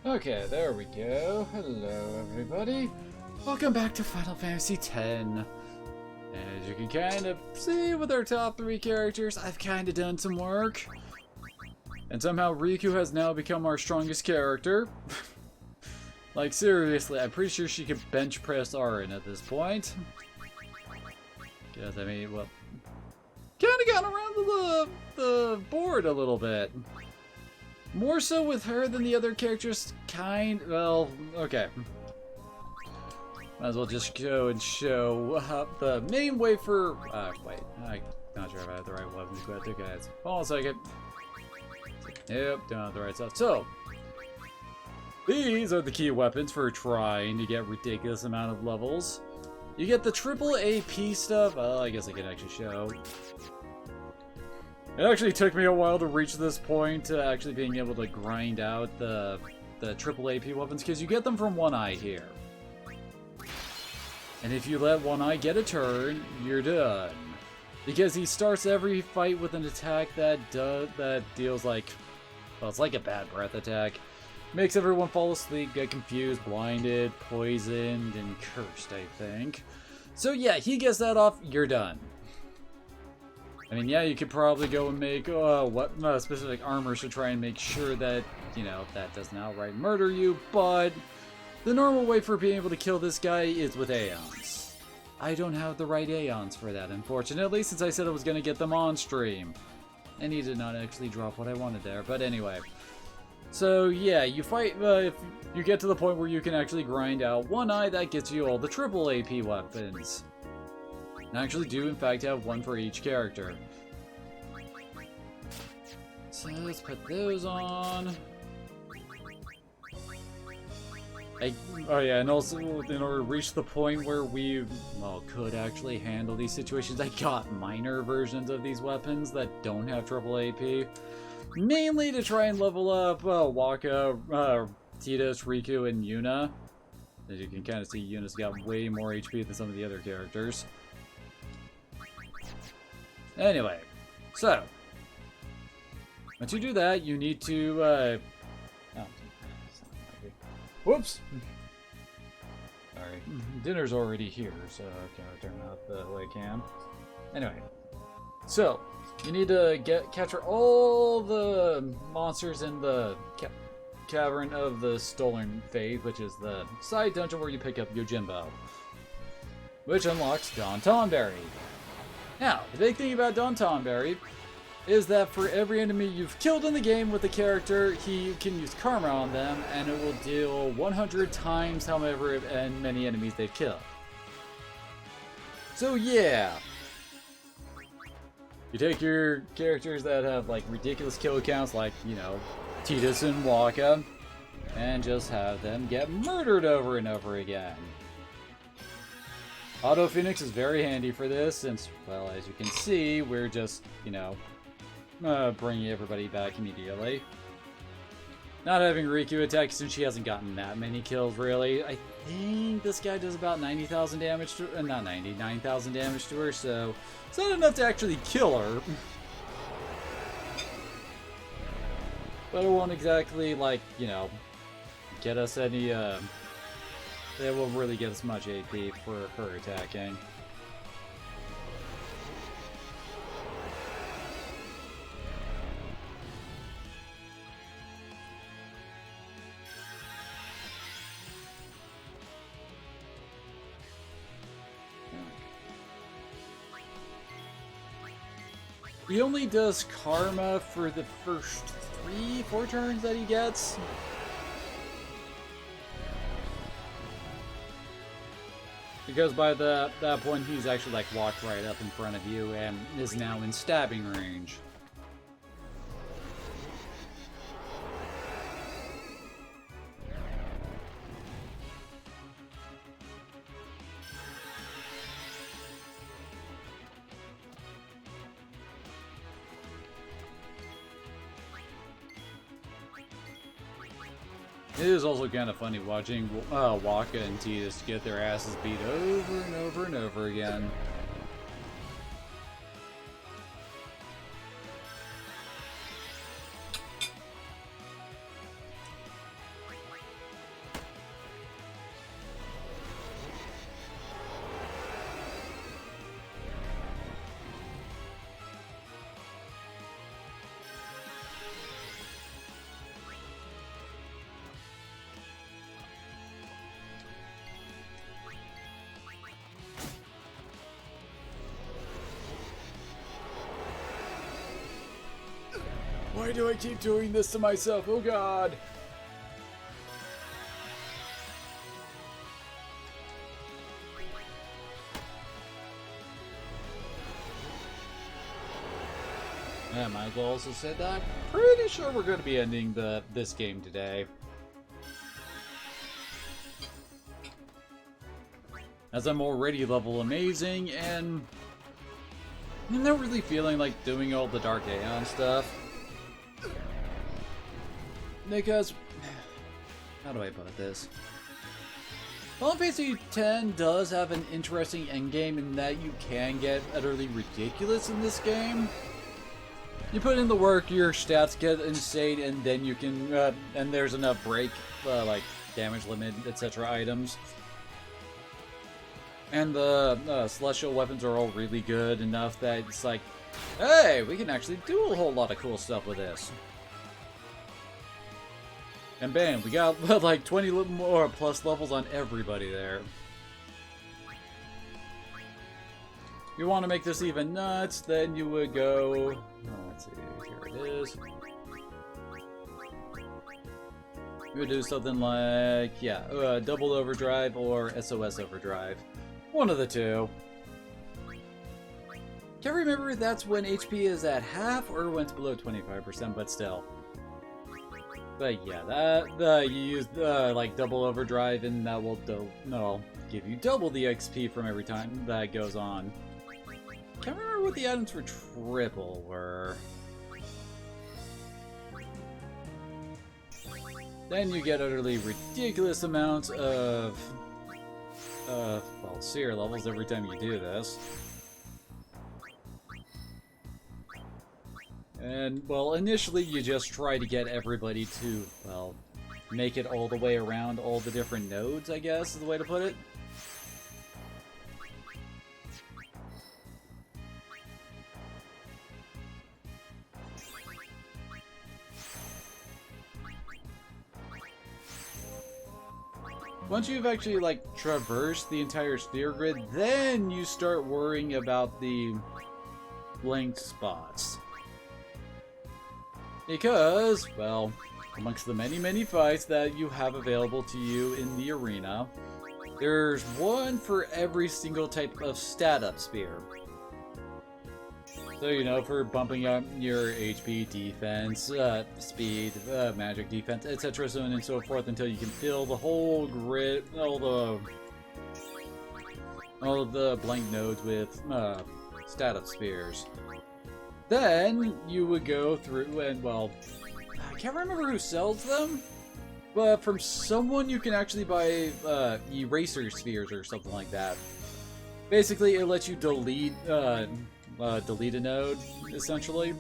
Okay, there we go. Hello, everybody. Welcome back to Final Fantasy X. As you can kind of see with our top 3 characters, I've kind of done some work. And somehow Riku has now become our strongest character. Like, seriously, I'm pretty sure she could bench press Arin at this point. Because, I mean, well, kind of got around the board a little bit. More so with her than the other characters, well, okay. Might as well just go and show the main way for, wait, I'm not sure if I have the right weapons equipped. Okay, hold on a second. Yep, don't have the right stuff. So, these are the key weapons for trying to get ridiculous amount of levels. You get the triple AP stuff. Well, I guess I can actually show. It actually took me a while to reach this point to actually being able to grind out the triple AP weapons, because you get them from One Eye here. And if you let One Eye get a turn, you're done. Because he starts every fight with an attack that deals like, well, it's like a bad breath attack. Makes everyone fall asleep, get confused, blinded, poisoned, and cursed, I think. So yeah, he gets that off, you're done. I mean, yeah, you could probably go and make specific armors to try and make sure that, you know, that doesn't outright murder you, but the normal way for being able to kill this guy is with Aeons. I don't have the right Aeons for that, unfortunately, since I said I was going to get them on stream. And he did not actually drop what I wanted there, but anyway. So, yeah, you fight, if you get to the point where you can actually grind out One Eye, that gets you all the triple AP weapons. I actually do, in fact, have one for each character. So let's put those on. Oh yeah, and also in order to reach the point where we could actually handle these situations, I got minor versions of these weapons that don't have triple AP. Mainly to try and level up Waka, Tidus, Riku, and Yuna. As you can kind of see, Yuna's got way more HP than some of the other characters. Anyway, so once you do that, you need to, whoops! Sorry, dinner's already here, so okay, I'll turn out the webcam. Anyway, so you need to capture all the monsters in the Cavern of the Stolen Faith, which is the side dungeon where you pick up Yojimbo, which unlocks Don Tonberry. Now, the big thing about Don Tonberry is that for every enemy you've killed in the game with the character, he can use karma on them, and it will deal 100 times however many enemies they've killed. So yeah, you take your characters that have like ridiculous kill counts, like, you know, Tidus and Waka, and just have them get murdered over and over again. Auto Phoenix is very handy for this, since, well, as you can see, we're just, you know, bringing everybody back immediately. Not having Riku attack since she hasn't gotten that many kills, really. I think this guy does about 90,000 damage to not 90, 9,000 damage to her, so it's not enough to actually kill her. But it won't exactly, like, you know, get us any, it will really get us much AP for her attacking. He only does karma for the first 3-4 turns that he gets. Because by that point, he's actually like walked right up in front of you and is now in stabbing range. It is also kind of funny watching Waka and Tidus get their asses beat over and over and over again. Why do I keep doing this to myself? Oh god! Yeah, might as well also say that I'm pretty sure we're going to be ending this game today. As I'm already level amazing, and I'm not really feeling like doing all the Dark Aeon stuff. Because, how do I put this? Final Fantasy X does have an interesting endgame in that you can get utterly ridiculous in this game. You put in the work, your stats get insane, and then you can, and there's enough break, like damage limit, etc. items. And the celestial weapons are all really good enough that it's like, hey, we can actually do a whole lot of cool stuff with this. And bam, we got like 20 more plus levels on everybody there. If you want to make this even nuts, then you would go... let's see, here it is. You would do something like, yeah, double overdrive or SOS overdrive. One of the two. Can't remember if that's when HP is at half or when it's below 25%, but still. But yeah, that you use like double overdrive, and that will give you double the XP from every time that goes on. Can't remember what the items for triple were. Then you get utterly ridiculous amounts of well, seer levels every time you do this. And, well, initially you just try to get everybody to, well, make it all the way around all the different nodes, I guess, is the way to put it. Once you've actually, like, traversed the entire sphere grid, then you start worrying about the blank spots. Because, well, amongst the many, many fights that you have available to you in the arena, there's one for every single type of stat-up sphere. So, you know, for bumping up your HP, defense, speed, magic defense, etc., so on and so forth, until you can fill the whole grid, all of the blank nodes with stat-up spheres. Then you would go through and, well, I can't remember who sells them, but from someone you can actually buy eraser spheres or something like that. Basically, it lets you delete delete a node, essentially.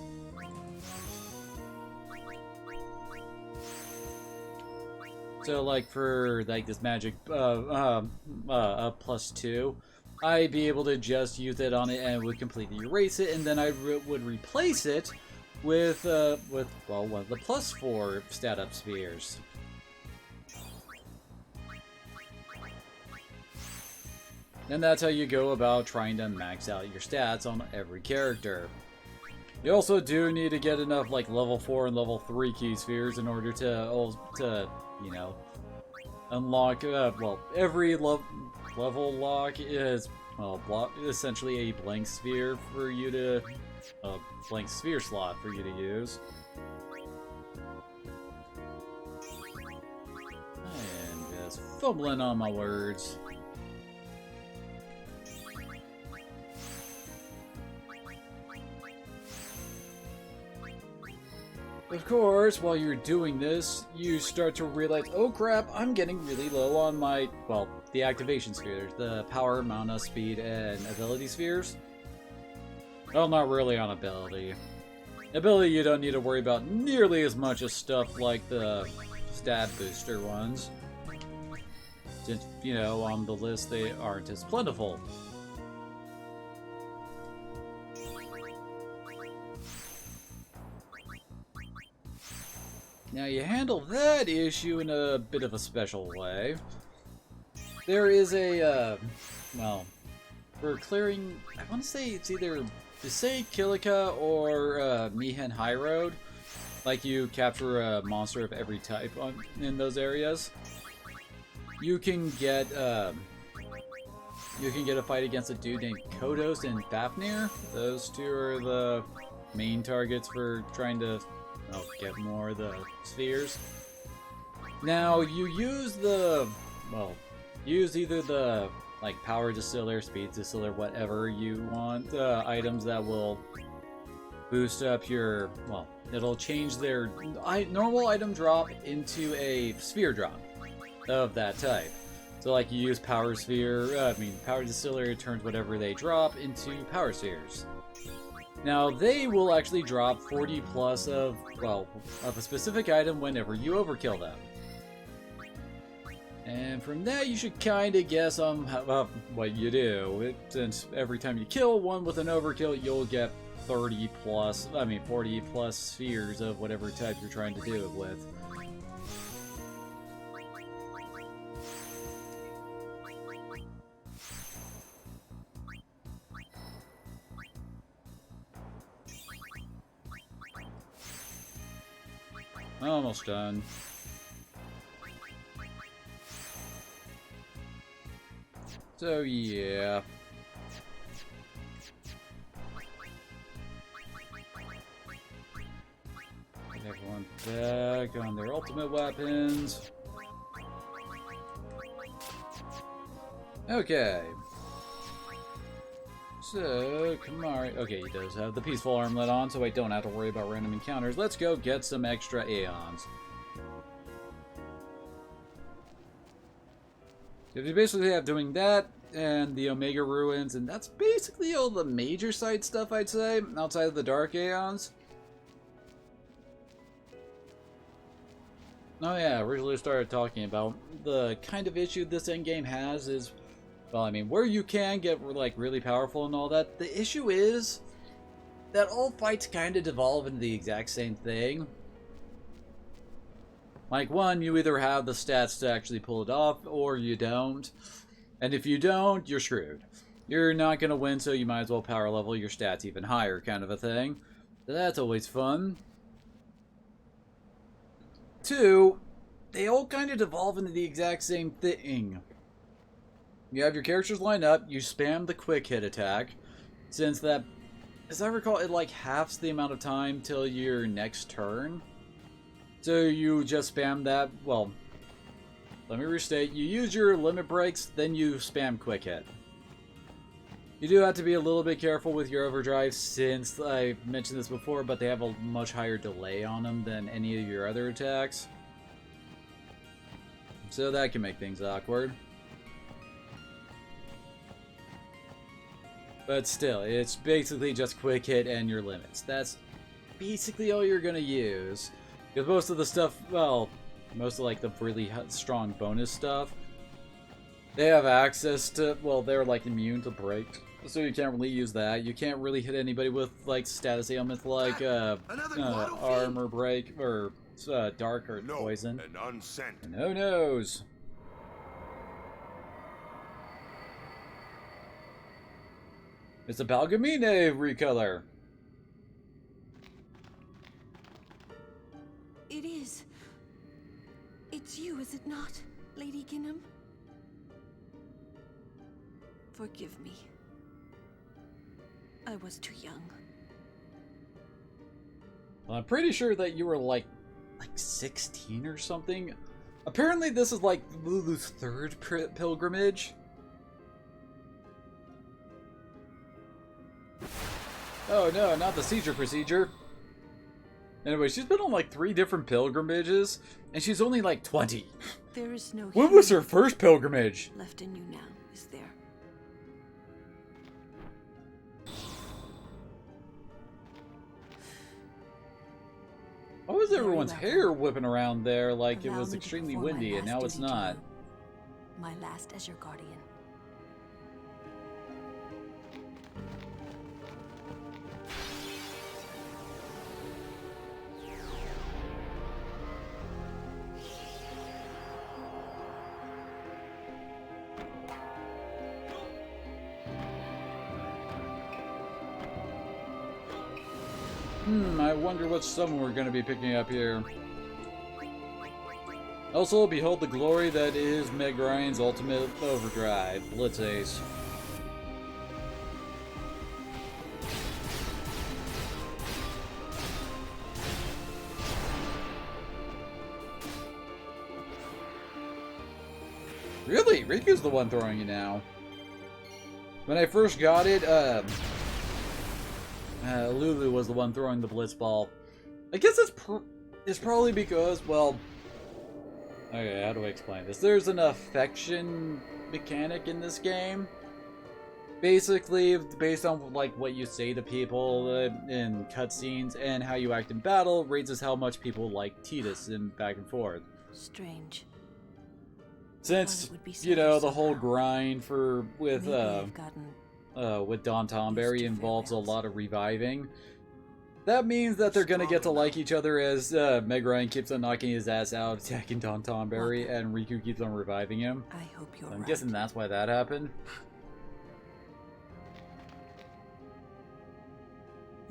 So, like, for like this magic +2, I'd be able to just use it on it and it would completely erase it, and then I would replace it with well, one of the +4 stat-up spheres. And that's how you go about trying to max out your stats on every character. You also do need to get enough like level 4 and level 3 key spheres in order to you know, unlock, well, every level lock is, well, essentially a blank sphere for you to, a blank sphere slot for you to use. And just fumbling on my words. Of course, while you're doing this, you start to realize, oh crap, I'm getting really low on my, well, the activation spheres, the power, mana, speed, and ability spheres. Well, not really on ability. Ability you don't need to worry about nearly as much as stuff like the stat booster ones. Since, you know, on the list they aren't as plentiful. Now you handle that issue in a bit of a special way. There is a, well, for clearing, I want to say it's either Visay Kilika or Mihen High Road. like you capture a monster of every type in those areas, you can get a fight against a dude named Kodos and Fafnir. Those two are the main targets for trying to get more of the spheres. Now you use either the power distiller, speed distiller, whatever you want, items that will boost up your, it'll change their normal item drop into a sphere drop of that type. So like you use power distiller turns whatever they drop into power spheres. Now they will actually drop 40 plus of a specific item whenever you overkill them. And from that, you should kind of guess what you do. Since every time you kill one with an overkill, you'll get 40 plus spheres of whatever type you're trying to do it with. Almost done. So yeah. Get everyone back on their ultimate weapons. Okay. So, Kamari... Okay, he does have the peaceful armlet on, so I don't have to worry about random encounters. Let's go get some extra Aeons. If you basically have doing that, and the Omega Ruins, and that's basically all the major side stuff, I'd say, outside of the Dark Aeons. Oh yeah, originally started talking about the kind of issue this endgame has is, where you can get really powerful and all that, the issue is that all fights kind of devolve into the exact same thing. One, you either have the stats to actually pull it off, or you don't. And if you don't, you're screwed. You're not going to win, so you might as well power level your stats even higher, kind of a thing. So that's always fun. Two, they all kind of devolve into the exact same thing. You have your characters lined up, you spam the quick hit attack, since that, as I recall, it halves the amount of time till your next turn. So you just spam that, let me restate, you use your limit breaks, then you spam quick hit. You do have to be a little bit careful with your overdrive, since I mentioned this before, but they have a much higher delay on them than any of your other attacks. So that can make things awkward. But still, it's basically just quick hit and your limits. That's basically all you're gonna use. Because most of the stuff, most of the really strong bonus stuff, they have access to, they're immune to break. So you can't really use that. You can't really hit anybody with status ailments like armor break or dark or poison. And who knows? It's a Balgamine recolor. It is. It's you, is it not, Lady Ginham? Forgive me. I was too young. Well, I'm pretty sure that you were like 16 or something. Apparently this is Lulu's third pilgrimage. Oh no, not the seizure procedure. Anyway, she's been on 3 different pilgrimages, and she's only 20. There is no when was her first pilgrimage? Left in you now, is there? Why was everyone's hair whipping around there like it was extremely windy, and now it's not? My last as your guardian. I wonder what summon we're going to be picking up here. Also, behold the glory that is Meg Ryan's ultimate overdrive, Blitz Ace. Really? Riku's the one throwing it now. When I first got it, Lulu was the one throwing the Blitz Ball. I guess it's probably because, well... Okay, how do I explain this? There's an affection mechanic in this game. Basically, based on like what you say to people in cutscenes and how you act in battle, raises how much people like Tidus and back and forth. Strange. Since, you know, the whole grind with Don Tomberry involves a lot of reviving, that means that they're gonna get to like each other as Meg Ryan keeps on knocking his ass out, attacking Don Tomberry, and Riku keeps on reviving him. I hope you're I'm right. guessing that's why that happened.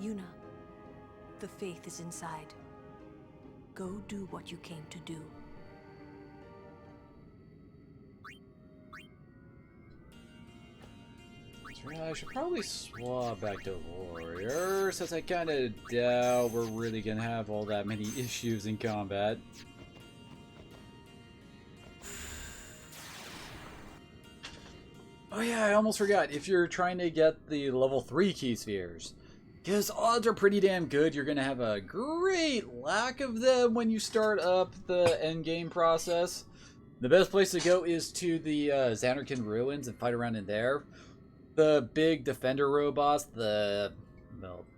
Yuna, the faith is inside. Go do what you came to do. I should probably swap back to Warrior, since I kind of doubt we're really going to have all that many issues in combat. Oh yeah, I almost forgot, if you're trying to get the level 3 key spheres, because odds are pretty damn good you're going to have a great lack of them when you start up the endgame process. The best place to go is to the Xanarkand Ruins and fight around in there. The big defender robots, the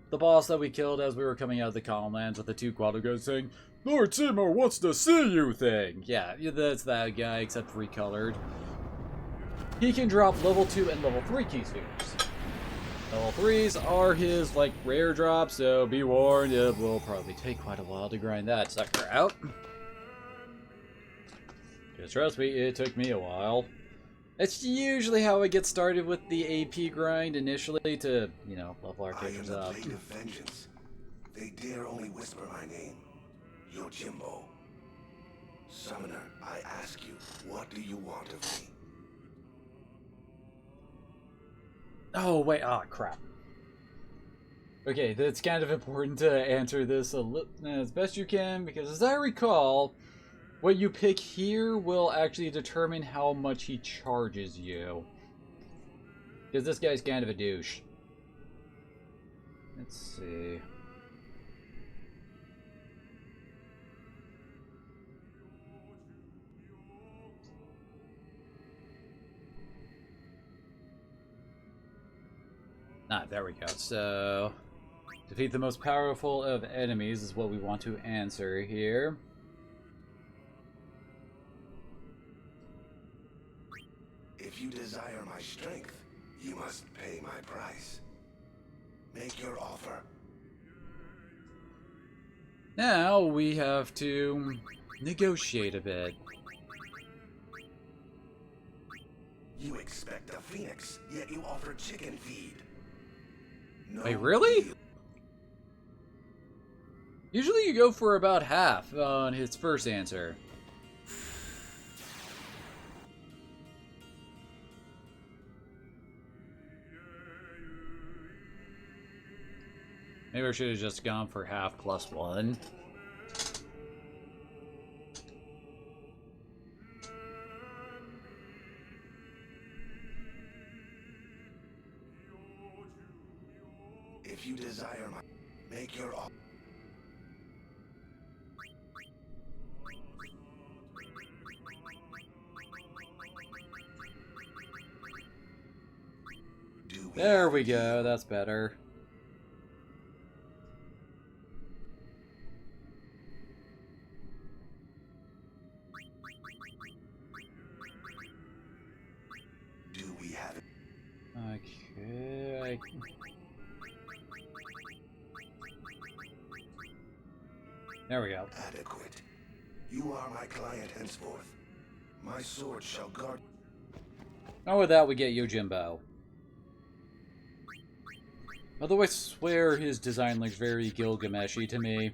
boss that we killed as we were coming out of the Calm Lands with the two Quadragos saying, "Lord Seymour wants to see you" thing. Yeah, that's that guy, except recolored. He can drop level 2 and level 3 key spheres. Level 3s are his, like, rare drops, so be warned, it will probably take quite a while to grind that sucker out. Just trust me, it took me a while. It's usually how I get started with the AP grind initially to, you know, level our characters up. I am the blade of vengeance. They dare only whisper my name. Yojimbo. Summoner, I ask you, what do you want of me? Oh, wait, crap. Okay, that's kind of important to answer this as best you can, because as I recall, what you pick here will actually determine how much he charges you. Because this guy's kind of a douche. Let's see. There we go. So, defeat the most powerful of enemies is what we want to answer here. If you desire my strength, you must pay my price. Make your offer. Now we have to negotiate a bit. You expect a phoenix, yet you offer chicken feed. No Wait, really? deal. Usually you go for about half on his first answer. Maybe I should have just gone for half plus 1. If you desire my... Make your offer. There we go, that's better. Do we have it? Okay. There we go. Adequate. You are my client henceforth. My sword shall guard... Oh, with that we get Yojimbo. Although I swear his design looks very Gilgamesh-y to me.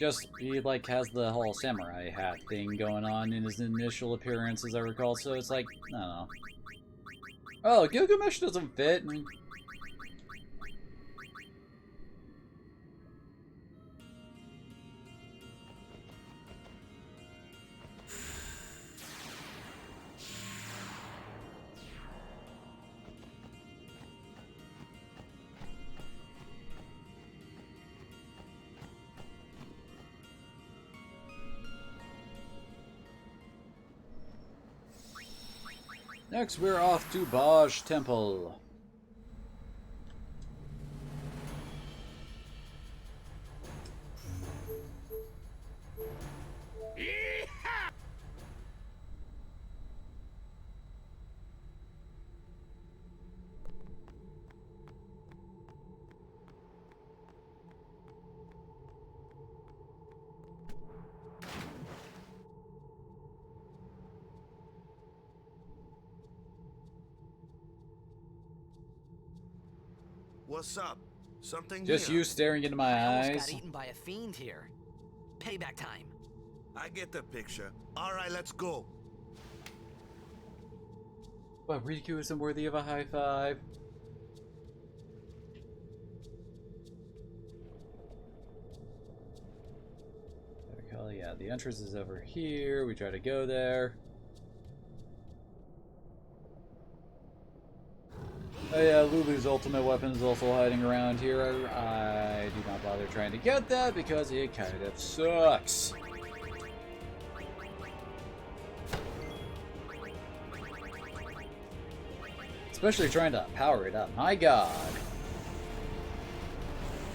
Just, he like has the whole samurai hat thing going on in his initial appearance, as I recall, so it's like, I don't know. Oh, Gilgamesh doesn't fit. Next, we're off to Baj Temple. What's up? Something Just new? you staring into my I eyes. almost got eaten by a fiend here. Payback time. I get the picture. All right, let's go. But Riku isn't worthy of a high five. Oh yeah, the entrance is over here. We try to go there. Oh yeah, Lulu's ultimate weapon is also hiding around here. I do not bother trying to get that because it kind of sucks. Especially trying to power it up. My god.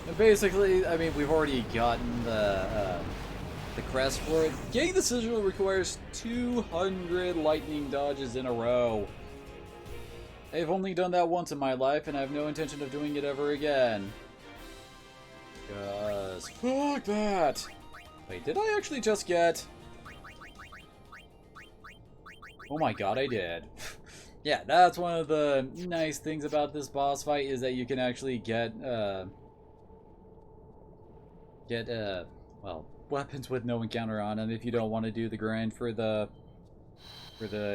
And basically, I mean, we've already gotten the crest for it. Getting the sigil requires 200 lightning dodges in a row. I've only done that once in my life, and I have no intention of doing it ever again. Because fuck that! Wait, did I actually just get... Oh my god, I did. Yeah, that's one of the nice things about this boss fight, is that you can actually get, well, weapons with no encounter on them if you don't want to do the grind for the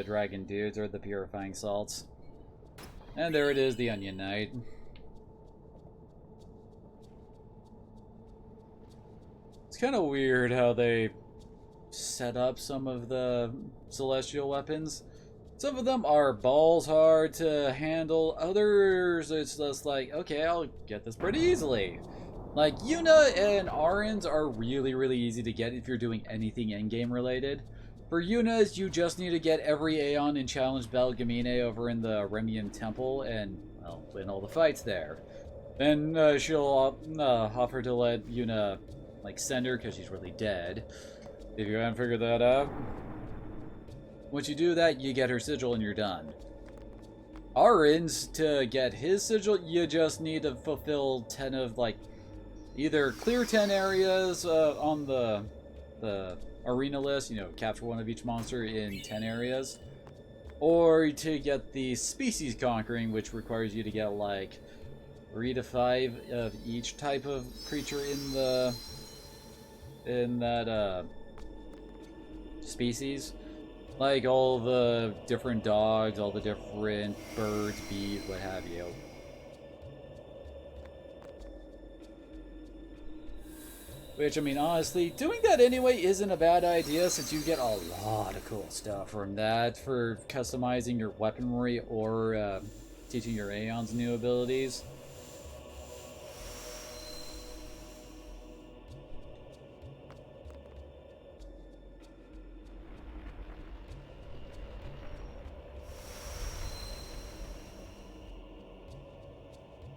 dragon dudes or the purifying salts. And there it is, the Onion Knight. It's kind of weird how they set up some of the celestial weapons. Some of them are balls hard to handle. Others, it's just like, okay, I'll get this pretty easily. Like, Yuna and Arins are really, really easy to get if you're doing anything in-game related. For Yuna's, you just need to get every Aeon and challenge Belgemine over in the Remian Temple and, well, win all the fights there. Then she'll offer to let Yuna, like, send her because she's really dead. If you haven't figured that out. Once you do that, you get her sigil and you're done. Arins, to get his sigil, you just need to fulfill 10 of, like, either clear 10 areas on the arena list, you know, capture one of each monster in 10 areas, or to get the species conquering, which requires you to get like 3 to 5 of each type of creature in that species, like all the different dogs, all the different birds, bees, what have you. Which, I mean, honestly, doing that anyway isn't a bad idea, since you get a lot of cool stuff from that for customizing your weaponry or teaching your Aeons new abilities.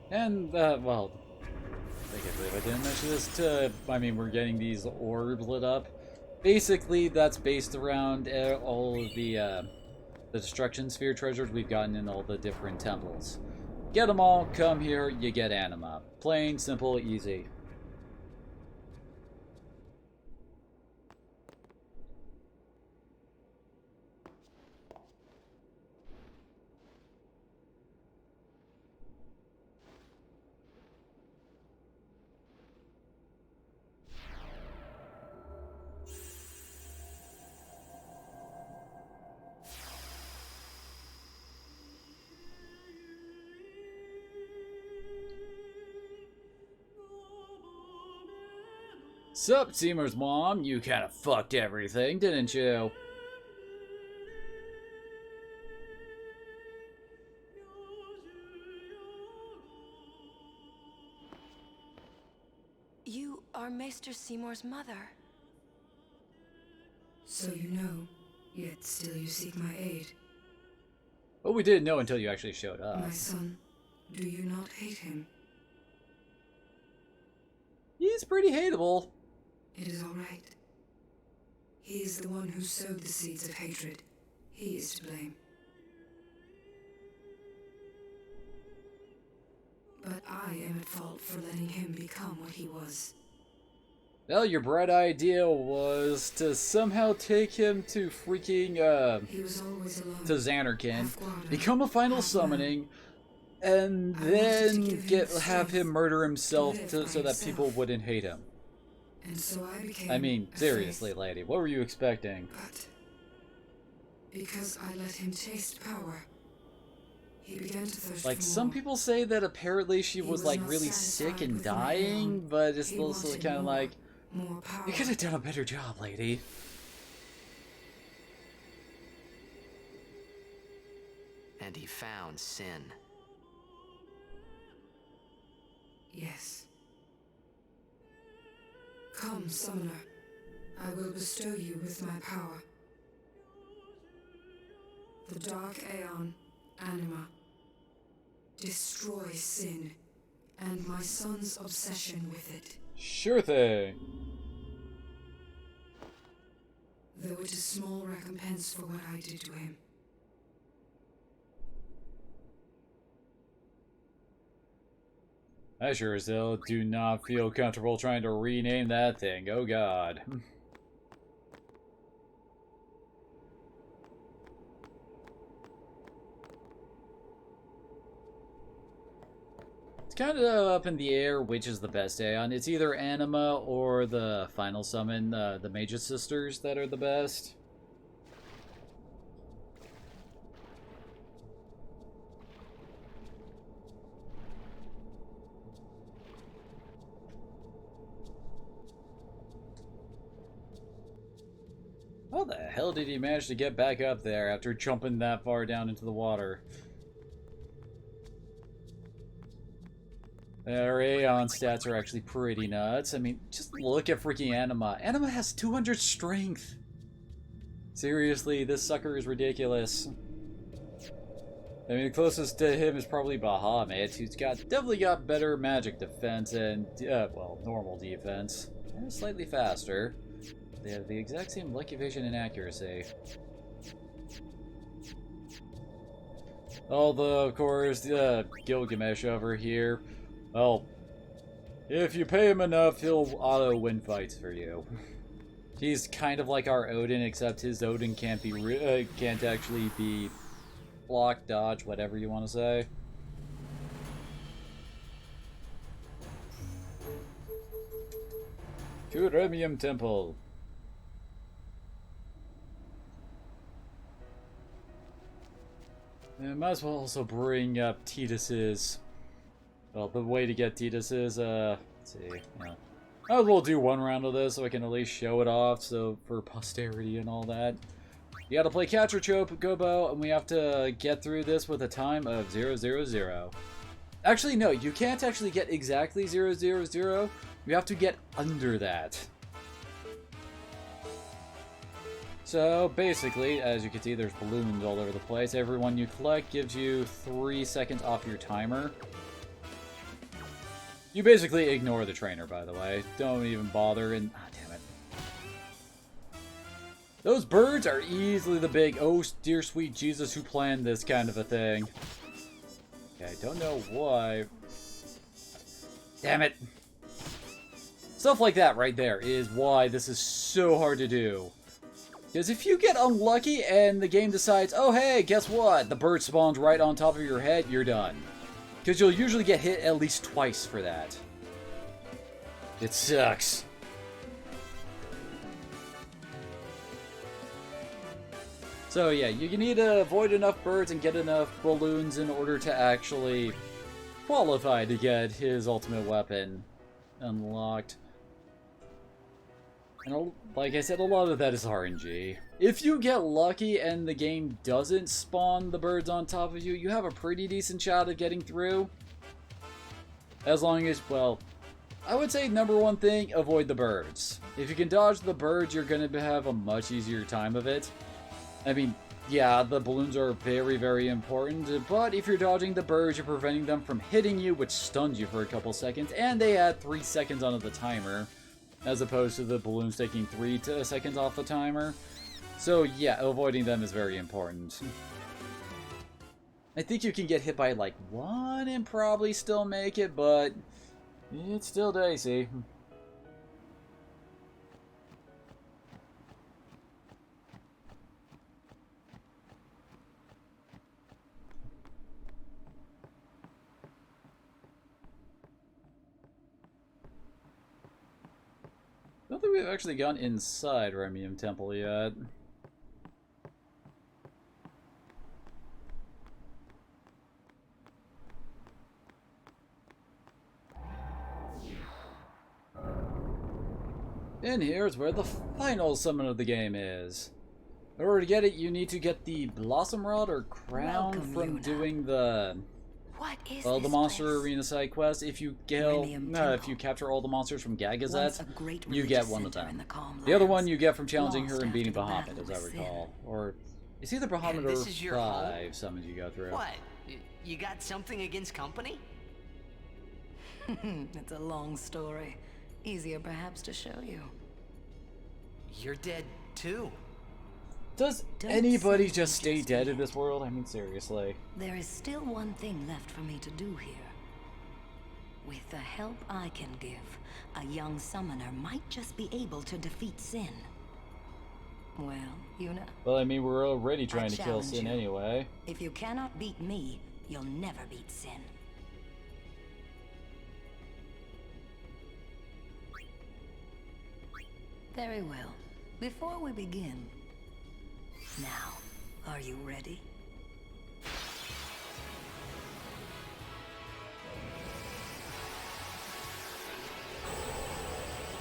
And, well, I can't believe I didn't mention this I mean, we're getting these orbs lit up. Basically, that's based around all of the destruction sphere treasures we've gotten in all the different temples. Get them all, come here, you get anima. Plain, simple, easy. Sup, SEYMOUR's mom? You kinda fucked everything, didn't you? You are Maester Seymour's mother. So you know, yet still you seek my aid. Well, we didn't know until you actually showed up. My son, do you not hate him? He's pretty hateable. It is all right. He is the one who sowed the seeds of hatred. He is to blame. But I am at fault for letting him become what he was. Well, your bright idea was to somehow take him to freaking, He was always alone. to Xanarkin, Half-guarded, become a final half-man. summoning, and I wanted to then give him the have him strength murder himself to live so by that himself. people wouldn't hate him. And so I became I mean, a seriously, faith. lady, what were you expecting? But because I let him taste power, he began to thirst Like, for some more. people say that apparently she He was, was like, not really sick satisfied and with my dying, own. but it's He also wanted kind of more. like, More power. you could have done a better job, lady. And he found sin. Yes. Come, summoner. I will bestow you with my power. The Dark Aeon, Anima. Destroy sin, and my son's obsession with it. Sure thing. Though it is small recompense for what I did to him. I sure as hell do not feel comfortable trying to rename that thing. Oh god. It's kind of up in the air which is the best Aeon. It's either Anima or the final summon, the Magus Sisters that are the best. How the hell did he manage to get back up there after jumping that far down into the water? Their Aeon stats are actually pretty nuts. I mean, just look at freaking Anima. Anima has 200 strength. Seriously, this sucker is ridiculous. I mean, the closest to him is probably Bahamut, who's definitely got better magic defense and, well, normal defense. And slightly faster. They have the exact same lucky vision and accuracy. Although, of course, Gilgamesh over here, well, if you pay him enough, he'll auto-win fights for you. He's kind of like our Odin, except his Odin can't actually be block, dodge, whatever you want to say. Kuremium Temple. And might as well also bring up Titus's. Well, the way to get Titus's, let's see. Yeah. Might as well do one round of this so I can at least show it off, so for posterity and all that. You gotta play Catcher Gobo, and we have to get through this with a time of 000. Actually, no, you can't actually get exactly 000. You have to get under that. So, basically, as you can see, there's balloons all over the place. Every one you collect gives you 3 seconds off your timer. You basically ignore the trainer, by the way. Don't even bother, and... ah, damn it. Those birds are easily the big, oh dear sweet Jesus, who planned this kind of a thing. Okay, I don't know why. Damn it. Stuff like that right there is why this is so hard to do. Because if you get unlucky and the game decides, oh hey, guess what? The bird spawns right on top of your head, you're done. Because you'll usually get hit at least twice for that. It sucks. So yeah, you need to avoid enough birds and get enough balloons in order to actually qualify to get his ultimate weapon unlocked. And like I said, a lot of that is RNG. If you get lucky and the game doesn't spawn the birds on top of you, you have a pretty decent shot at getting through. As long as, well, I would say number one thing, avoid the birds. If you can dodge the birds, you're going to have a much easier time of it. I mean, yeah, the balloons are very, very important, but if you're dodging the birds, you're preventing them from hitting you, which stuns you for a couple seconds, and they add 3 seconds onto the timer, as opposed to the balloons taking 3 seconds off the timer. So yeah, avoiding them is very important. I think you can get hit by like 1 and probably still make it, but it's still dicey. I don't think we've actually gone inside Remium Temple yet. And here's where the final summon of the game is. In order to get it, you need to get the Blossom Rod or Crown Welcome, from Luna. doing the the Monster Arena side quest. If you if you capture all the monsters from Gagazet, you get one of them. The other one you get from challenging her and beating Bahamut, as I recall. Or it's either Bahamut or this is your 5 summons you go through. What? You got something against company? It's a long story. Easier perhaps to show you. You're dead too. Does Don't anybody say just stay just dead yet. in this world? I mean, seriously. There is still one thing left for me to do here. With the help I can give, a young summoner might just be able to defeat Sin. Well, Yuna, Well, I mean, we're already trying to kill challenge Sin you. anyway. if you cannot beat me, you'll never beat Sin. Very well. Before we begin, now, are you ready?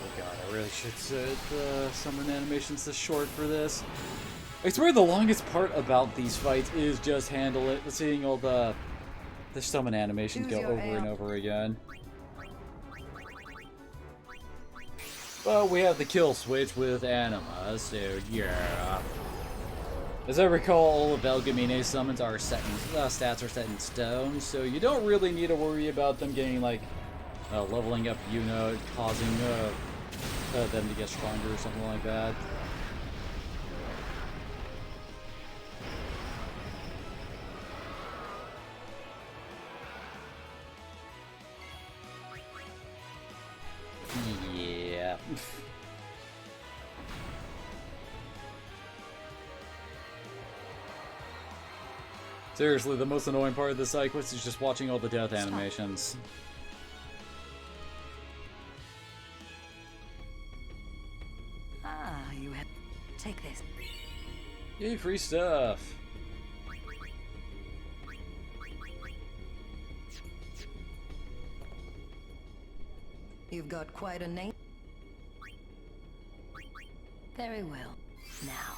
Oh god, I really should set the summon animations this short for this. I swear the longest part about these fights is just seeing all the summon animations Choose go your over and AM. over again. Well, we have the kill switch with Anima, so yeah. As I recall, all of Elgamine's summons are set in, stats are set in stone, so you don't really need to worry about them getting, like, leveling up Yuna, causing them to get stronger or something like that. Yeah. Seriously, the most annoying part of the side quest is just watching all the death animations. Ah, you have... Take this. Yay, free stuff! You've got quite a name. Very well. Now,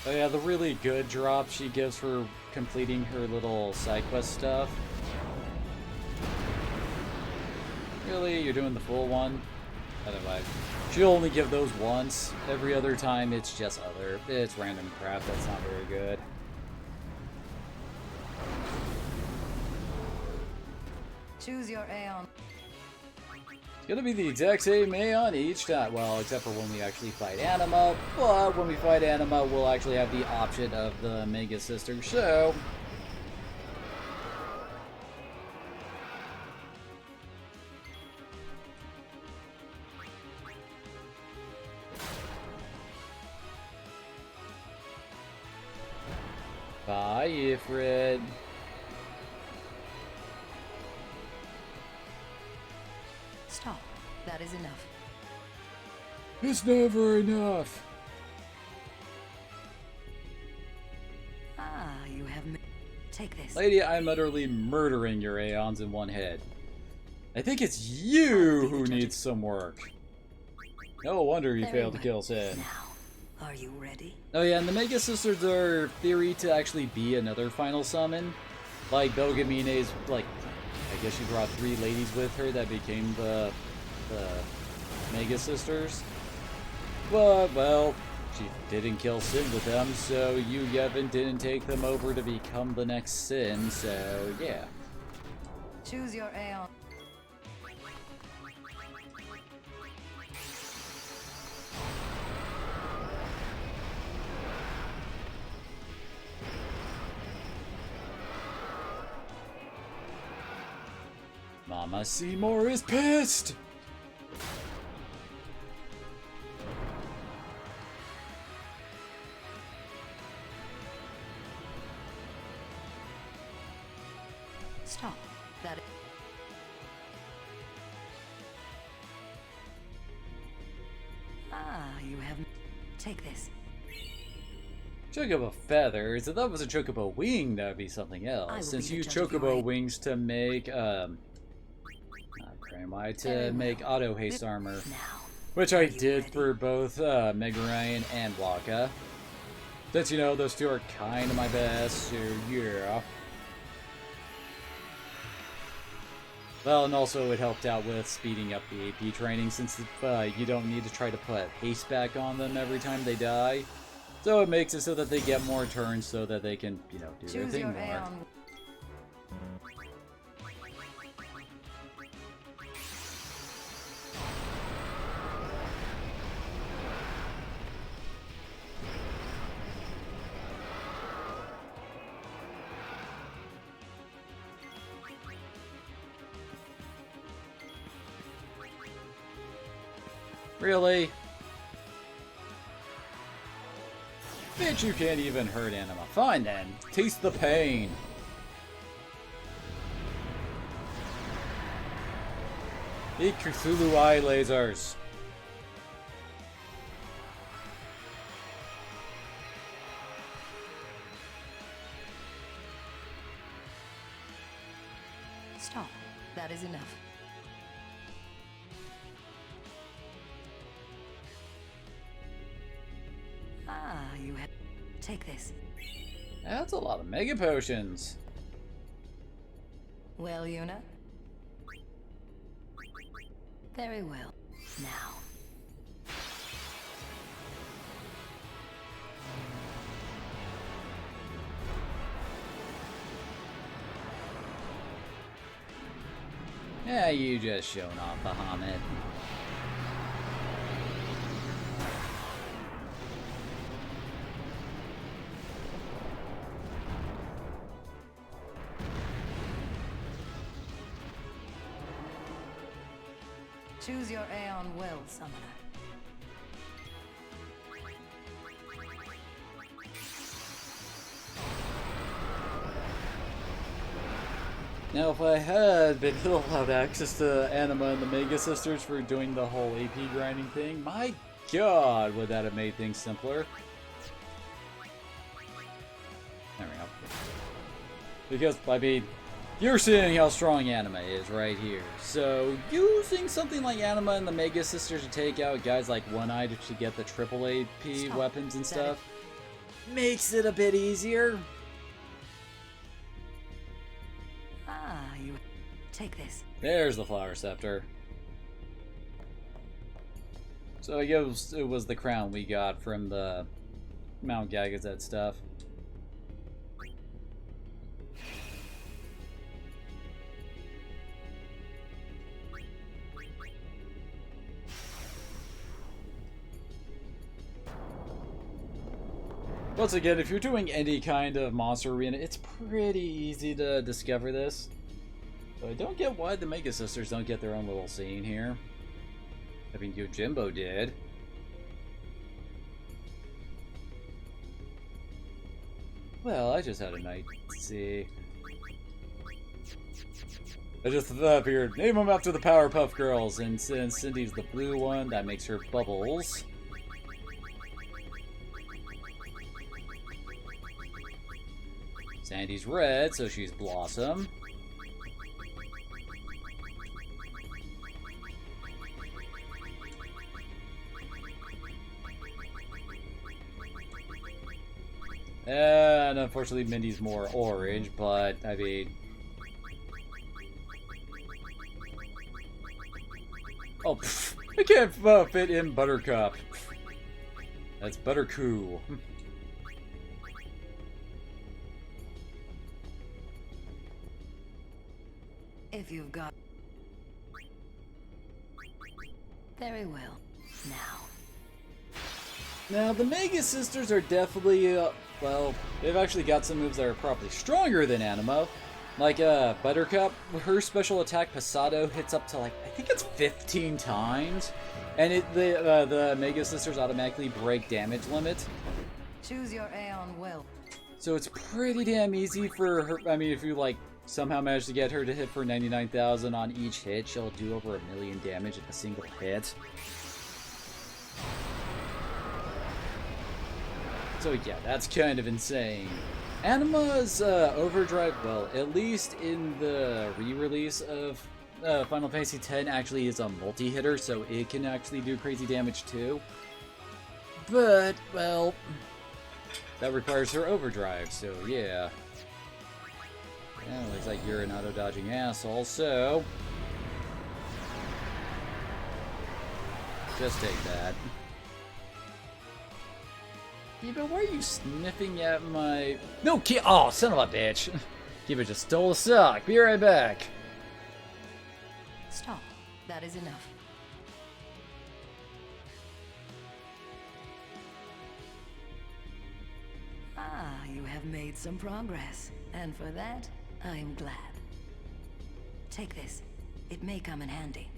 Oh yeah, the really good drop she gives for completing her little side quest stuff. Really? You're doing the full one? I don't know. She'll only give those once. Every other time it's just it's random crap that's not very good. choose your Aeon. It's gonna be the exact same Aeon each time. Well, except for when we actually fight Anima. But when we fight Anima, we'll actually have the option of the Mega Sister. So bye, Ifrit. Stop. That is enough. It's never enough. Ah, you have... Take this. Lady, I'm utterly murdering your Aeons in one hit. I think it's you who needs some work. No wonder you Very failed to well. kill Sin. Now, are you ready? Oh yeah, and the Mega Sisters are theory to actually be another final summon. Like Belgamine's, like, I guess she brought 3 ladies with her that became the Mega Sisters. But, well, she didn't kill Sin with them, so Yu Yevon didn't take them over to become the next Sin, so yeah. Choose your Aeon. Mama Seymour is pissed! Stop. That. You have. Take this. Chocobo feathers. If that was a chocobo wing, that would be something else. Since you use chocobo wings to make, to make auto haste armor. Now. Which I did for both Mega Ryan and Waka. Since, you know, those two are kind of my best, so yeah. Well, and also it helped out with speeding up the AP training, since you don't need to try to put haste back on them every time they die. So it makes it so that they get more turns so that they can, you know, do their thing more. Aeon. Really? Bitch, you can't even hurt Anima. Fine then. Taste the pain. Eat Cthulhu eye lasers. Stop. That is enough. You have. Take this. That's a lot of Mega Potions. Well, Yuna? Very well. Now. Yeah, you just showing off, Bahamut. Choose your Aeon well, Summoner. Now, if I had been allowed access to Anima and the Mega Sisters for doing the whole AP grinding thing, my god, would that have made things simpler. There we go. Because, I mean, you're seeing how strong Anima is right here. So, using something like Anima and the Mega Sisters to take out guys like One-Eye to get the triple AP weapons and stuff makes it a bit easier. You take this. There's the Flower Scepter. So I guess it was the crown we got from the Mount Gagazet stuff. Once again, if you're doing any kind of monster arena, it's pretty easy to discover this. So I don't get why the Mega Sisters don't get their own little scene here. I mean, Yojimbo did. Well, I just had a night. Let's see. I just appeared. Name them after the Powerpuff Girls, and since Cindy's the blue one, that makes her Bubbles. Sandy's red, so she's Blossom. And unfortunately, Mindy's more orange, but I mean. Oh, pff, I can't fit in Buttercup. That's Buttercoo. If you've got... Very well. Now, the Mega Sisters are definitely, well, they've actually got some moves that are probably stronger than Animo. Like, Buttercup, her special attack, Pasado, hits up to, like, I think it's 15 times. And the Mega Sisters automatically break damage limit. Choose your Aeon well. So it's pretty damn easy for her. I mean, if you, like, somehow manage to get her to hit for 99,000 on each hit, she'll do over 1,000,000 damage at a single hit. So yeah, that's kind of insane. Anima's Overdrive, well, at least in the re-release of Final Fantasy X, actually is a multi-hitter, so it can actually do crazy damage too. But, well, that requires her Overdrive, so yeah. Yeah, looks like you're an auto-dodging asshole, so... just take that. Kiba, why are you sniffing at my... No, oh, son of a bitch! Kiba just stole a sock. Be right back. Stop. That is enough. Ah, you have made some progress. And for that, I am glad. Take this. It may come in handy.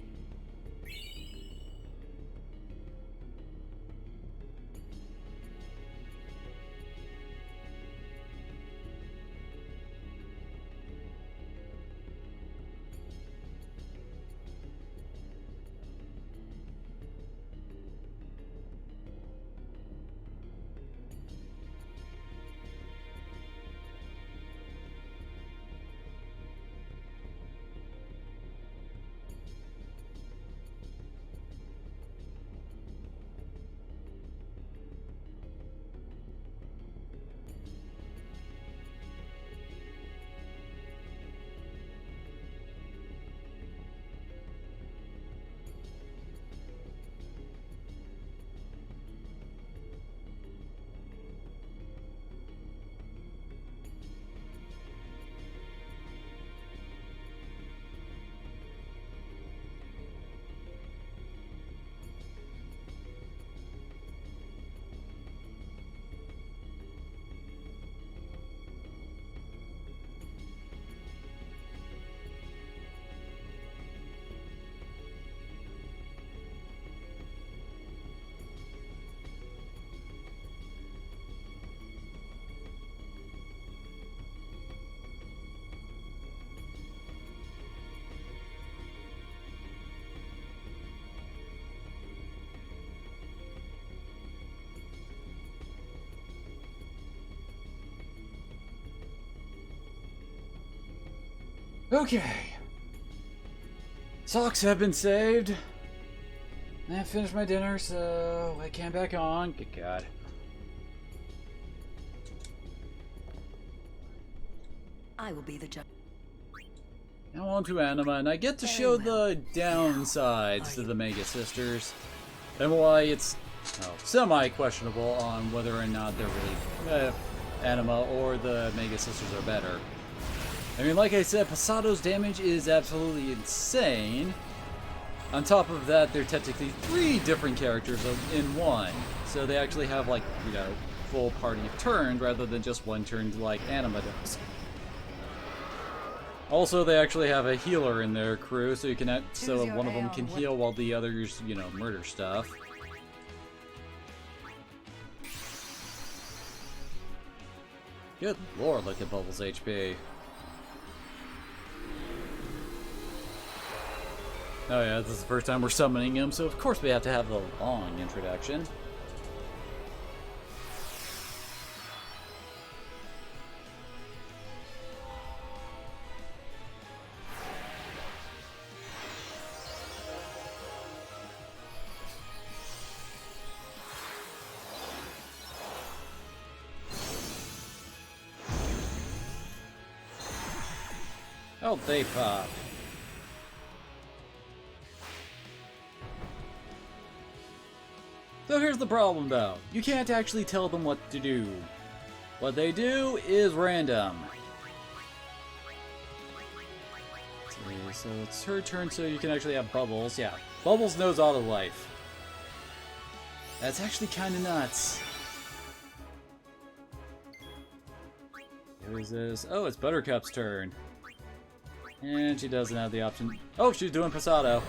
Okay. Socks have been saved. I finished my dinner, so I can't back on. Good God. I will be the judge. Now on to Anima, and I get to show the downsides to the Mega Sisters, and why it's semi-questionable on whether or not they're really Anima or the Mega Sisters are better. I mean, like I said, Pasado's damage is absolutely insane. On top of that, they're technically 3 different characters in one, so they actually have, like, you know, full party of turns rather than just one turn like Anima does. Also, they actually have a healer in their crew, so you can one of them can heal while the others, you know, murder stuff. Good lord, look at Bubbles' HP. Oh yeah, this is the first time we're summoning him, so of course we have to have the long introduction. Oh, they pop. So here's the problem though. You can't actually tell them what to do. What they do is random. So it's her turn, so you can actually have Bubbles. Yeah, Bubbles knows Auto Life. That's actually kind of nuts. Who is this? Oh, it's Buttercup's turn. And she doesn't have the option. Oh, she's doing Pasado.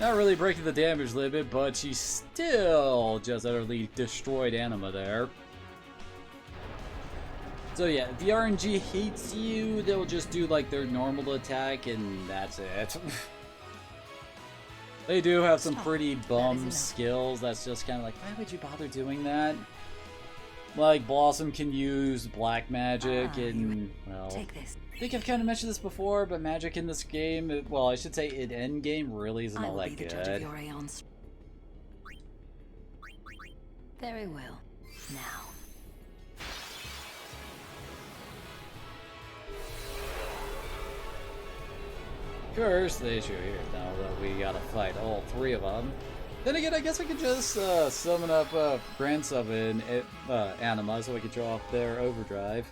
Not really breaking the damage limit, but she still just utterly destroyed Anima there. So yeah, if the RNG hates you, they'll just do like their normal attack and that's it. They do have some pretty bum skills that's just kind of like, why would you bother doing that? Like, Blossom can use black magic and, well, Take this. I think I've kind of mentioned this before, but magic in this game, well, I should say in endgame, really isn't all that good. Very well. Now. First, the issue here is now that we gotta fight all three of them. Then again, I guess we could just summon up Grand Summon Anima so we could draw off their overdrive.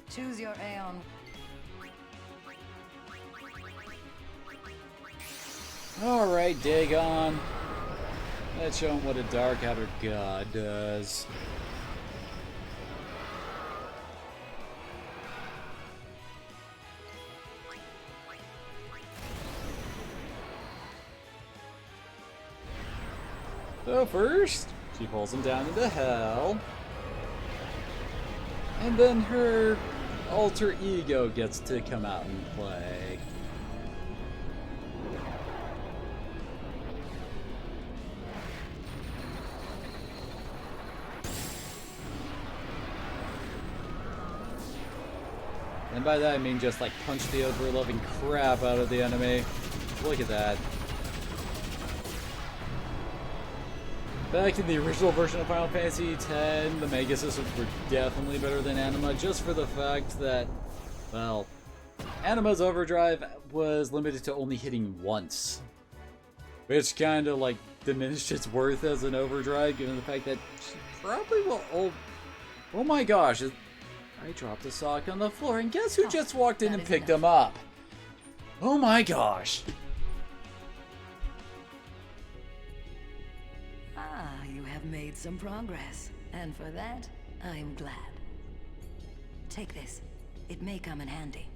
Choose your Aeon. Alright, Dagon. Let's show him what a Dark Outer God does. So first, she pulls him down into hell. And then her alter ego gets to come out and play. And by that I mean just like punch the over-loving crap out of the enemy. Look at that. Back in the original version of Final Fantasy X, the Mega Systems were definitely better than Anima, just for the fact that, well, Anima's overdrive was limited to only hitting once. Which kind of like diminished its worth as an overdrive, given the fact that she probably will... Oh my gosh, I dropped a sock on the floor, and guess who just walked in and picked him up? Oh my gosh. You have made some progress, and for that, I'm glad. Take this. It may come in handy.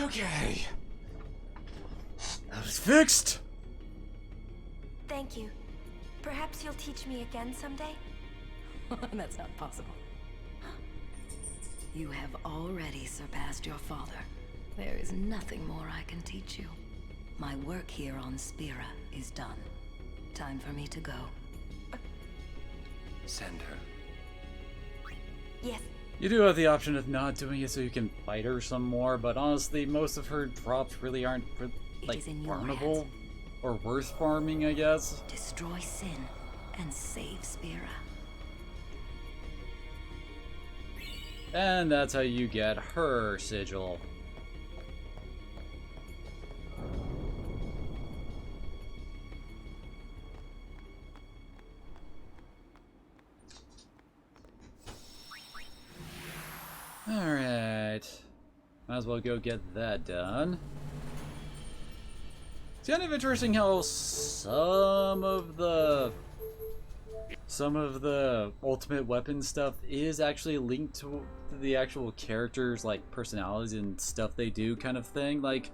Okay. That was fixed. Thank you. Perhaps you'll teach me again someday? That's not possible. You have already surpassed your father. There is nothing more I can teach you. My work here on Spira is done. Time for me to go. Send her. Yes. You do have the option of not doing it so you can fight her some more, but honestly, most of her drops really aren't, like, farmable or worth farming, I guess. Destroy sin and save Spira. And that's how you get her sigil. Alright. Might as well go get that done. It's kind of interesting how some of the ultimate weapon stuff is actually linked to the actual characters, like personalities and stuff they do, kind of thing. Like,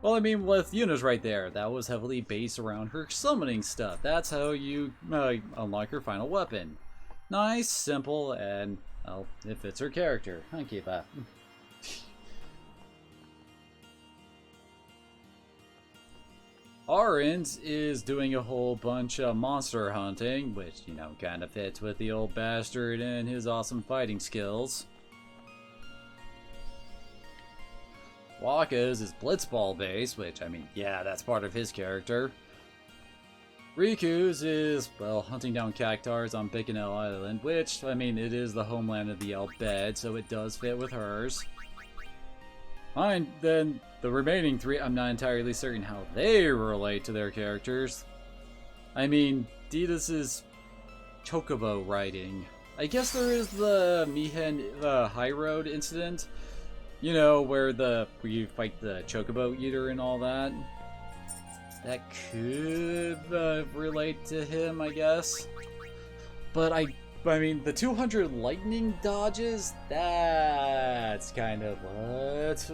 well, I mean, with Yuna's right there, that was heavily based around her summoning stuff. That's how you unlock her final weapon. Nice, simple, and, well, it fits her character. Okay, bye. Orange is doing a whole bunch of monster hunting, which, you know, kind of fits with the old bastard and his awesome fighting skills. Waka's is blitzball based, which, I mean, yeah, that's part of his character. Riku's is, well, hunting down cactars on Bikanel Island, which, I mean, it is the homeland of the Elbed, so it does fit with hers. Fine, then the remaining three, I'm not entirely certain how they relate to their characters. I mean, Didas's chocobo riding. I guess there is the Mihen High Road incident. You know, where you fight the chocobo eater and all that. That could relate to him, I guess. But I mean, the 200 lightning dodges, that's kind of what?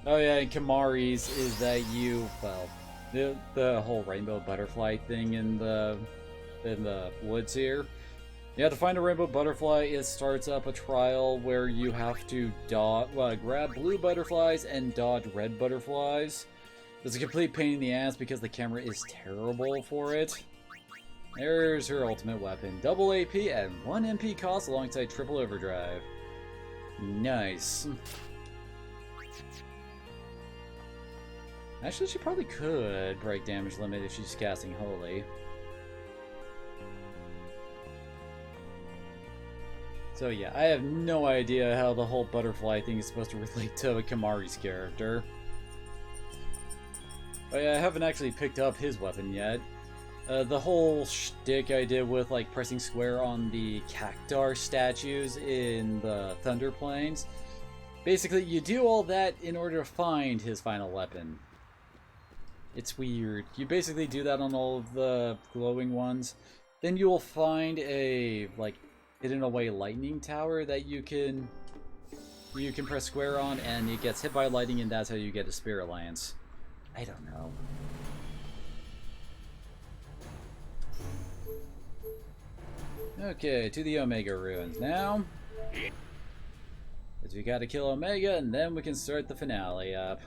Oh yeah, and Kamari's is that you, well, the whole rainbow butterfly thing in the woods here. You have to find a rainbow butterfly. It starts up a trial where you have to grab blue butterflies and dodge red butterflies. It's a complete pain in the ass because the camera is terrible for it. There's her ultimate weapon. Double AP and 1 MP cost alongside triple overdrive. Nice. Actually, she probably could break damage limit if she's casting Holy. So yeah, I have no idea how the whole butterfly thing is supposed to relate to Kamari's character. But yeah, I haven't actually picked up his weapon yet. The whole shtick I did with like pressing square on the cactar statues in the Thunder Plains. Basically, you do all that in order to find his final weapon. It's weird. You basically do that on all of the glowing ones. Then you will find a, like, hidden away lightning tower that you can press square on, and it gets hit by lightning, and that's how you get a Spirit Lance. I don't know. Okay, to the Omega Ruins now. Because we gotta kill Omega, and then we can start the finale up.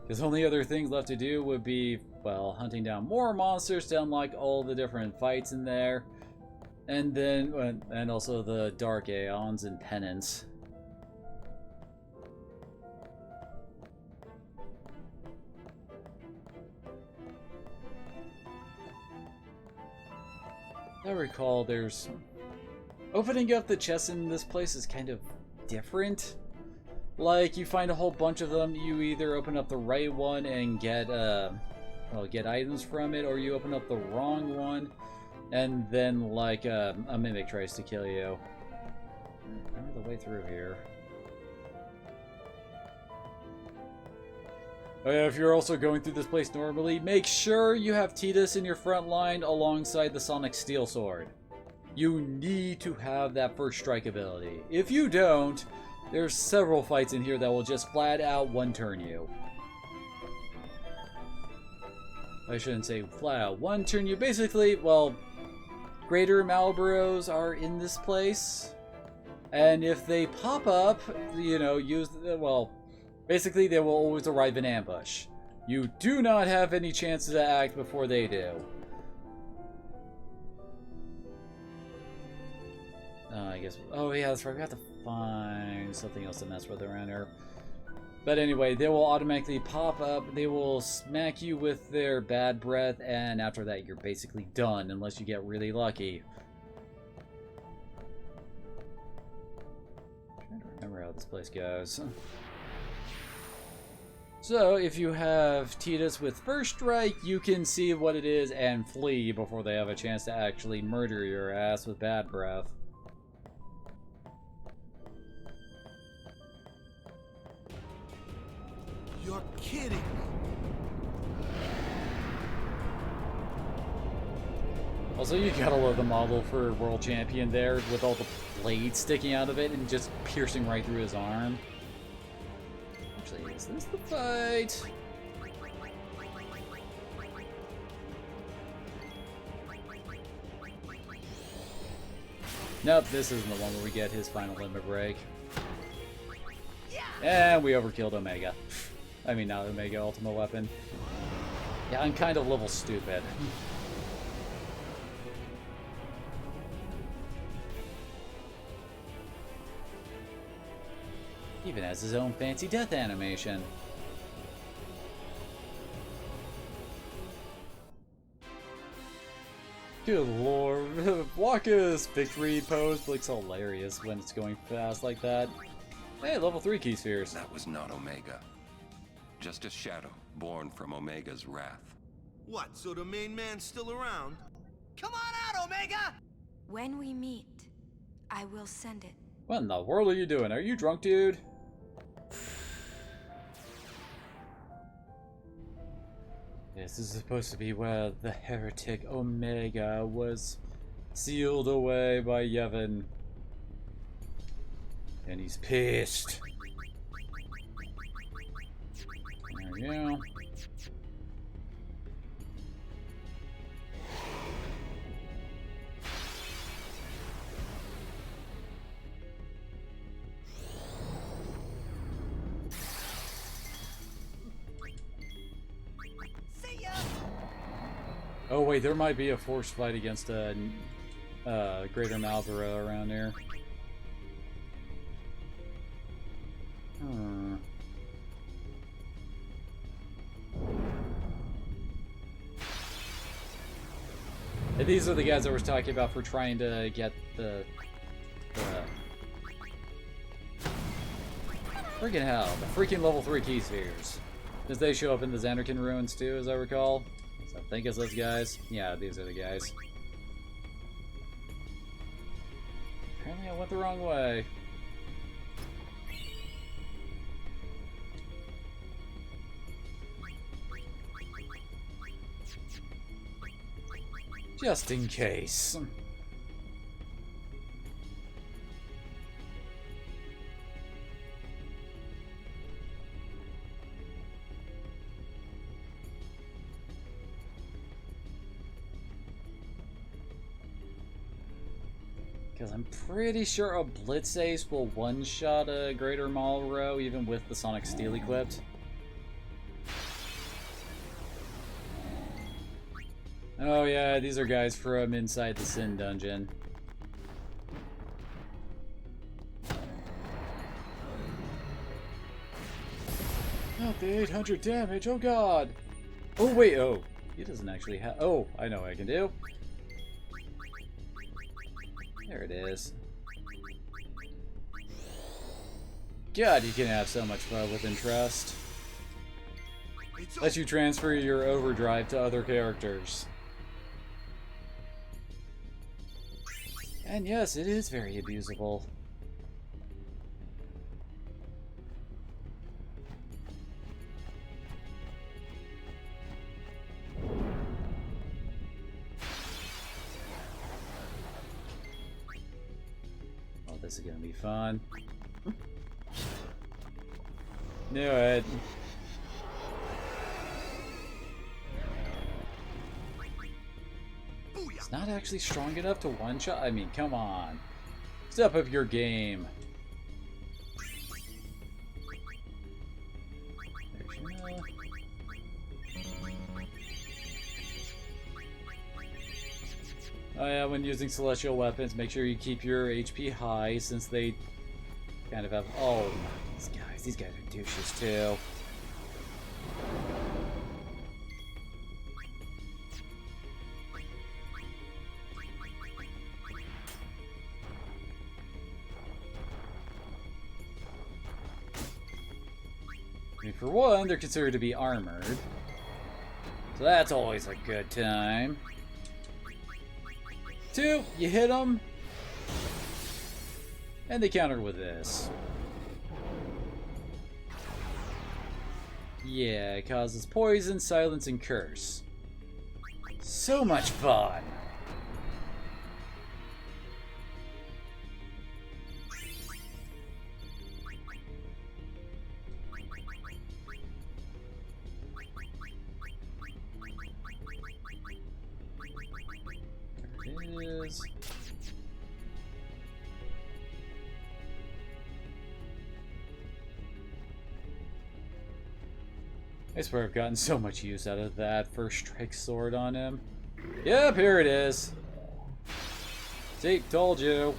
Because only other things left to do would be, well, hunting down more monsters to unlock all the different fights in there. And then, and also the Dark Aeons and Penance. I recall there's... Opening up the chests in this place is kind of different. Like, you find a whole bunch of them, you either open up the right one and get, get items from it, or you open up the wrong one, and then, like, a mimic tries to kill you. Remember the way through here. If you're also going through this place normally, make sure you have Tidus in your front line alongside the Sonic Steel Sword. You need to have that first strike ability. If you don't, there's several fights in here that will just flat out one-turn you. I shouldn't say flat out one-turn you. Basically, well, greater Malboros are in this place. And if they pop up, you know, basically they will always arrive in ambush. You do not have any chances to act before they do. I guess... Oh yeah, that's right. We have to find something else to mess with around here. But anyway, they will automatically pop up. They will smack you with their bad breath. And after that, you're basically done. Unless you get really lucky. I'm trying to remember how this place goes. So, if you have Tidus with First Strike, you can see what it is and flee before they have a chance to actually murder your ass with bad breath. You're kidding me. Also, you gotta love the model for World Champion there, with all the blades sticking out of it and just piercing right through his arm. Actually, is this the fight? Nope, this isn't the one where we get his final limit break. And we overkilled Omega. I mean, not Omega, Ultimate Weapon. Yeah, I'm kind of level stupid. Even has his own fancy death animation. Good lord, Waka's victory pose looks hilarious when it's going fast like that. Hey, level 3 key spheres. That was not Omega. Just a shadow born from Omega's wrath. What, so the main man's still around? Come on out, Omega! When we meet, I will send it. What in the world are you doing? Are you drunk, dude? This is supposed to be where the heretic Omega was sealed away by Yevon. And he's pissed. There we go. Oh wait, there might be a forced fight against a Greater Malboro around here. And these are the guys I was talking about for trying to get the freaking hell, the freaking level 3 key spheres. Because they show up in the Xanarkin ruins too, as I recall. So I think it's those guys. Yeah, these are the guys. Apparently I went the wrong way. Just in case. Because I'm pretty sure a Blitz Ace will one-shot a Greater Malboro even with the Sonic Steel equipped. Oh yeah, these are guys from inside the Sin Dungeon. Not the 800 damage, oh god! Oh wait, oh, he doesn't actually have... Oh, I know what I can do. There it is. God, you can have so much fun with Entrust. Lets you transfer your overdrive to other characters. And yes, it is very abusable. Oh, this is gonna be fun. Knew it. It's not actually strong enough to one-shot? I mean, come on. Step up your game. There's your... Oh yeah, when using celestial weapons, make sure you keep your HP high since they kind of have... Oh, these guys are douches too. I mean, for one, they're considered to be armored. So that's always a good time. Two, you hit them, and they counter with this. Yeah, it causes poison, silence, and curse. So much fun! is... I swear I've gotten so much use out of that first strike sword on him. Yep, here it is. See, told you.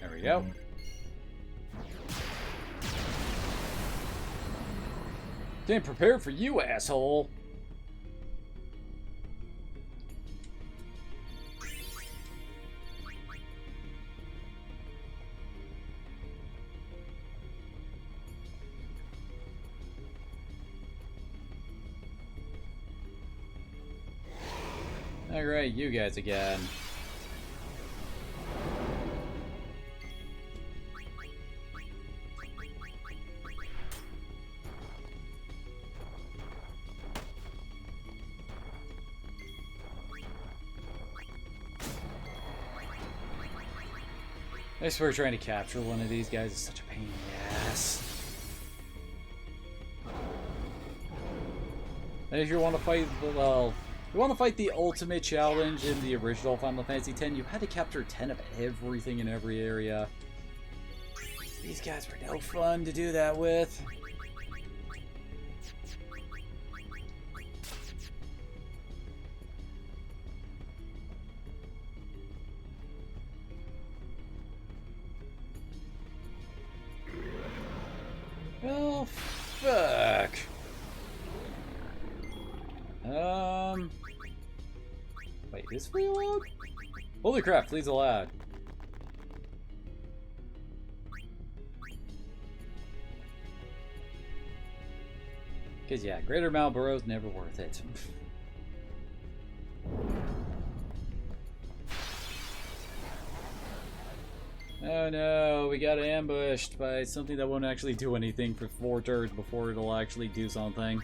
There we go. Didn't prepare for you, asshole. Alright, you guys again. I swear trying to capture one of these guys is such a pain in the ass. And if you want to fight, well, if you want to fight the ultimate challenge in the original Final Fantasy X, you had to capture 10 of everything in every area. These guys were no fun to do that with. Oh, fuck. Wait, is free allowed? Holy crap, please allowed. Cause yeah, Greater Malboro's never worth it. Oh no, we got ambushed by something that won't actually do anything for 4 turns before it'll actually do something.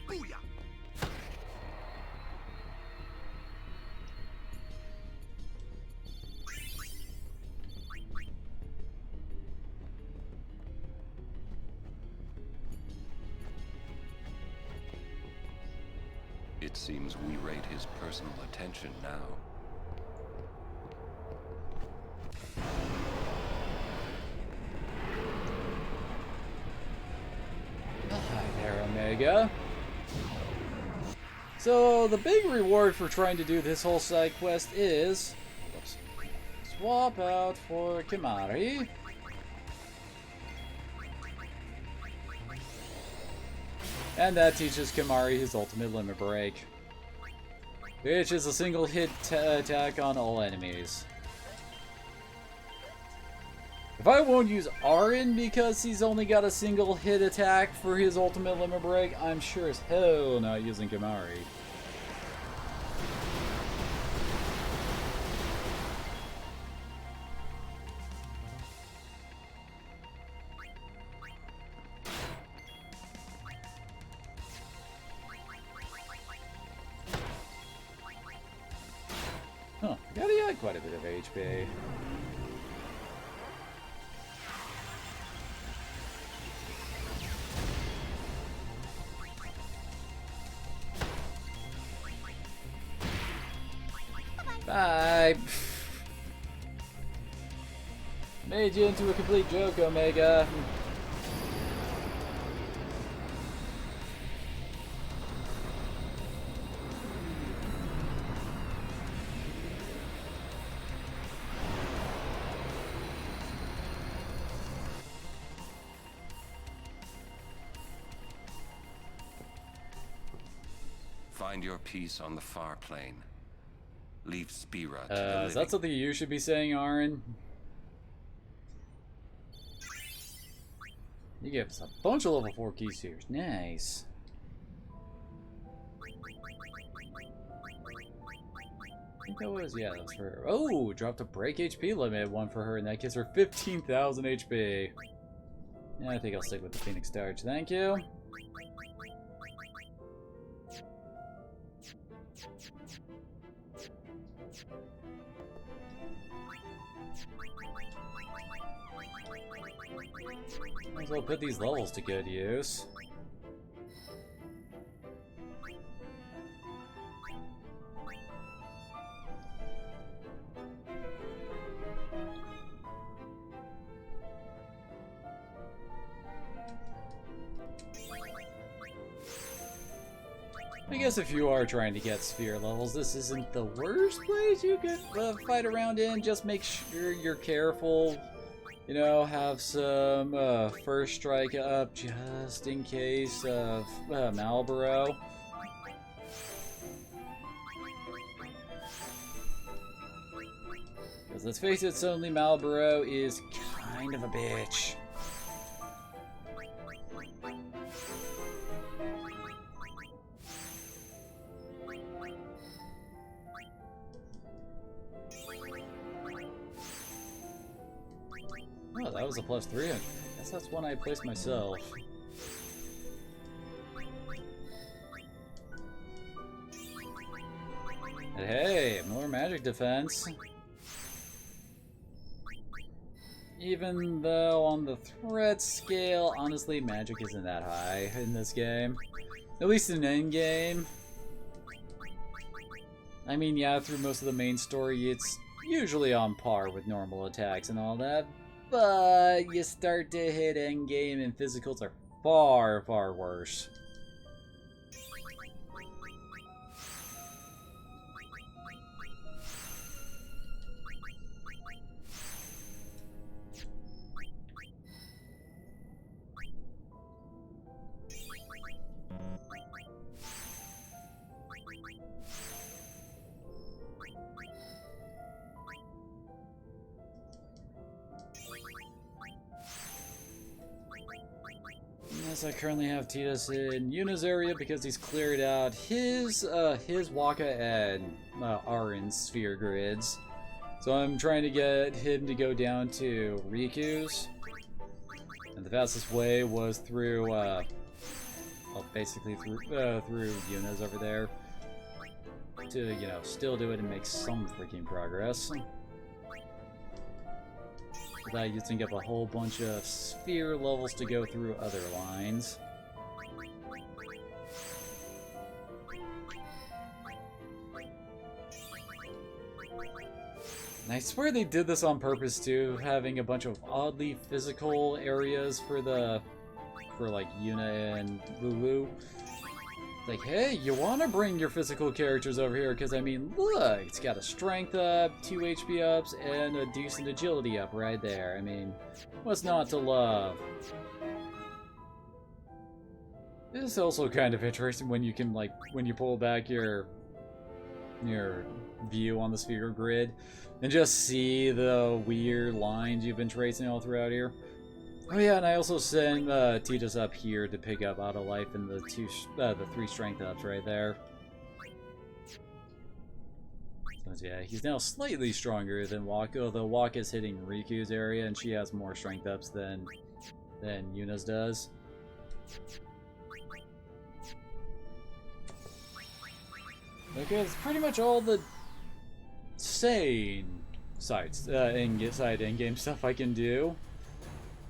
Booyah! It seems we rate his personal attention now. Hi there, Omega. So, the big reward for trying to do this whole side quest is... Whoops, swap out for Kimahri. And that teaches Kimahri his ultimate limit break, which is a single hit attack on all enemies. If I won't use Auron because he's only got a single hit attack for his ultimate limit break, I'm sure as hell not using Kimahri. Huh, he had quite a bit of HP. Bye! Made you into a complete joke, Omega. Find your peace on the far plane. Leave Spira to the living. Is that something you should be saying, Auron? You gave us a bunch of level 4 keys here. Nice. I think that was, yeah, that was for her. Oh, dropped a break HP limit one for her, and that gives her 15,000 HP. Yeah, I think I'll stick with the Phoenix Torch. Thank you. Might as well put these levels to good use. I guess if you are trying to get sphere levels, this isn't the worst place you could fight around in. Just make sure you're careful. You know, have some first strike up just in case of Malboro. Because let's face it, suddenly Malboro is kind of a bitch. Oh, that was a plus 300. I guess that's one I placed myself. And hey, more magic defense. Even though on the threat scale, honestly, magic isn't that high in this game. At least in endgame. I mean, yeah, through most of the main story, it's usually on par with normal attacks and all that. But you start to hit endgame and physicals are far, far worse. Yes, I currently have Titus in Yuna's area because he's cleared out his Waka and Arin sphere grids. So I'm trying to get him to go down to Riku's. And the fastest way was through, well, basically through Yuna's over there. To, you know, still do it and make some freaking progress. Without using up a whole bunch of sphere levels to go through other lines. And I swear they did this on purpose too, having a bunch of oddly physical areas for like Yuna and Lulu. Like, hey, you want to bring your physical characters over here, because, I mean, look, it's got a strength up, 2 HP ups, and a decent agility up right there. I mean, what's not to love? It's also kind of interesting when you can, like, when you pull back your view on the sphere grid, and just see the weird lines you've been tracing all throughout here. Oh yeah, and I also sent Titus up here to pick up Auto Life and the 3 strength ups right there. So yeah, he's now slightly stronger than Waka, although Waka's hitting Riku's area and she has more strength ups than Yuna's does. Okay, it's pretty much all the sane in-game stuff I can do.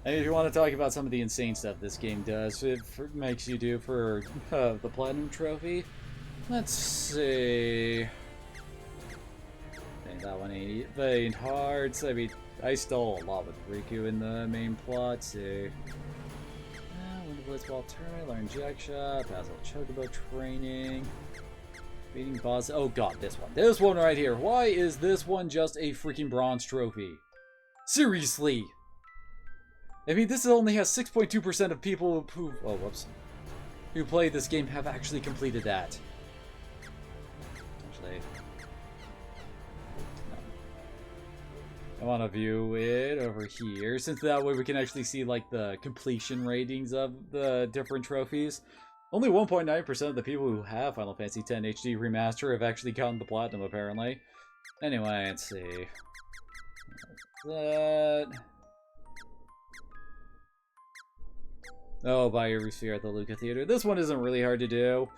And if you want to talk about some of the insane stuff this game does, it makes you do for the Platinum Trophy. Let's see. Dang, that one ain't hard. So, I mean, I stole a lot with Riku in the main plot. See. Win the Blitzball Tournament, learn Jack Shot, pass all Chocobo training. Beating boss. Oh god, this one. This one right here. Why is this one just a freaking bronze trophy? Seriously! I mean, this only has 6.2% of people who play this game have actually completed that. Actually, no. I want to view it over here, since that way we can actually see, like, the completion ratings of the different trophies. Only 1.9% of the people who have Final Fantasy X HD Remaster have actually gotten the Platinum, apparently. Anyway, let's see. That... Oh, buy every sphere at the Luca Theater. This one isn't really hard to do.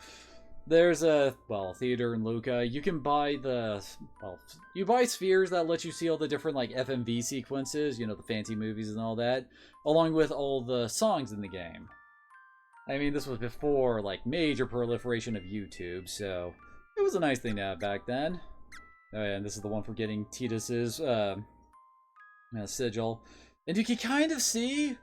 There's a, well, theater in Luca. You can buy the, well, you buy spheres that let you see all the different, like, FMV sequences, you know, the fancy movies and all that, along with all the songs in the game. I mean, this was before, like, major proliferation of YouTube, so it was a nice thing to have back then. Oh, yeah, and this is the one for getting Titus's sigil. And you can kind of see,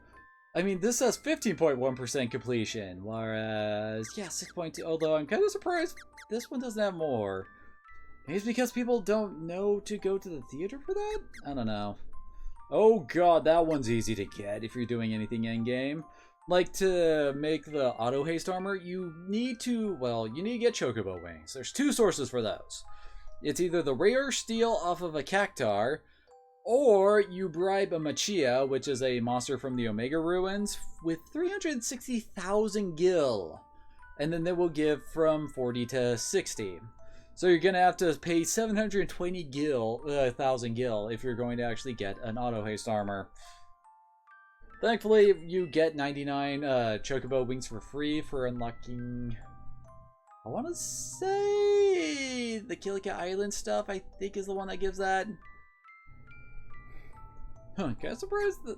I mean, this says 15.1% completion, whereas, yeah, 6.2, although I'm kind of surprised this one doesn't have more. Maybe it's because people don't know to go to the theater for that? I don't know. Oh god, that one's easy to get if you're doing anything endgame. Like, to make the auto haste armor, you need to, well, you need to get chocobo wings. There's two sources for those. It's either the rare steel off of a cactar, or you bribe a Machia, which is a monster from the Omega Ruins, with 360,000 gil. And then they will give from 40 to 60. So you're going to have to pay 720,000 gil if you're going to actually get an auto haste armor. Thankfully, you get 99 chocobo wings for free for unlocking, I want to say, the Kilika Island stuff, I think, is the one that gives that. Huh, kind of surprised that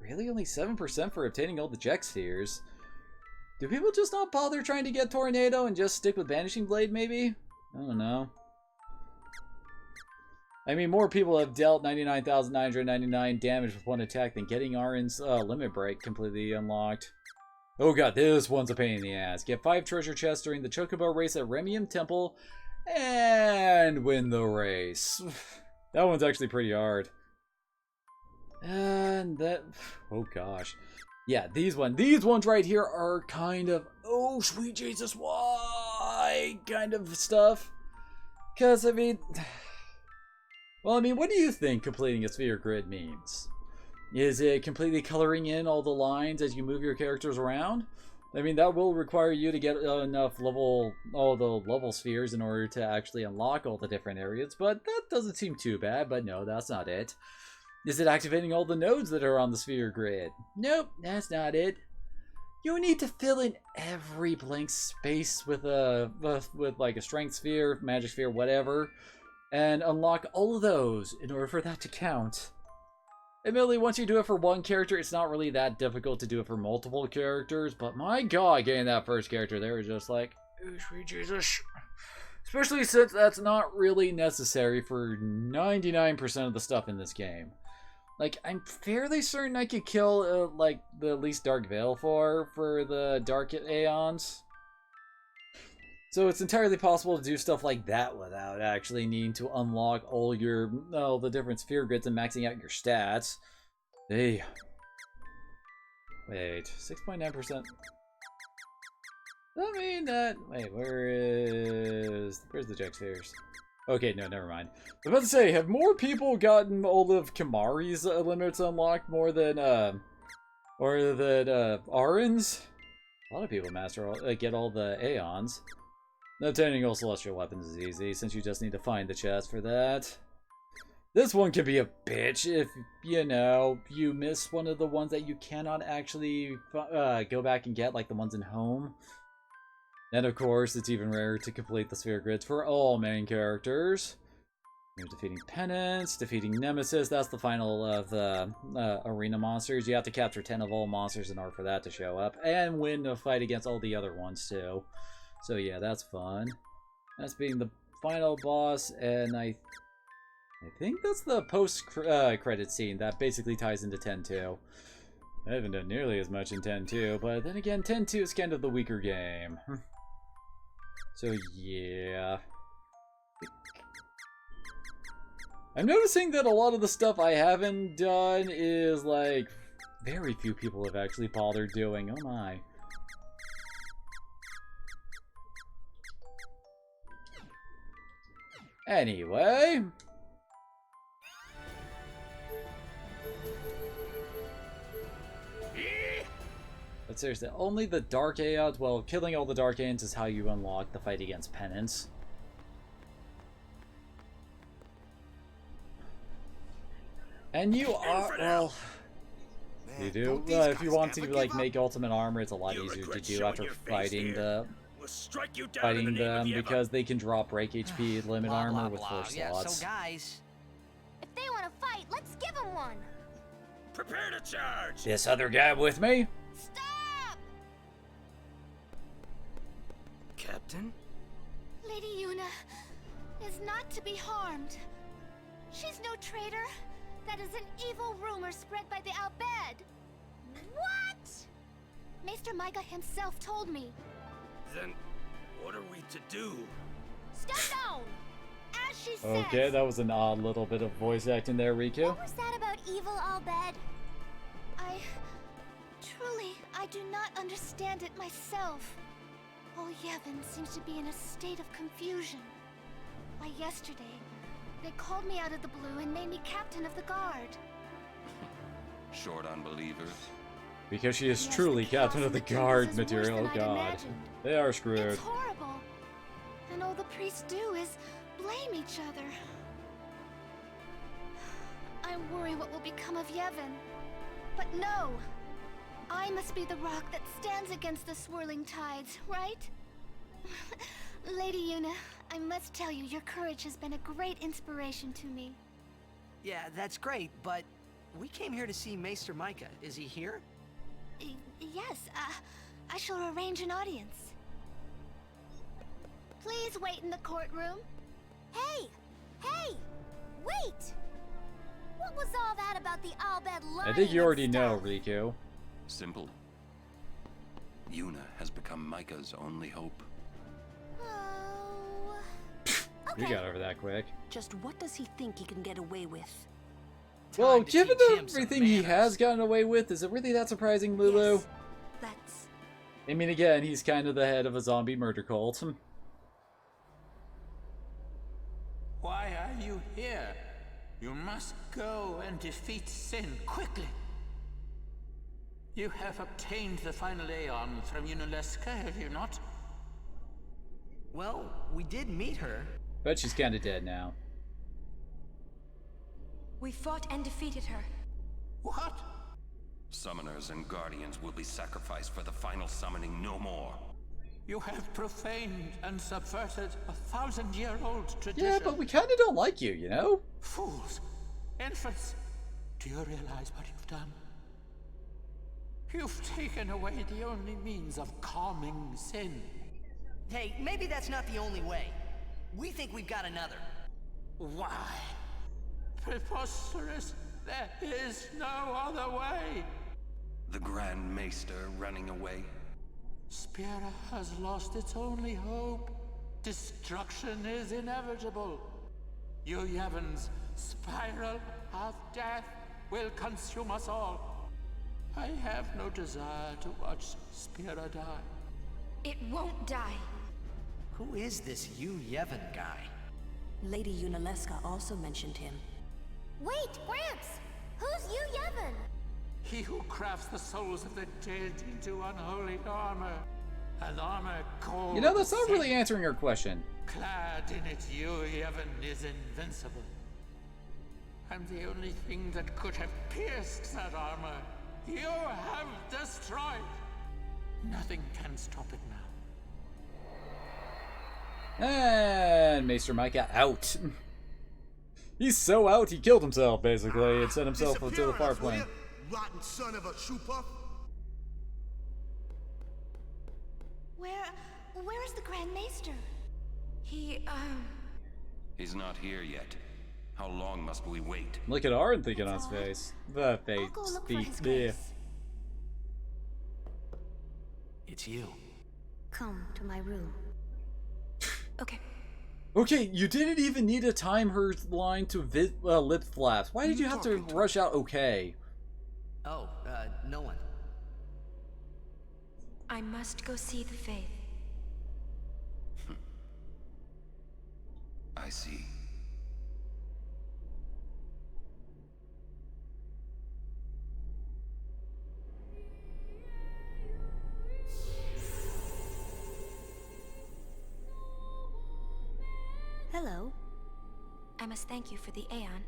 really only 7% for obtaining all the Jack spheres. Do people just not bother trying to get Tornado and just stick with Vanishing Blade, maybe? I don't know. I mean, more people have dealt 99,999 damage with one attack than getting Arin's Limit Break completely unlocked. Oh god, this one's a pain in the ass. Get 5 treasure chests during the Chocobo race at Remium Temple and win the race. That one's actually pretty hard. And that, oh gosh. Yeah, these ones right here are kind of, oh sweet Jesus, why kind of stuff. Because, I mean, well, I mean, what do you think completing a sphere grid means? Is it completely coloring in all the lines as you move your characters around? I mean, that will require you to get enough all the level spheres in order to actually unlock all the different areas, but that doesn't seem too bad, but no, that's not it. Is it activating all the nodes that are on the sphere grid? Nope, that's not it. You need to fill in every blank space with like a strength sphere, magic sphere, whatever, and unlock all of those in order for that to count. Admittedly, once you do it for one character, it's not really that difficult to do it for multiple characters, but my god, getting that first character there is just like, oh sweet Jesus. Especially since that's not really necessary for 99% of the stuff in this game. Like, I'm fairly certain I could kill, like, the least Dark Veil for the Dark Aeons. So it's entirely possible to do stuff like that without actually needing to unlock all the different sphere grids and maxing out your stats. Hey. Wait, 6.9%. I mean that, wait, where's the Jack spheres? Okay, no, never mind. I was about to say, have more people gotten all of Kimari's limits unlocked more than, Arin's? A lot of people get all the Aeons. Obtaining all celestial weapons is easy, since you just need to find the chest for that. This one can be a bitch if, you know, you miss one of the ones that you cannot actually go back and get, like the ones in home. And of course, it's even rarer to complete the sphere grids for all main characters. You're defeating Penance, defeating Nemesis, that's the final of the arena monsters. You have to capture 10 of all monsters in order for that to show up, and win a fight against all the other ones too. So yeah, that's fun. That's being the final boss, and I think that's the post-credit scene that basically ties into 10-2. I haven't done nearly as much in 10-2, but then again, 10-2 is kind of the weaker game. So yeah. I'm noticing that a lot of the stuff I haven't done is, like, very few people have actually bothered doing. Oh my. Anyway. But seriously, only the Dark Aeons, well, killing all the Dark Aeons is how you unlock the fight against Penance. And you are, well... You do? Don't these Well, if you guys want to ever like give up? make ultimate armor, it's a lot You'll easier to regret do showing after your face fighting here. We'll strike you down in the fighting name of them Yeva. because they can drop break HP limit Blah, armor blah, with blah. 4 Yeah, slots. so guys, If they want to fight, let's give them one. Prepare to charge. This other guy with me? Stop! Captain? Lady Yuna is not to be harmed. She's no traitor. That is an evil rumor spread by the Albed. What? Maester Micah himself told me. Then, what are we to do? Step down! As she says. Okay, that was an odd little bit of voice acting there, Riku. What was that about evil Albed? I do not understand it myself. All Yevon seems to be in a state of confusion. Why, yesterday, they called me out of the blue and made me captain of the guard. Short on believers. Because she is Yes, truly the chaos captain of in the kingdoms guard is worse material. than Oh I'd god. imagined. They are screwed. It's horrible. And all the priests do is blame each other. I worry what will become of Yevon. But no! I must be the rock that stands against the swirling tides, right? Lady Yuna, I must tell you, your courage has been a great inspiration to me. yeah, that's great, but we came here to see Maester Micah. Is he here? Yes, I shall arrange an audience. Please wait in the courtroom. Hey! Hey! Wait! What was all that about the Albed lying I think you and already know, stuff? Riku. Simple. Yuna has become Micah's only hope. Oh... You Okay. got over that quick. Just what does he think he can get away with? Well, Time to given teach him some everything he manners. has gotten away with, is it really that surprising, Lulu? Yes, that's... I mean, again, he's kind of the head of a zombie murder cult. Why are you here? You must go and defeat sin quickly. You have obtained the final Aeon from Yunalesca, have you not? Well, we did meet her. But she's kind of dead now. We fought and defeated her. What? Summoners and guardians will be sacrificed for the final summoning no more. You have profaned and subverted a 1,000-year-old tradition. Yeah, but we kind of don't like you, you know? Fools! Infants! Do you realize what you've done? You've taken away the only means of calming sin. Hey, maybe that's not the only way. We think we've got another. Why? Preposterous! There is no other way! The Grand Maester running away. Spira has lost its only hope. Destruction is inevitable. You Yevon's spiral of death will consume us all. I have no desire to watch Spira die. It won't die. Who is this Yu Yevon guy? Lady Yunalesca also mentioned him. Wait, Gramps! Who's you, Yevon? He who crafts the souls of the dead into unholy armor. An armor called... You know, that's not really Sin. answering her question. Clad in it, Yu Yevon is invincible. I'm the only thing that could have pierced that armor. You have destroyed. Nothing can stop it now. And Maester Micah out. He's so out, he killed himself, basically, and sent himself to the Disappear far us, will plane. ya? Rotten son of a shoe puff. Where is the Grand Maester? He's not here yet. How long must we wait? Look at Arn thinking on his That's all right. face. The I'll face. go look for Feet. his Yeah. grace. It's you. Come to my room. Okay. Okay, you didn't even need to time her line to lip flaps. Why did you have to rush out okay? Oh, no one. I must go see the Faith. I see. Hello. I must thank you for the Aeon.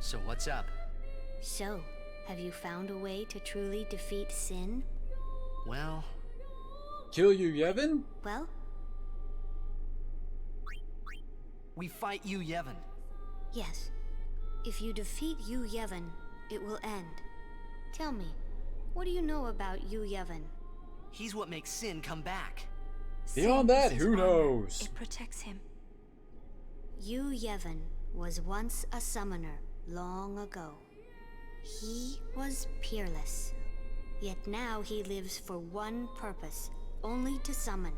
So what's up? So, Have you found a way to truly defeat sin? Well... Kill you, Yevon? Well? We fight you, Yevon. Yes. If you defeat Yu Yevon, it will end. Tell me, what do you know about Yu Yevon? He's what makes sin come back. Beyond that, who knows? It protects him. Yu Yevon was once a summoner long ago. He was peerless. Yet now he lives for one purpose, only to summon.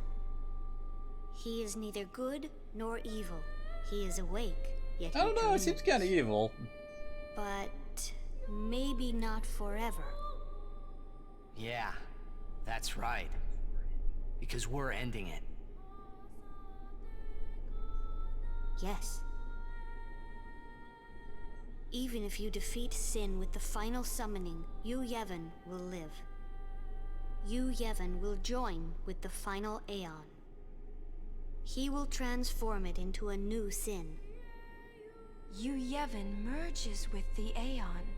He is neither good nor evil. He is awake, yet he I don't know, it dreams. seems kind of evil. But maybe not forever. Yeah, that's right. Because we're ending it. Yes. Even if you defeat sin with the final summoning, Yu Yevon will live. Yu Yevon will join with the final Aeon. He will transform it into a new sin. Yu Yevon merges with the Aeon.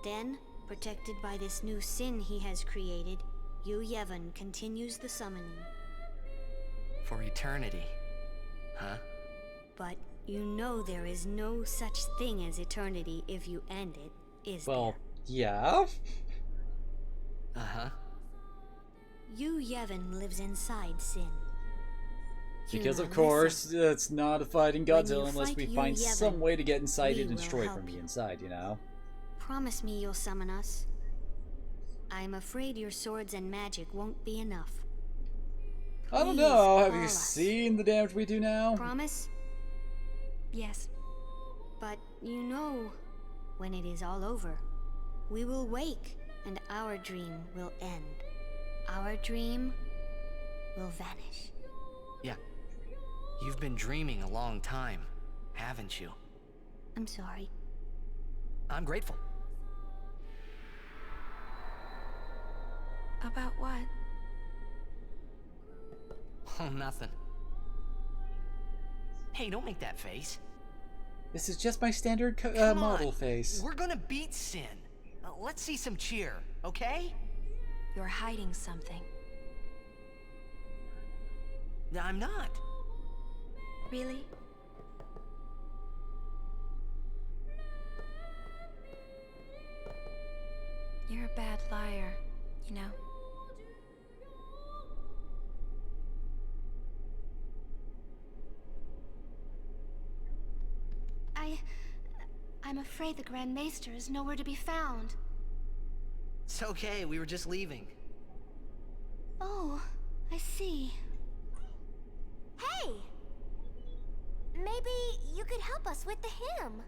Then, protected by this new sin he has created, Yu Yevon continues the summoning. For eternity. Huh? But you know there is no such thing as eternity if you end it, is Well, yeah. Uh-huh. there? Yu Yevon lives inside sin. Because Yuna, of course, it's not a fighting When Godzilla you unless fight we Yu find Yevon, some way to get inside we and will destroy it help from the you. inside, you know? Promise me you'll summon us. I'm afraid your swords and magic won't be enough. I don't Please know, have call you us. seen the damage we do now? Promise? Yes. But you know, when it is all over, we will wake and our dream will end. Our dream will vanish. Yeah. You've been dreaming a long time, haven't you? I'm sorry. I'm grateful. About what? Oh, nothing. Hey, don't make that face. This is just my standard Come model on. face. We're gonna beat sin. Let's see some cheer, okay? You're hiding something. I'm not. Really? You're a bad liar, you know? I'm afraid the Grand Maester is nowhere to be found. It's okay, we were just leaving. Oh, I see. Hey! Maybe you could help us with the hymn.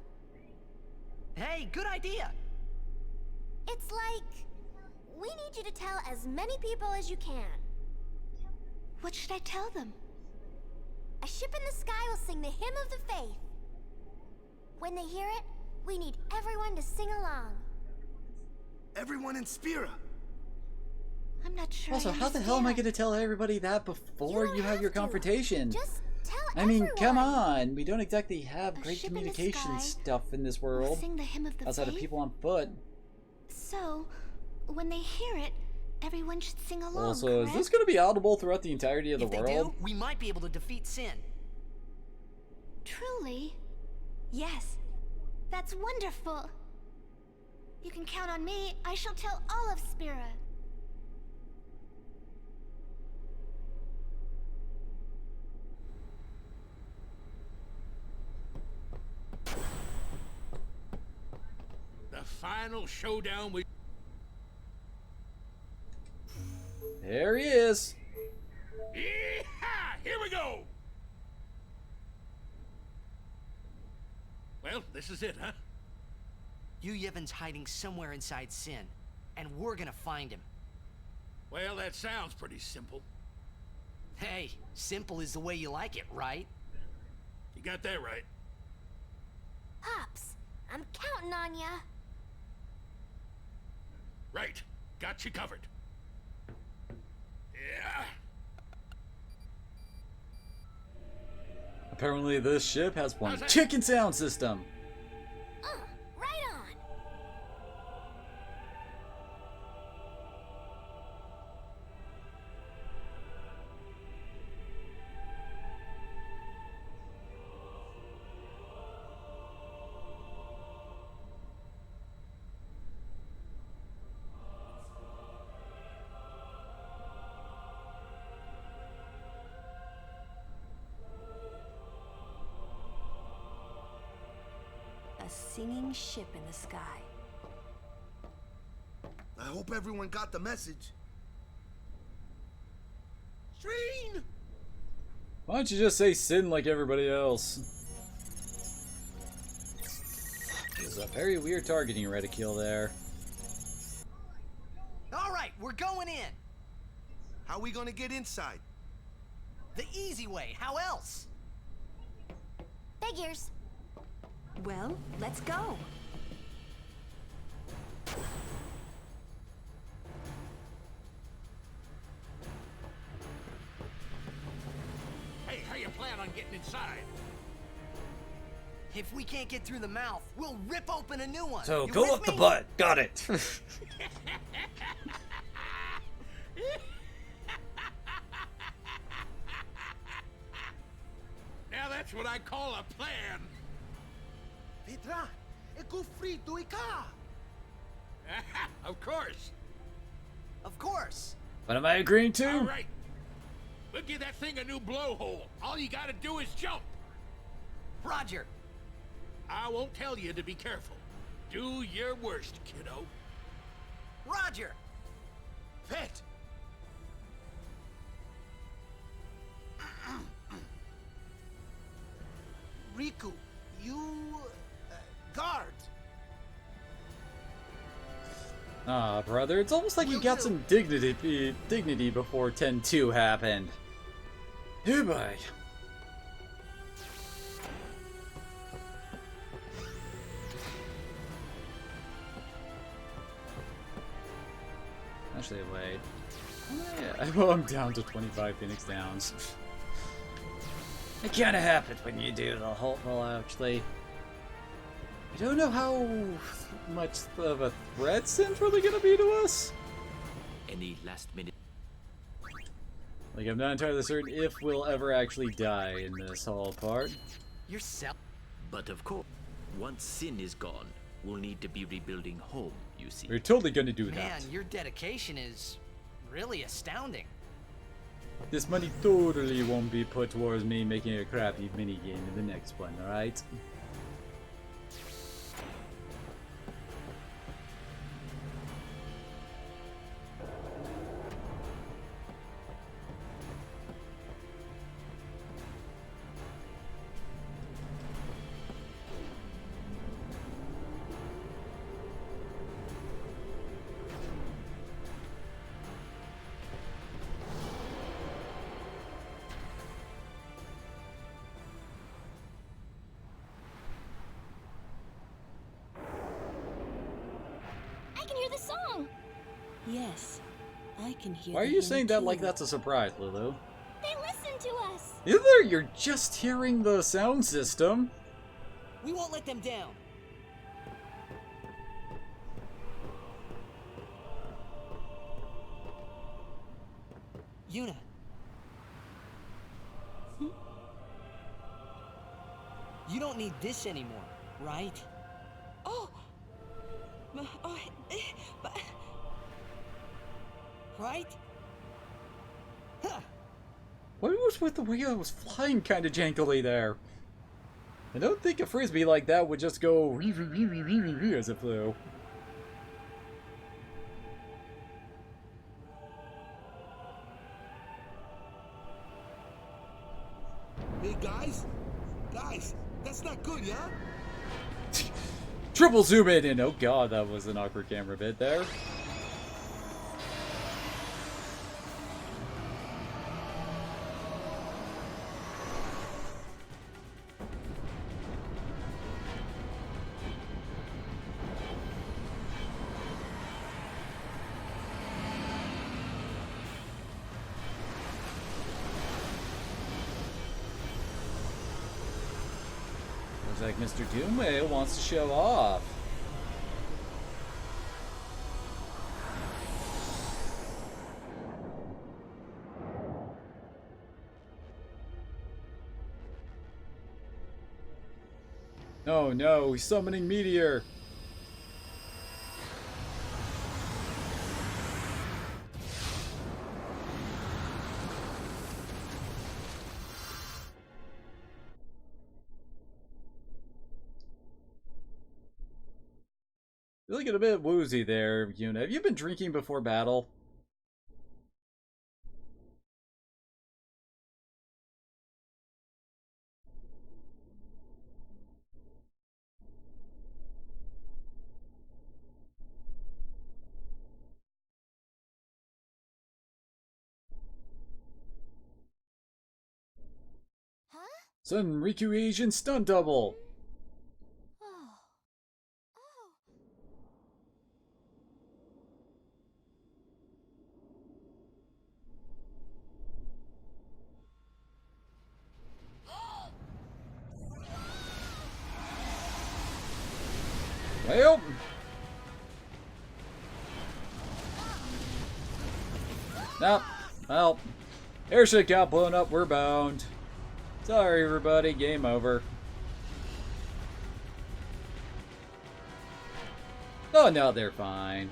Hey, good idea! It's like... we need you to tell as many people as you can. What should I tell them? A ship in the sky will sing the hymn of the faith. When they hear it, we need everyone to sing along. Everyone in Spira. I'm not sure. Also, how the hell am I going to tell everybody that before you have your confrontation? Just tell I mean, everyone. come on. We don't exactly have A great ship in the communication sky stuff in this will world. sing the hymn of the Outside of faith? people on foot. So, when they hear it, everyone should sing along. Also, is correct? this going to be audible throughout the entirety of the If they world? do, we might be able to defeat sin. Truly? Yes. That's wonderful. You can count on me. I shall tell all of Spira. The final showdown with... There he is. Yee-haw! Here we go! Well, this is it, huh? Yu Yevon's hiding somewhere inside sin, and we're gonna find him. Well, that sounds pretty simple. Hey, simple is the way you like it, right? You got that right. Pops, I'm counting on ya. Right. Got you covered. Yeah. Apparently this ship has one How's that? chicken sound system. Right on. singing ship in the sky. I hope everyone got the message. Shreen! Why don't you just say sin like everybody else? There's a very weird targeting reticule there. All right, we're going in. How we gonna get inside? The easy way. How else? Figures. Well, let's go. Hey, how you plan on getting inside? If we can't get through the mouth, we'll rip open a new one. So You go with up the me? butt. Got it. Now that's what I call a plan. Petra, eko frito ika. Of course. Of course. What am I agreeing to? All right. We'll give that thing a new blowhole. All you gotta do is jump. Roger. I won't tell you to be careful. Do your worst, kiddo. Roger. Pet. Riku, you guard. Ah, brother, it's almost like you got some dignity before 10-2 happened. Oh boy. Actually, wait. Oh, I'm down to 25 Phoenix Downs. It kinda happens when you do the whole. Well, actually, I don't know how much of a threat Sin's really gonna be to us. Any last minute? Like, I'm not entirely certain if we'll ever actually die in this whole part. Yourself. But of course, once Sin is gone, we'll need to be rebuilding home, you see. We're totally gonna do Man, that. your dedication is really astounding. This money totally won't be put towards me making a crappy minigame in the next one, alright? I can hear the song. Yes, I can hear. Why are the you hymn saying that too. like that's a surprise, Lulu? They listen to us. Either you're just hearing the sound system. We won't let them down. Yuna. You don't need this anymore, right? Oh. Right? Huh. What was with the way I was flying kind of jankily there? I don't think a frisbee like that would just go as it flew. Hey guys, that's not good, yeah? Triple zoom in and oh god, that was an awkward camera bit there. Looks like Mr. Doomway wants to show off. Oh no, he's summoning Meteor. You're looking a bit woozy there, Yuna. Have you been drinking before battle? Sun Riku Asian stunt double. Well, nope. Well, airship got blown up. We're boned. Sorry, everybody. Game over. Oh, no, they're fine.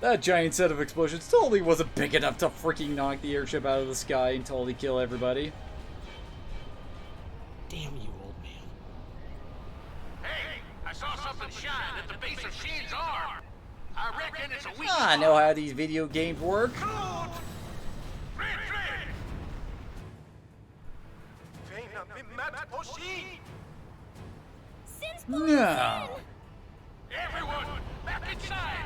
That giant set of explosions totally wasn't big enough to freaking knock the airship out of the sky and totally kill everybody. Damn you, old man. Hey, I saw something shine at the base of Shin's arm. I reckon it's a weak I know how these video games work. No. Everyone, back inside.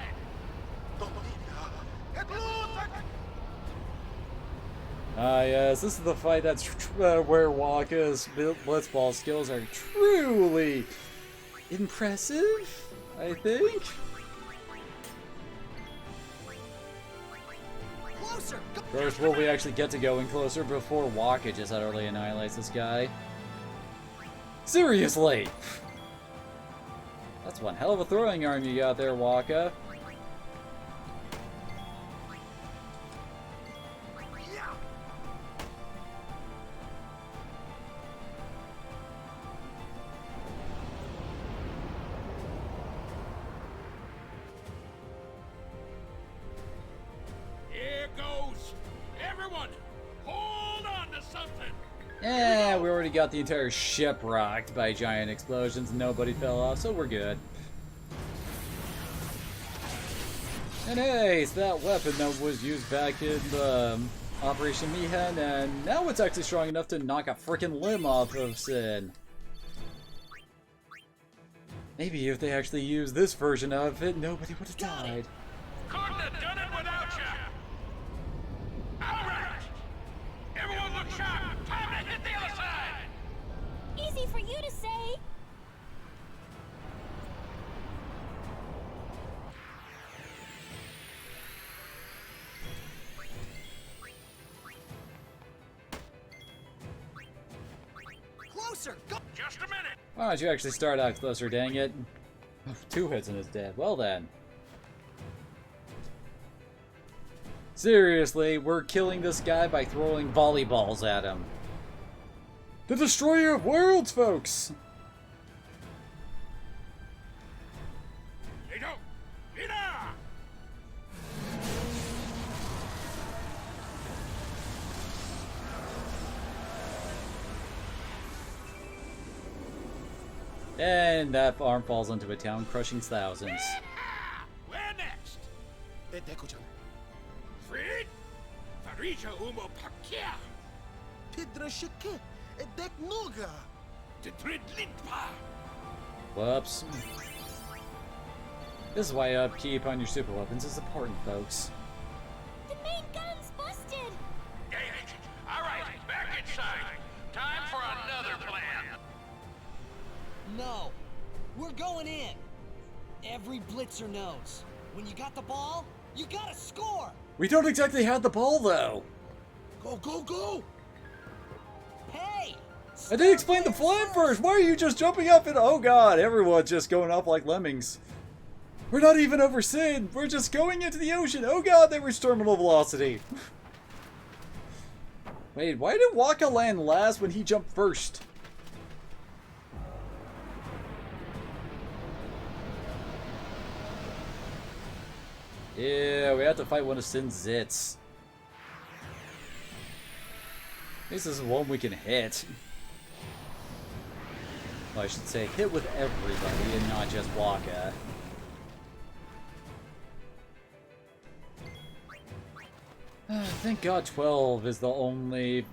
Ah, yes, this is the fight that's where Waka's blitzball skills are truly impressive, I think. First, will we actually get to going closer before Waka just utterly annihilates this guy? Seriously! That's one hell of a throwing arm you got there, Waka. Here goes. Everyone, hold on to something. Yeah, we already got the entire ship rocked by giant explosions. Nobody fell off, so we're good. And hey, it's that weapon that was used back in Operation Mihen, and now it's actually strong enough to knock a freaking limb off of Sin. Maybe if they actually used this version of it, nobody would have died. Couldn't have done it without you. All right. Everyone look sharp. Time to hit the other side. Easy for you to say. Closer! Go! Just a minute. Why don't you actually start out closer, dang it? Oh, 2 hits and it's dead. Well then. Seriously, we're killing this guy by throwing volleyballs at him. The Destroyer of Worlds, folks! Hey, don't. Ina! And that arm falls into a town, crushing thousands. Where next? Fred? Farija umo pakia. Tidrashike. Edek noga. Tidridlitpa. Whoops. This is why upkeep on your super weapons is important, folks. The main gun's busted. Dang it. All right, back inside. Time for another plan. No. We're going in. Every blitzer knows. When you got the ball, you gotta score. We don't exactly have the ball, though. Go, go, go! Hey! I didn't explain the plan first. Why are you just jumping up and... Oh god, everyone's just going up like lemmings. We're not even over Sin. We're just going into the ocean. Oh god, they reached terminal velocity. Wait, why did Waka land last when he jumped first? Yeah, we have to fight one of Sin's zits. At least this is one we can hit. Well, I should say hit with everybody and not just Waka. Thank God 12 is the only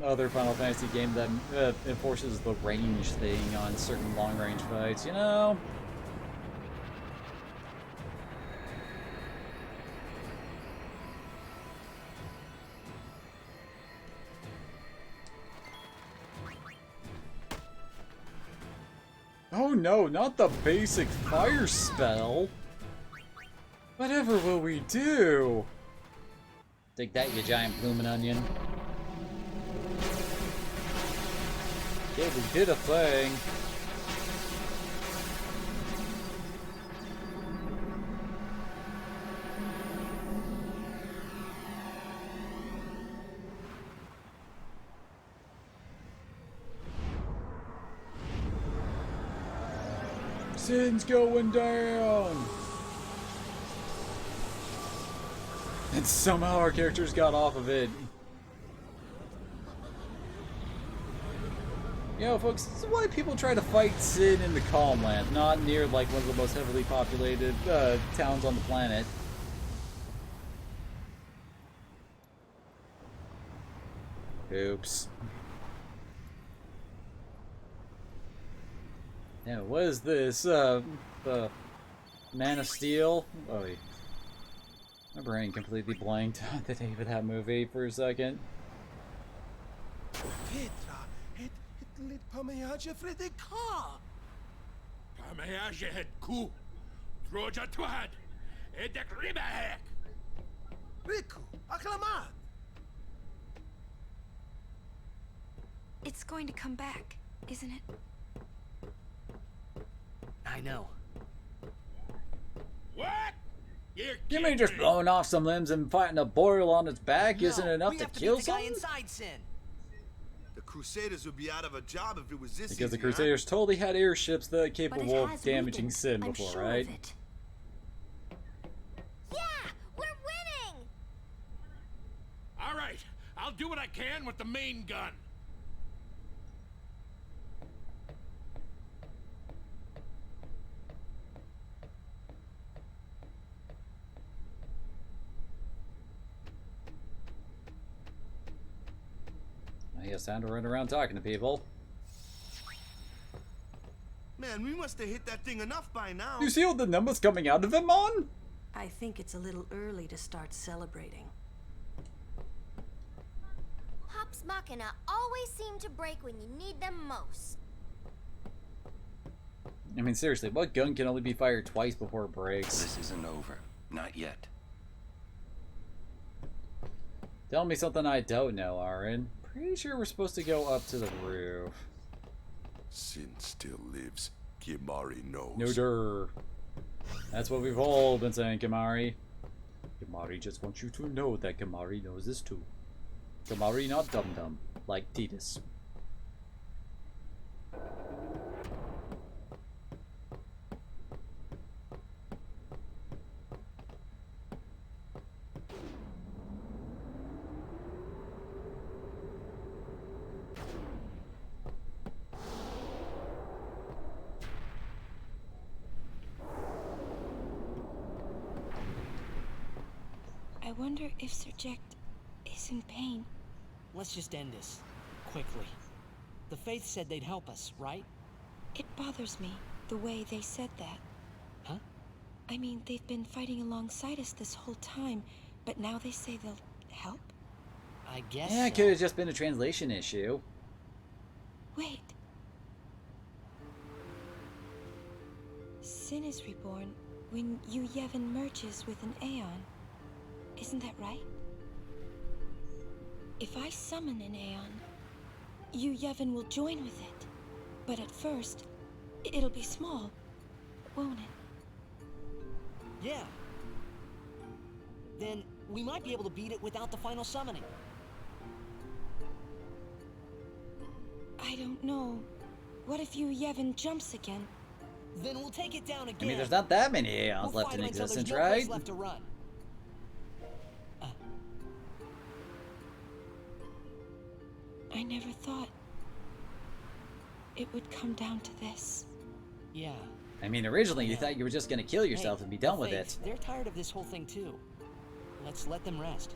other Final Fantasy game that enforces the range thing on certain long-range fights, you know? Oh no, not the basic fire spell! Whatever will we do? Take that, you giant bloomin' onion. Okay, we did a thing. Sin's going down! And somehow our characters got off of it. You know, folks, this is why people try to fight Sin in the Calm Land, not near, like, one of the most heavily populated towns on the planet. Oops. Yeah, what is this? The Man of Steel? Oh, wait. My brain completely blanked on the name of that movie for a second. Petra, het lid pamajage Fredeka. Pamajage het ku. Troja twad. Edek ribahek. Riku, acclamat. It's going to come back, isn't it? I know. What? You mean just blowing off some limbs and fighting a boil on its back isn't enough to kill someone? Inside Sin. The Crusaders would be out of a job if it was this Because the easy, Crusaders totally had airships that are capable of damaging weakened. Sin I'm before, sure right? of it. Yeah, we're winning! All right, I'll do what I can with the main gun. I guess time to run around talking to people. Man, we must have hit that thing enough by now. You see all the numbers coming out of him, Mon? I think it's a little early to start celebrating. Hops Machina always seem to break when you need them most. I mean, seriously, what gun can only be fired twice before it breaks? This isn't over. Not yet. Tell me something I don't know, Aaron. Pretty sure we're supposed to go up to the roof. Sin still lives. Kimari knows. No der. That's what we've all been saying, Kimari. Kimari just wants you to know that Kimari knows this too. Kimari not dum-dum, like Titus. I wonder if Sir Jack is in pain. Let's just end this. Quickly. The Faith said they'd help us, right? It bothers me, the way they said that. Huh? I mean, they've been fighting alongside us this whole time, but now they say they'll help? I guess Yeah, it could have just been a translation issue. Wait. Sin is reborn when Yu Yevon merges with an Aeon. Isn't that right? If I summon an Aeon, Yu Yevon will join with it. But at first, it'll be small, won't it? Yeah. Then we might be able to beat it without the final summoning. I don't know. What if Yu Yevon jumps again? Then we'll take it down again. I mean, there's not that many Aeons We'll left fight in him until there's existence, no right? place left to run. I never thought it would come down to this. Yeah. I mean, originally you thought you were just gonna kill yourself and be done with it. They're tired of this whole thing too. Let's let them rest.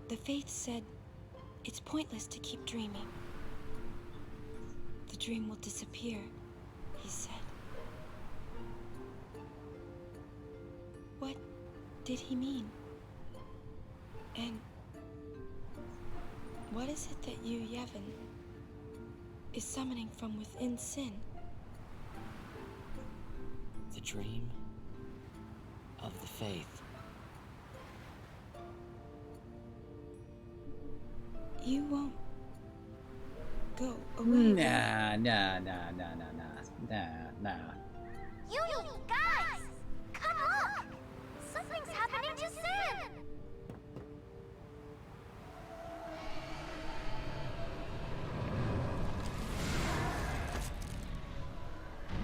The Faith said it's pointless to keep dreaming. The dream will disappear, he said. What did he mean? And what is it that you, Yevon, is summoning from within Sin? The dream of the Faith. You won't go away. Nah. You guys! Come on! Something's happening to Sin!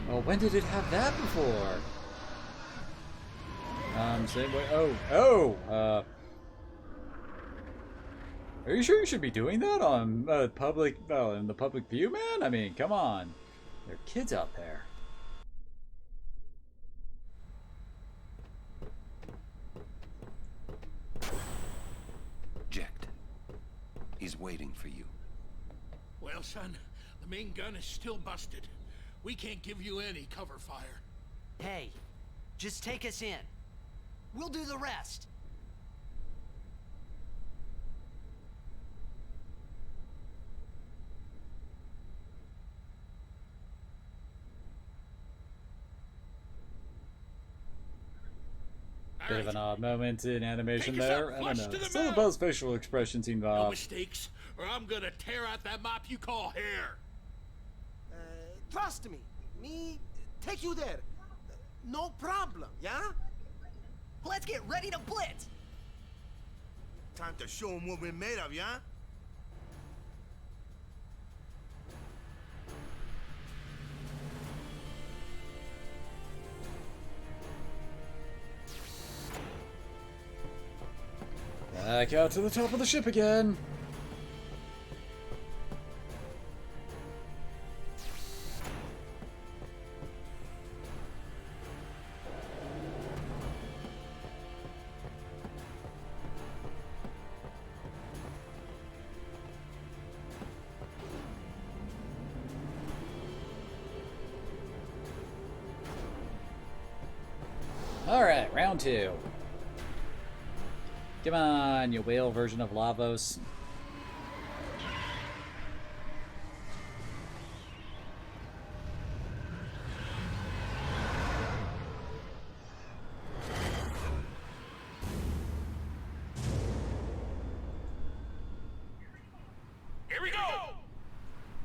Well, when did it have that before? Same way. Are you sure you should be doing that on public, in the public view, man? I mean, come on. There are kids out there. Jecht. He's waiting for you. Well, son, the main gun is still busted. We can't give you any cover fire. Hey, just take us in. We'll do the rest. Bit of an odd moment in animation there. I don't know. Some of Buzz facial expressions seemed off. No mistakes, or I'm gonna tear out that mop you call hair. Trust me take you there. No problem, yeah? Let's get ready to blitz! Time to show them what we're made of, yeah? Back out to the top of the ship again. Alright, round two. Come on, you whale version of Lavos. Here we go!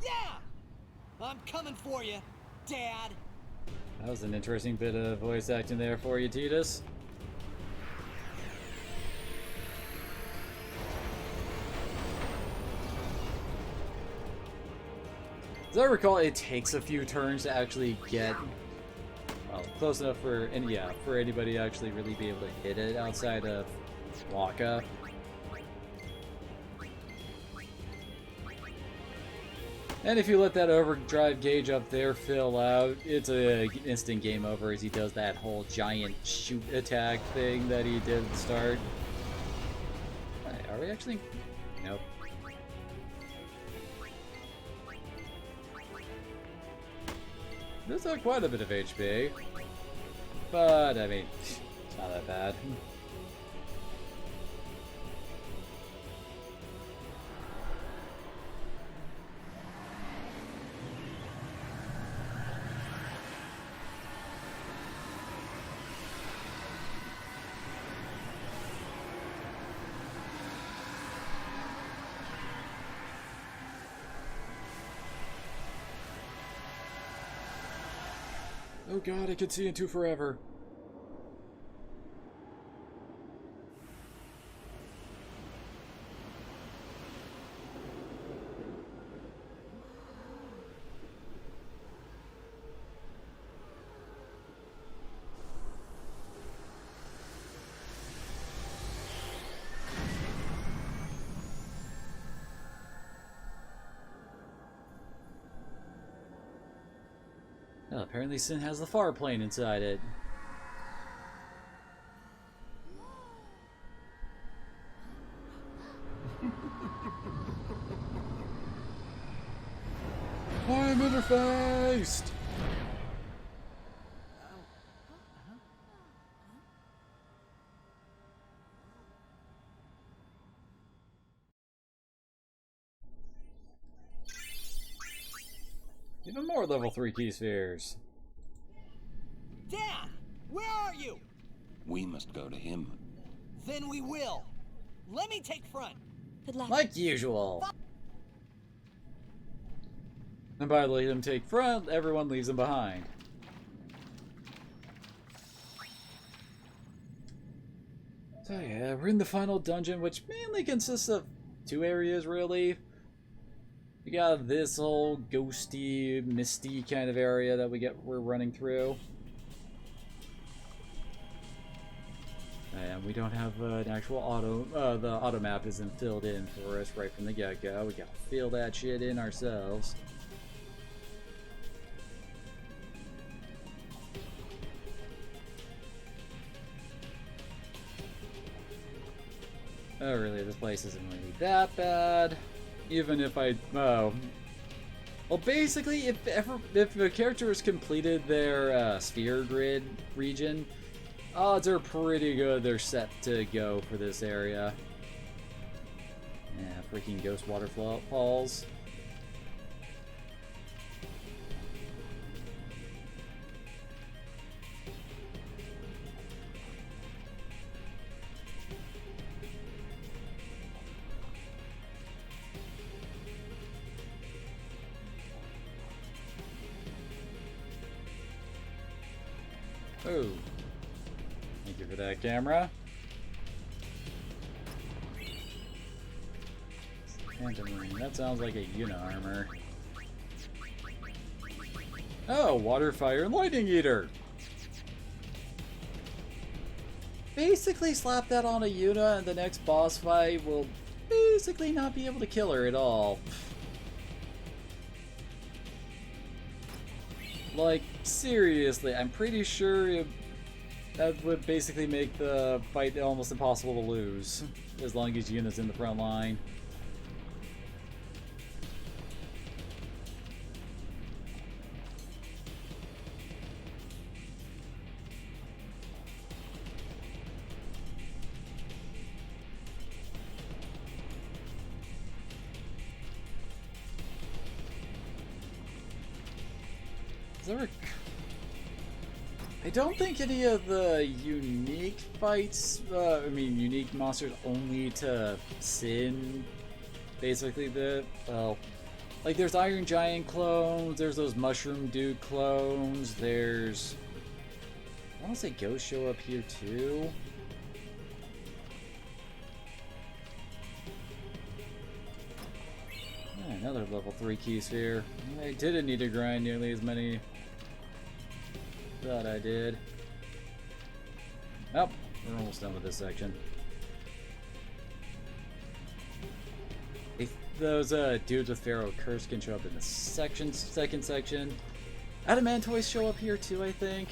Yeah! I'm coming for you, Dad. That was an interesting bit of voice acting there for you, Tidus. As I recall, it takes a few turns to actually get close enough for anybody to actually really be able to hit it outside of Waka. And if you let that overdrive gauge up there fill out, it's an instant game over as he does that whole giant shoot attack thing that he did at the start. Wait, are we actually? Nope. There's quite a bit of HP. But, I mean, it's not that bad. Oh god, I could see into forever. Well, apparently Sin has the far plane inside it. I'm interfaced! Even more level 3 key spheres. Dad! Where are you? We must go to him. Then we will. Let me take front. Good luck. Like usual. And by letting them take front, everyone leaves them behind. So yeah, we're in the final dungeon, which mainly consists of 2 areas, really. We got this whole ghosty, misty kind of area that we're running through. And we don't have an actual auto, the auto map isn't filled in for us right from the get-go. We gotta fill that shit in ourselves. Oh, really, this place isn't really that bad. Even if well, basically, if a character has completed their sphere grid region, odds are pretty good they're set to go for this area. Yeah, freaking ghost waterfalls. Oh, thank you for that, camera. Phantom ring. That sounds like a Yuna armor. Oh, water, fire, and lightning eater. Basically, slap that on a Yuna, and the next boss fight will basically not be able to kill her at all. Like, seriously, I'm pretty sure that would basically make the fight almost impossible to lose, as long as Yuna's in the front line. I don't think any of the unique fights, unique monsters only to Sin, basically well, like there's Iron Giant clones, there's those Mushroom Dude clones, there's, I want to say ghosts show up here too. Another level 3 key sphere. I didn't need to grind nearly as many. Thought I did. Oh, we're almost done with this section. If those dudes with Pharaoh Curse can show up in the second section. Adamantoids show up here too, I think.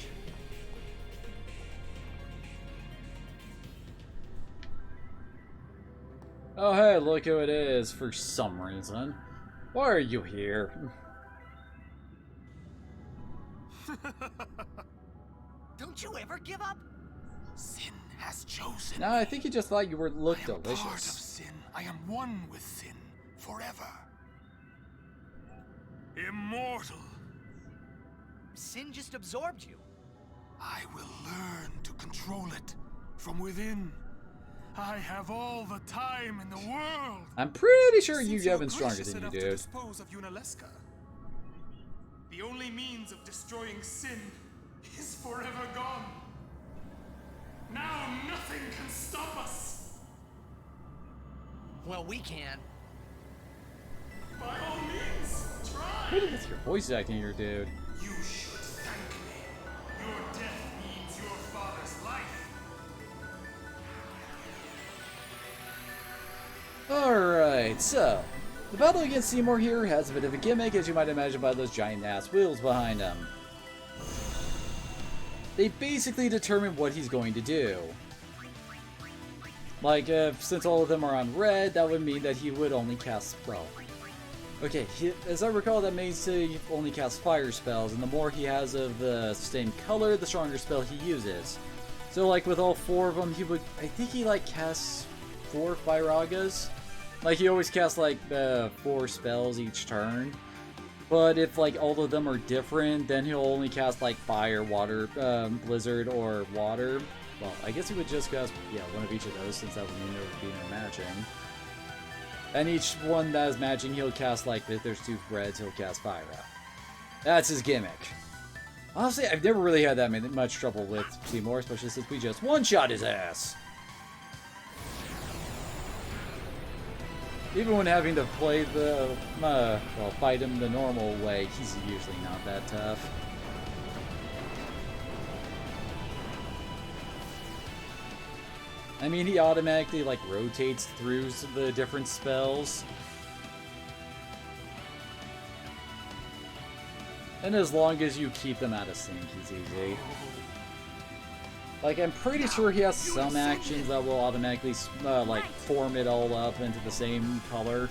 Oh hey, look who it is for some reason. Why are you here? Don't you ever give up? Sin has chosen. No, I think he just thought you looked delicious. Part of Sin. I am one with Sin forever. Immortal. Sin just absorbed you. I will learn to control it from within. I have all the time in the world. I'm pretty sure Yevon's stronger than you, dude. Dispose of Yunalesca. The only means of destroying Sin is forever gone. Now nothing can stop us. Well, we can. By all means, try. What is your voice acting here, dude? You should thank me. Your death means your father's life. Alright, so the battle against SEYMOUR here has a bit of a gimmick, as you might imagine by those giant ass wheels behind him. they basically determine what he's going to do. Like, since all of them are on red, that would mean that he would only cast, well... Okay, as I recall, that means he only casts fire spells, and the more he has of the same color, the stronger spell he uses. So, like, with all 4 of them, he would... I think he, like, casts 4 Fire Agas. Like, he always casts, like, 4 spells each turn. But if, like, all of them are different, then he'll only cast, like, Fire, Water, Blizzard, or Water. Well, I guess he would just cast, yeah, one of each of those, since that would mean there would be no matching. And each one that is matching, he'll cast, like, if there's 2 reds, he'll cast Fire out. That's his gimmick. Honestly, I've never really had that much trouble with SEYMOUR, especially since we just one-shot his ass. Even when having to play the, well, fight him the normal way, he's usually not that tough. I mean, he automatically, like, rotates through the different spells. And as long as you keep them out of sync, he's easy. Like, I'm pretty sure he has some actions that will automatically, like, form it all up into the same color.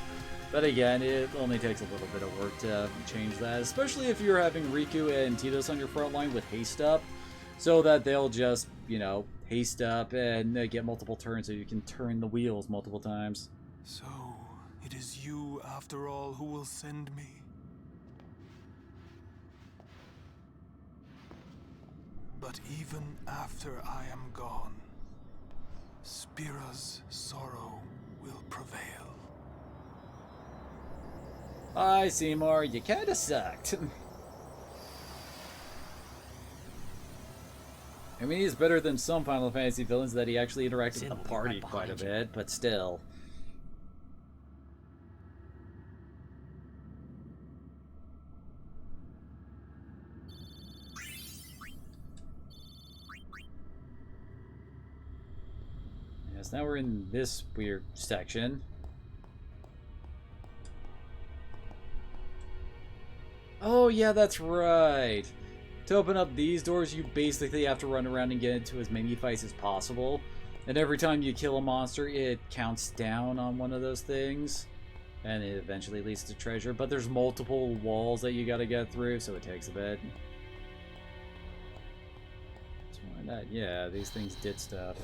But again, it only takes a little bit of work to change that. Especially if you're having Riku and Tidus on your front line with haste up. So that they'll just, you know, haste up and get multiple turns so you can turn the wheels multiple times. So, it is you, after all, who will send me? But even after I am gone, Spira's sorrow will prevail. Hi, SEYMOUR, you kinda sucked. I mean, he's better than some Final Fantasy villains that he actually interacted with the party quite a bit, but still. Yes, now we're in this weird section. Oh, yeah, that's right. To open up these doors, you basically have to run around and get into as many fights as possible. And every time you kill a monster, it counts down on one of those things. And it eventually leads to treasure. But there's multiple walls that you gotta get through, so it takes a bit. So why not? Yeah, these things did stuff.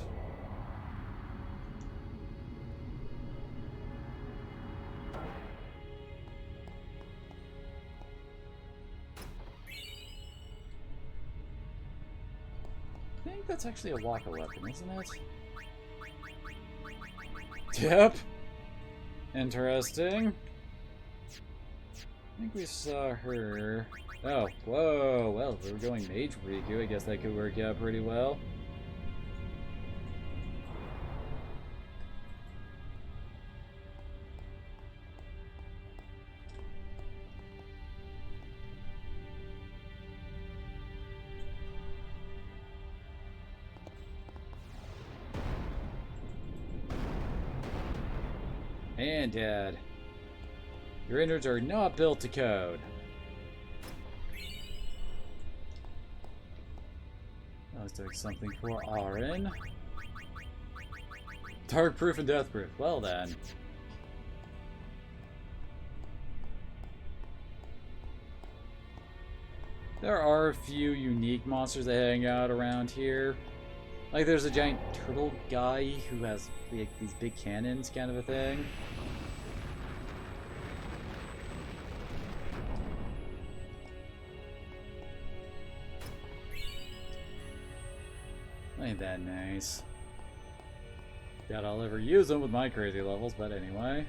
I think that's actually a Waka weapon, isn't it? Yep. Interesting. I think we saw her. Oh, whoa. Well, if we were going Mage Riku, I guess that could work out pretty well. And Dad, your innards are not built to code. I was doing something for Aaron. Dark proof and death proof. Well then. There are a few unique monsters that hang out around here. Like there's a giant turtle guy who has like, these big cannons kind of a thing. Ain't that nice. Doubt I'll ever use them with my crazy levels, but anyway.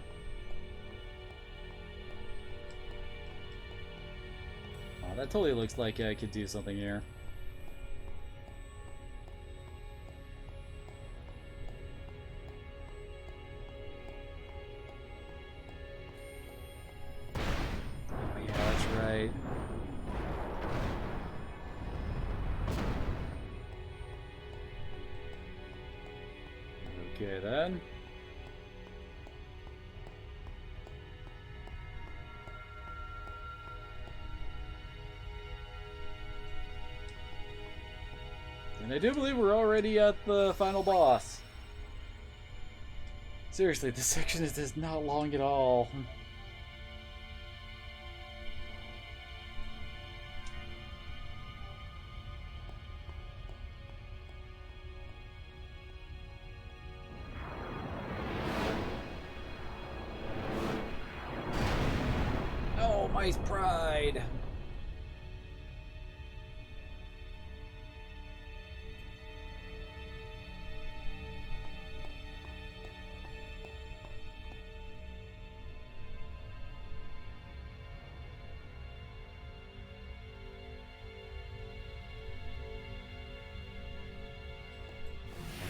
Oh, that totally looks like I could do something here. Oh yeah, that's right. Okay then. And I do believe we're already at the final boss. Seriously, this section is not long at all. Oh, my pride!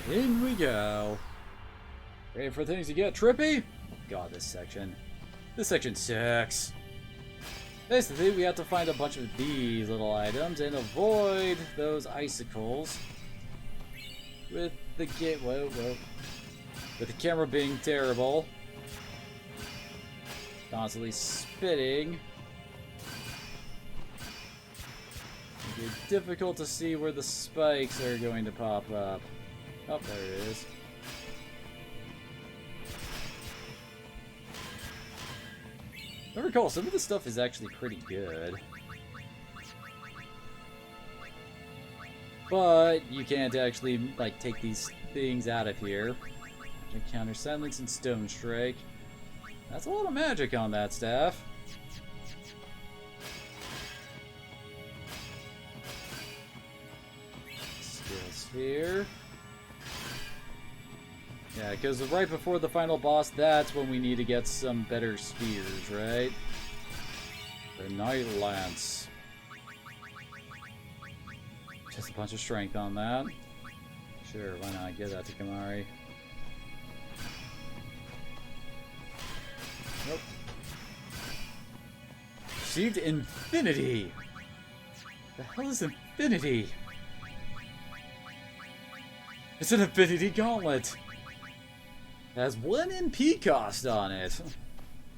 In we go. Ready for things to get trippy? God, this section sucks. Basically, we have to find a bunch of these little items and avoid those icicles. With the with the camera being terrible. Constantly spitting. Make it difficult to see where the spikes are going to pop up. Oh, there it is. I recall some of the stuff is actually pretty good. But you can't actually, like, take these things out of here. Magic counter silence and stone strike. That's a lot of magic on that staff. Skill sphere. Yeah, because right before the final boss, that's when we need to get some better spheres, right? The Night Lance. Just a bunch of strength on that. Sure, why not? Give that to Kamari. Nope. Received Infinity! The hell is Infinity? It's an Infinity Gauntlet! It has 1 MP cost on it.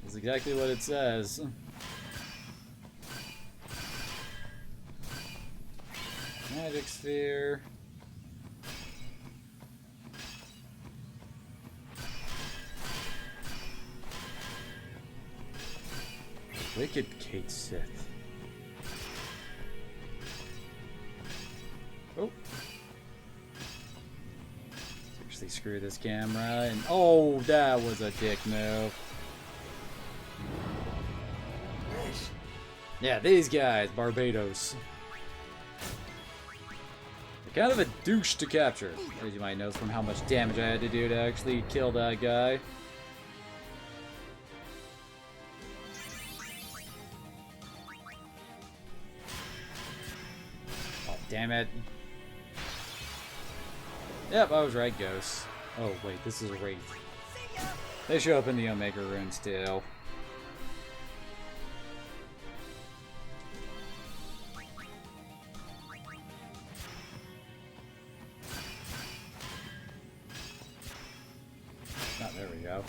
That's exactly what it says. Magic Sphere. Wicked Kate Sith. Oh. Seriously, screw this camera. And oh, that was a dick move. Yeah, these guys, Barbados. They're kind of a douche to capture, as you might know from how much damage I had to do to actually kill that guy. Oh, damn it. Yep, I was right, Ghost. Oh, wait, this is Wraith. They show up in the Omega runes, too. Oh, there we go.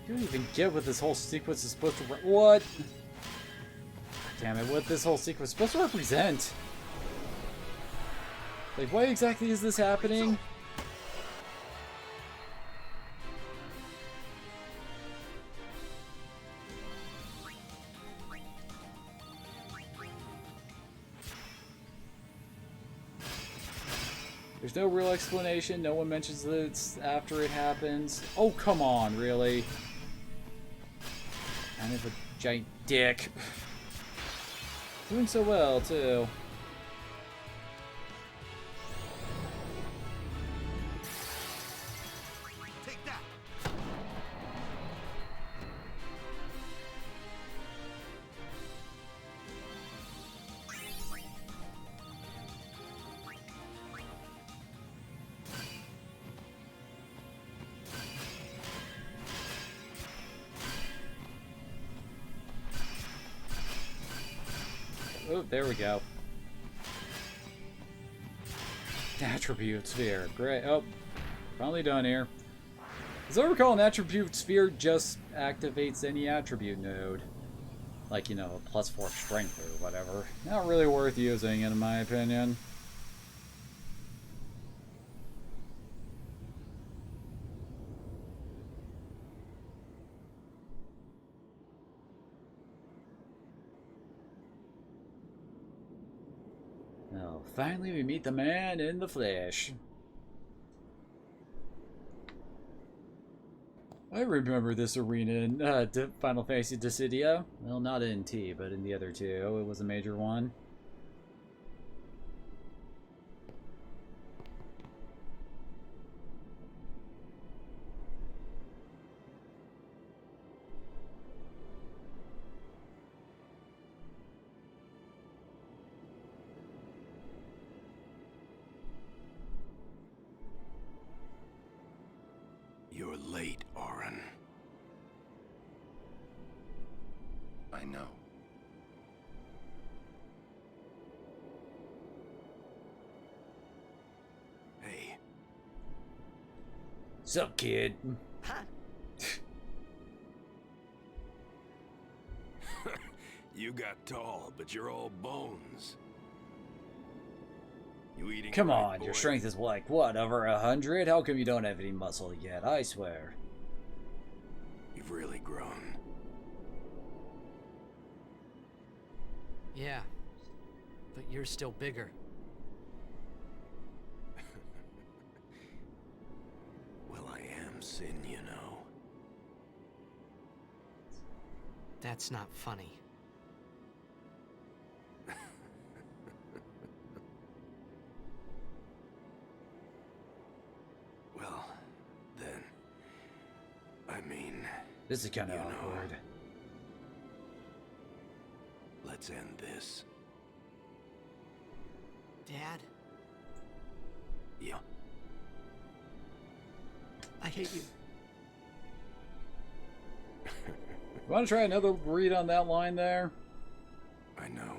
You don't even get what this whole sequence is supposed to... What? Damn it, what this whole sequence is supposed to represent? Like, why exactly is this happening? There's no real explanation. No one mentions that it's after it happens. Oh, come on, really? Kind of a giant dick. Doing so well, too. Oh, there we go. Attribute sphere. Great. Oh, finally done here. As I recall, an attribute sphere just activates any attribute node. Like, you know, a +4 strength or whatever. Not really worth using, in my opinion. Well, finally we meet the man in the flesh. I remember this arena in Final Fantasy Dissidia. Well, not in T, but in the other two. It was a major one. You're late, Auron. I know. Hey. Sup, kid? You got tall, but you're all bones. You eating Come right, on, boy? your strength is like, what, over 100? How come you don't have any muscle yet? I swear. You've really grown. Yeah, but you're still bigger. Well, I am Sin, you know. That's not funny. Well, then, I mean... This is kind of you know, awkward. let's end this. Dad, Yeah. I hate you. Want to try another read on that line there? I know.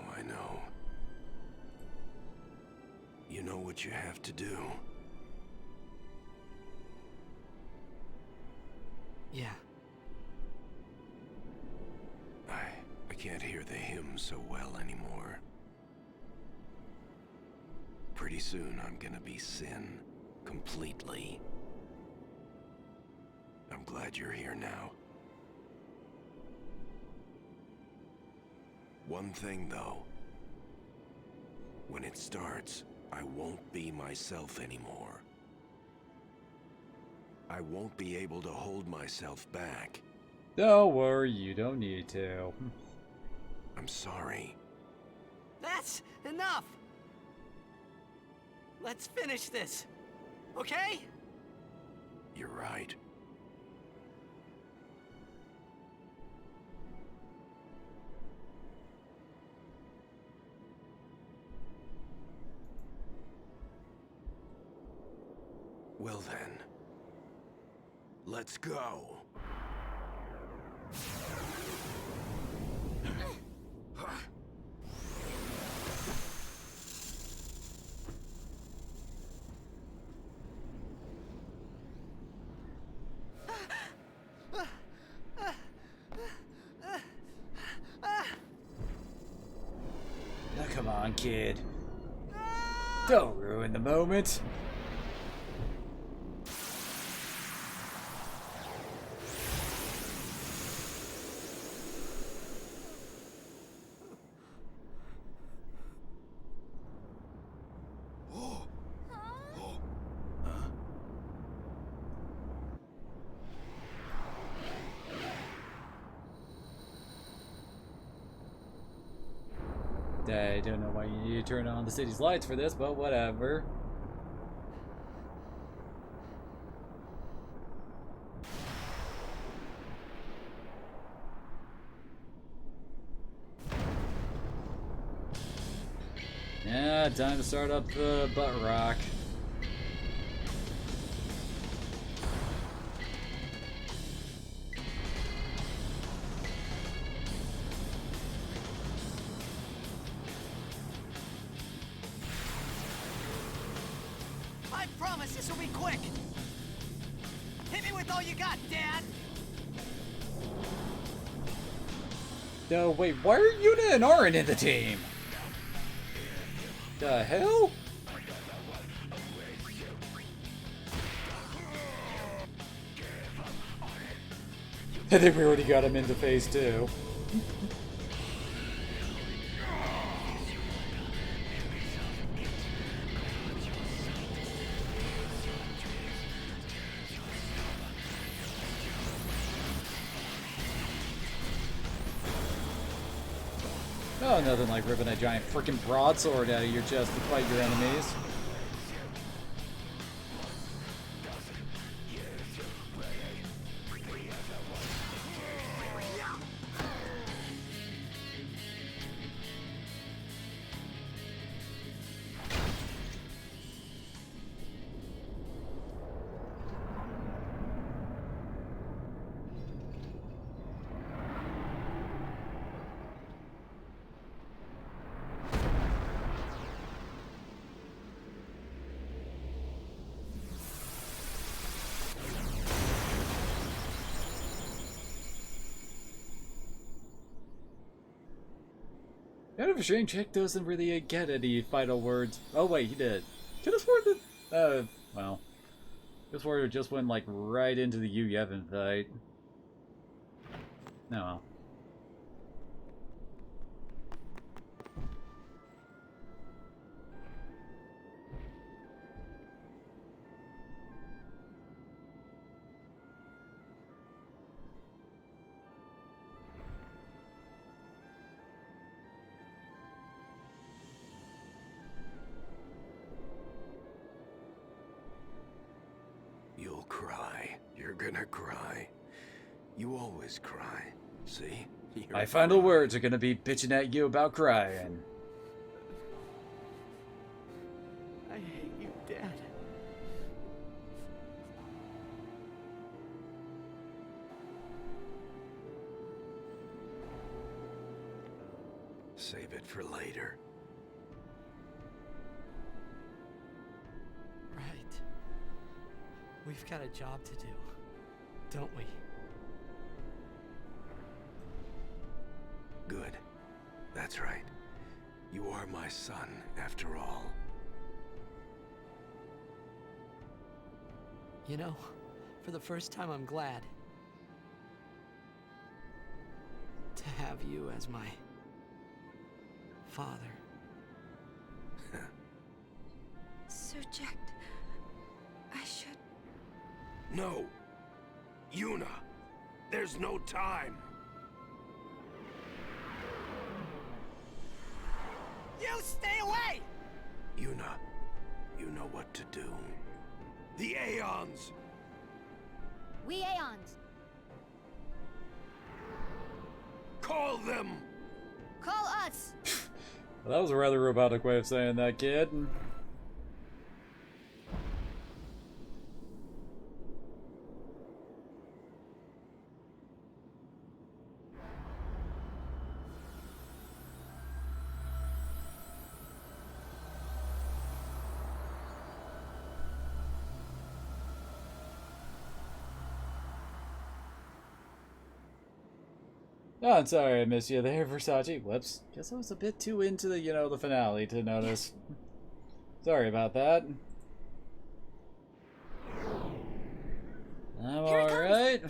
You know what you have to do. Yeah. I can't hear the hymn so well anymore. Pretty soon I'm gonna be Sin, completely. I'm glad you're here now. One thing though. When it starts, I won't be myself anymore. I won't be able to hold myself back. Don't worry, you don't need to. I'm sorry. That's enough! Let's finish this, okay? You're right. Well then, let's go. Now come on, kid. Don't ruin the moment. I don't know why you need to turn on the city's lights for this, but whatever. Yeah, time to start up the butt rock. I promise this will be quick! Hit me with all you got, Dad! No, wait, why are Yuna and Arin in the team? The hell? I think we already got him into phase 2. Oh, nothing like ripping a giant freaking broadsword out of your chest to fight your enemies. Kind of a shame Chick doesn't really get any final words. Oh wait, he did. Could have sworn that, well. Could have sworn it just went like right into the Yu Yevon fight. No, well. You'll cry. You're gonna cry. You always cry. See? My final words are gonna be bitching at you about crying. I hate you, Dad. Save it for later. Right. We've got a job to do, don't we? Good. That's right. You are my son, after all. You know, for the first time I'm glad to have you as my father. Sir Jack, I should... No! Yuna! There's no time! You stay away! Yuna, you know what to do. The Aeons! We Aeons. Call them! Call us! Well, that was a rather robotic way of saying that, kid. Oh, I'm sorry I missed you there, Versace. Whoops. Guess I was a bit too into the, the finale to notice. Sorry about that. I'm alright.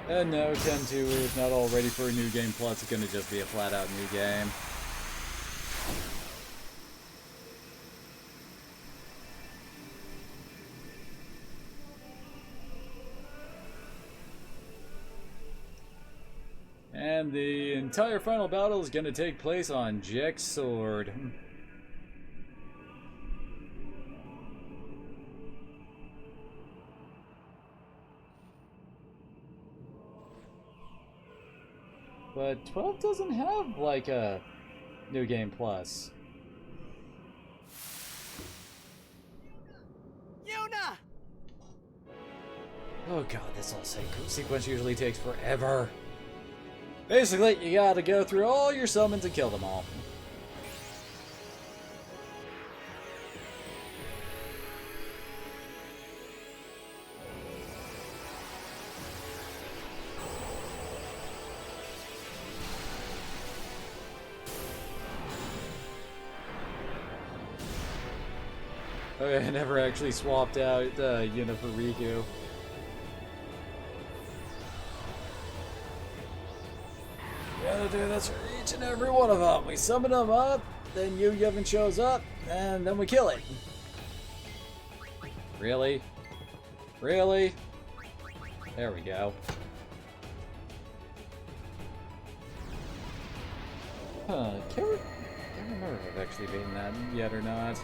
And no, 10-2 is not all ready for a new game, plus it's gonna just be a flat-out new game. And the entire final battle is going to take place on Jek's sword. But 12 doesn't have, like, a New Game Plus. Yuna! Oh god, this whole sequence usually takes forever. Basically, you gotta go through all your summons and kill them all. I never actually swapped out Yuna for Riku. Gotta do this for each and every one of them. We summon them up, then Yevon shows up, and then we kill it. Really? Really? There we go. Huh, can't remember if I've actually beaten that yet or not.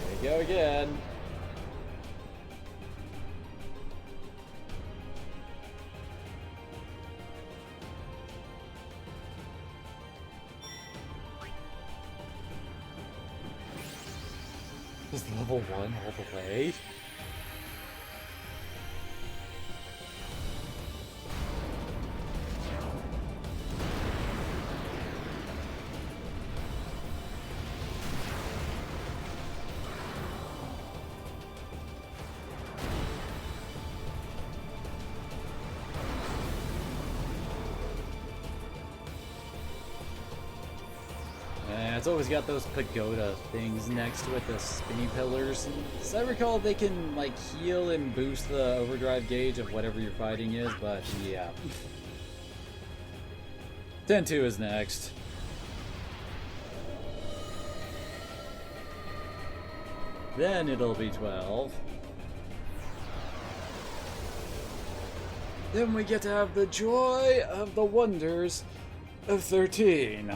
Here we go again. Is level 1 all the way? It's always got those pagoda things next to it, the spinny pillars. As I recall, they can like heal and boost the overdrive gauge of whatever you're fighting is, but yeah. 10-2 is next. Then it'll be 12. Then we get to have the joy of the wonders of 13.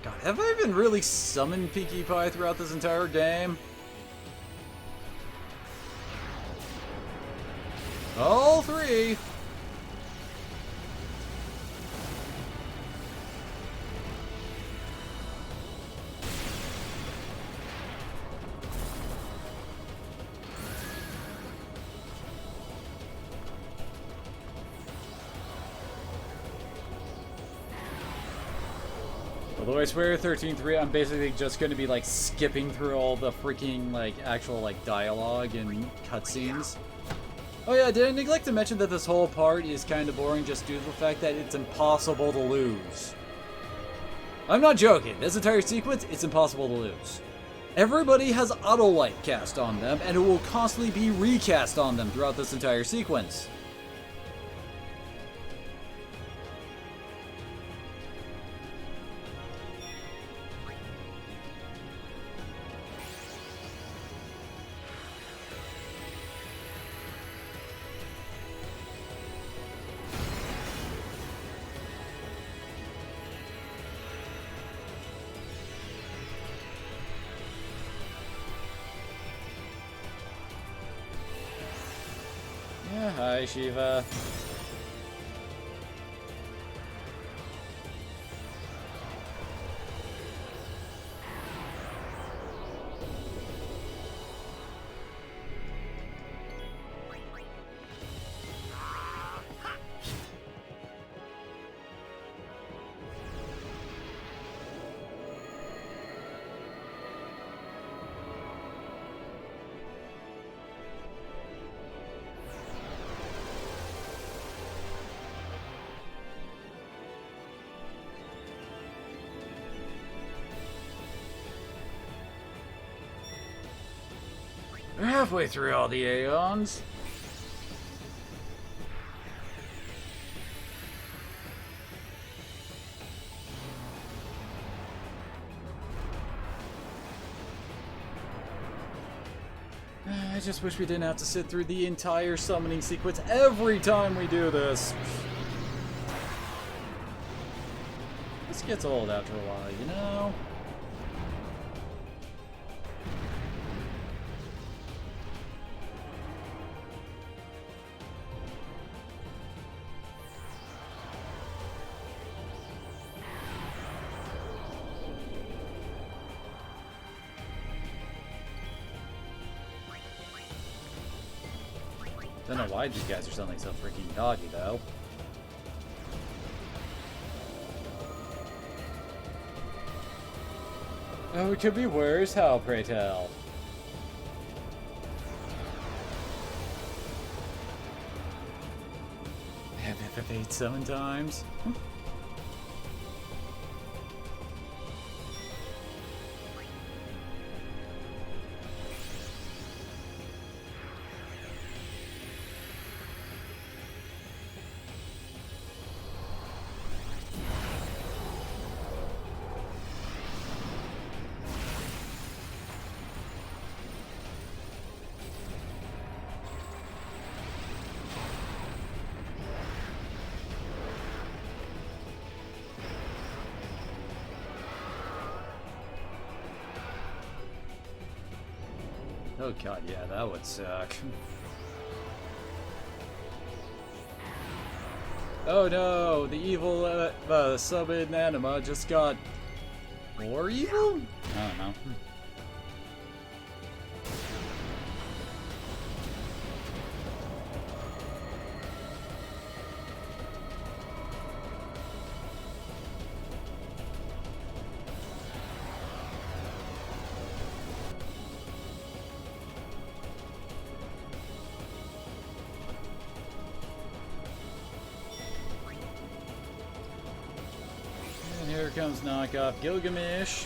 God, have I even really summoned Pinkie Pie throughout this entire game? All three! Although I swear 13.3, I'm basically just going to be like skipping through all the freaking like actual like dialogue and cutscenes. Oh yeah, did I neglect to mention that this whole part is kind of boring just due to the fact that it's impossible to lose? I'm not joking, this entire sequence, it's impossible to lose. Everybody has auto-light cast on them, and it will constantly be recast on them throughout this entire sequence. Yeah, hi Shiva. We're halfway through all the Aeons. I just wish we didn't have to sit through the entire summoning sequence every time we do this. This gets old after a while, you know? Don't know why these guys are sounding so freaking doggy, though. Oh, it could be worse. How, pray tell? fate 7 times. Oh god, yeah, that would suck. Oh no, the evil summon anima just got more evil? I don't know. And here comes knockoff Gilgamesh.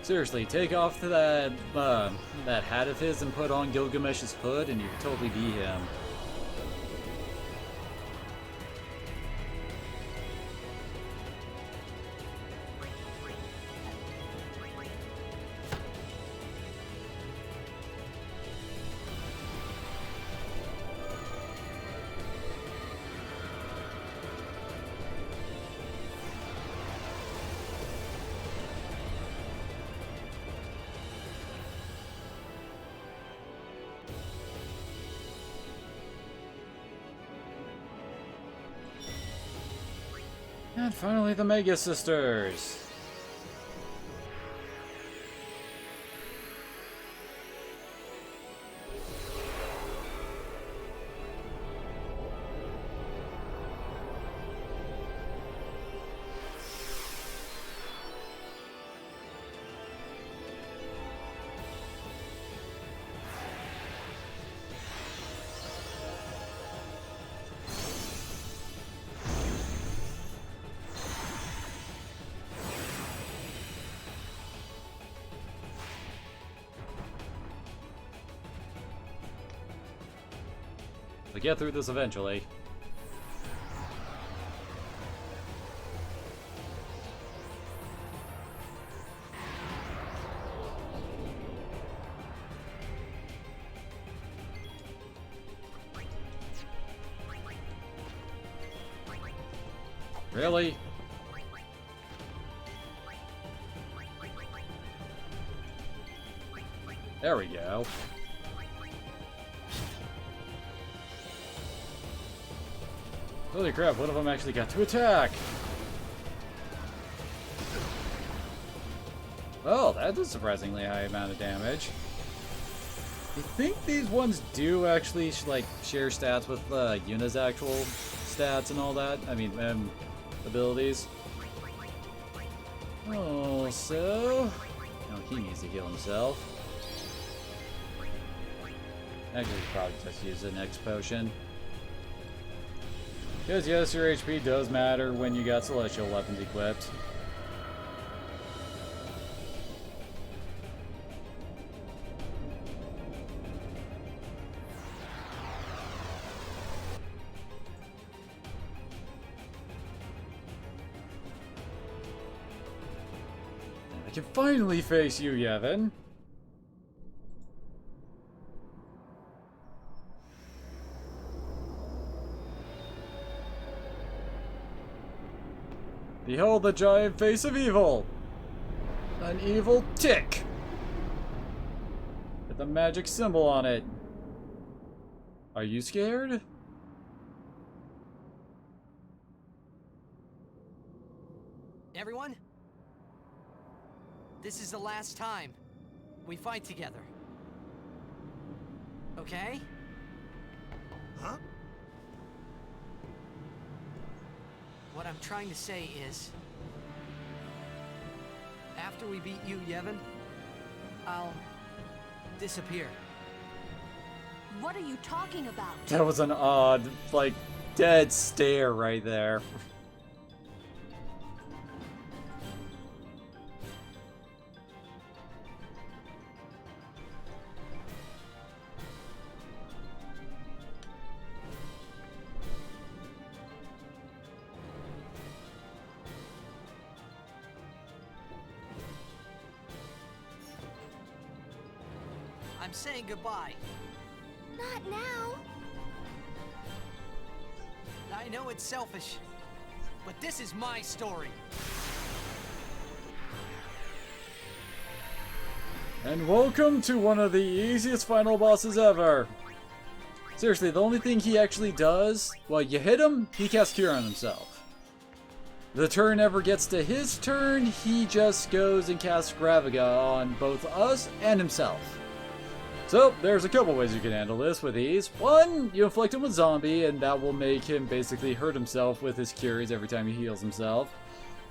Seriously, take off that that hat of his and put on Gilgamesh's hood, and you could totally be him. And finally, the Mega Sisters. We'll get through this eventually. Really? There we go. Holy crap, one of them actually got to attack! Oh, that's a surprisingly high amount of damage. I think these ones do actually like share stats with Yuna's actual stats and all that. I mean, abilities. Oh, so... Oh, he needs to heal himself. Actually, probably just use the next potion. Because yes, your HP does matter when you got celestial weapons equipped. I can finally face you, Yevon. Behold the giant face of evil! An evil tick! With a magic symbol on it. Are you scared? Everyone? This is the last time we fight together. Okay? Huh? What I'm trying to say is, after we beat you, Yevon, I'll disappear. What are you talking about? That was an odd, like, dead stare right there. I'm saying goodbye. Not now. I know it's selfish, but this is my story. And welcome to one of the easiest final bosses ever. Seriously, the only thing he actually does, well, you hit him, he casts Cure on himself. The turn ever gets to his turn, he just goes and casts Graviga on both us and himself. So, there's a couple ways you can handle this with ease. One, you inflict him with zombie, and that will make him basically hurt himself with his cures every time he heals himself.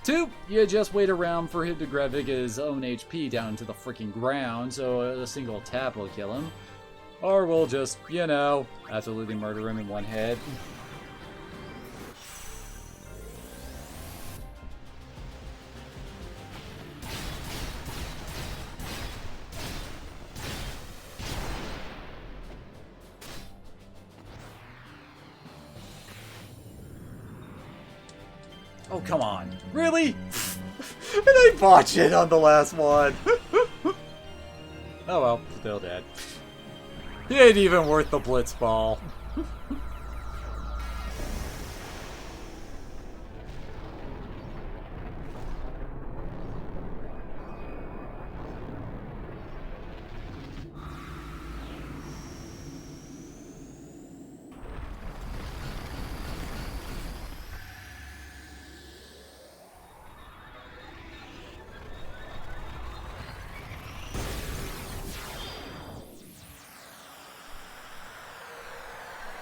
Two, you just wait around for him to Graviga his own HP down to the freaking ground, so a single tap will kill him. Or we'll just, you know, absolutely murder him in one hit. Oh, come on. Really? And I botched it on the last one. Oh well, still dead. He ain't even worth the blitz ball.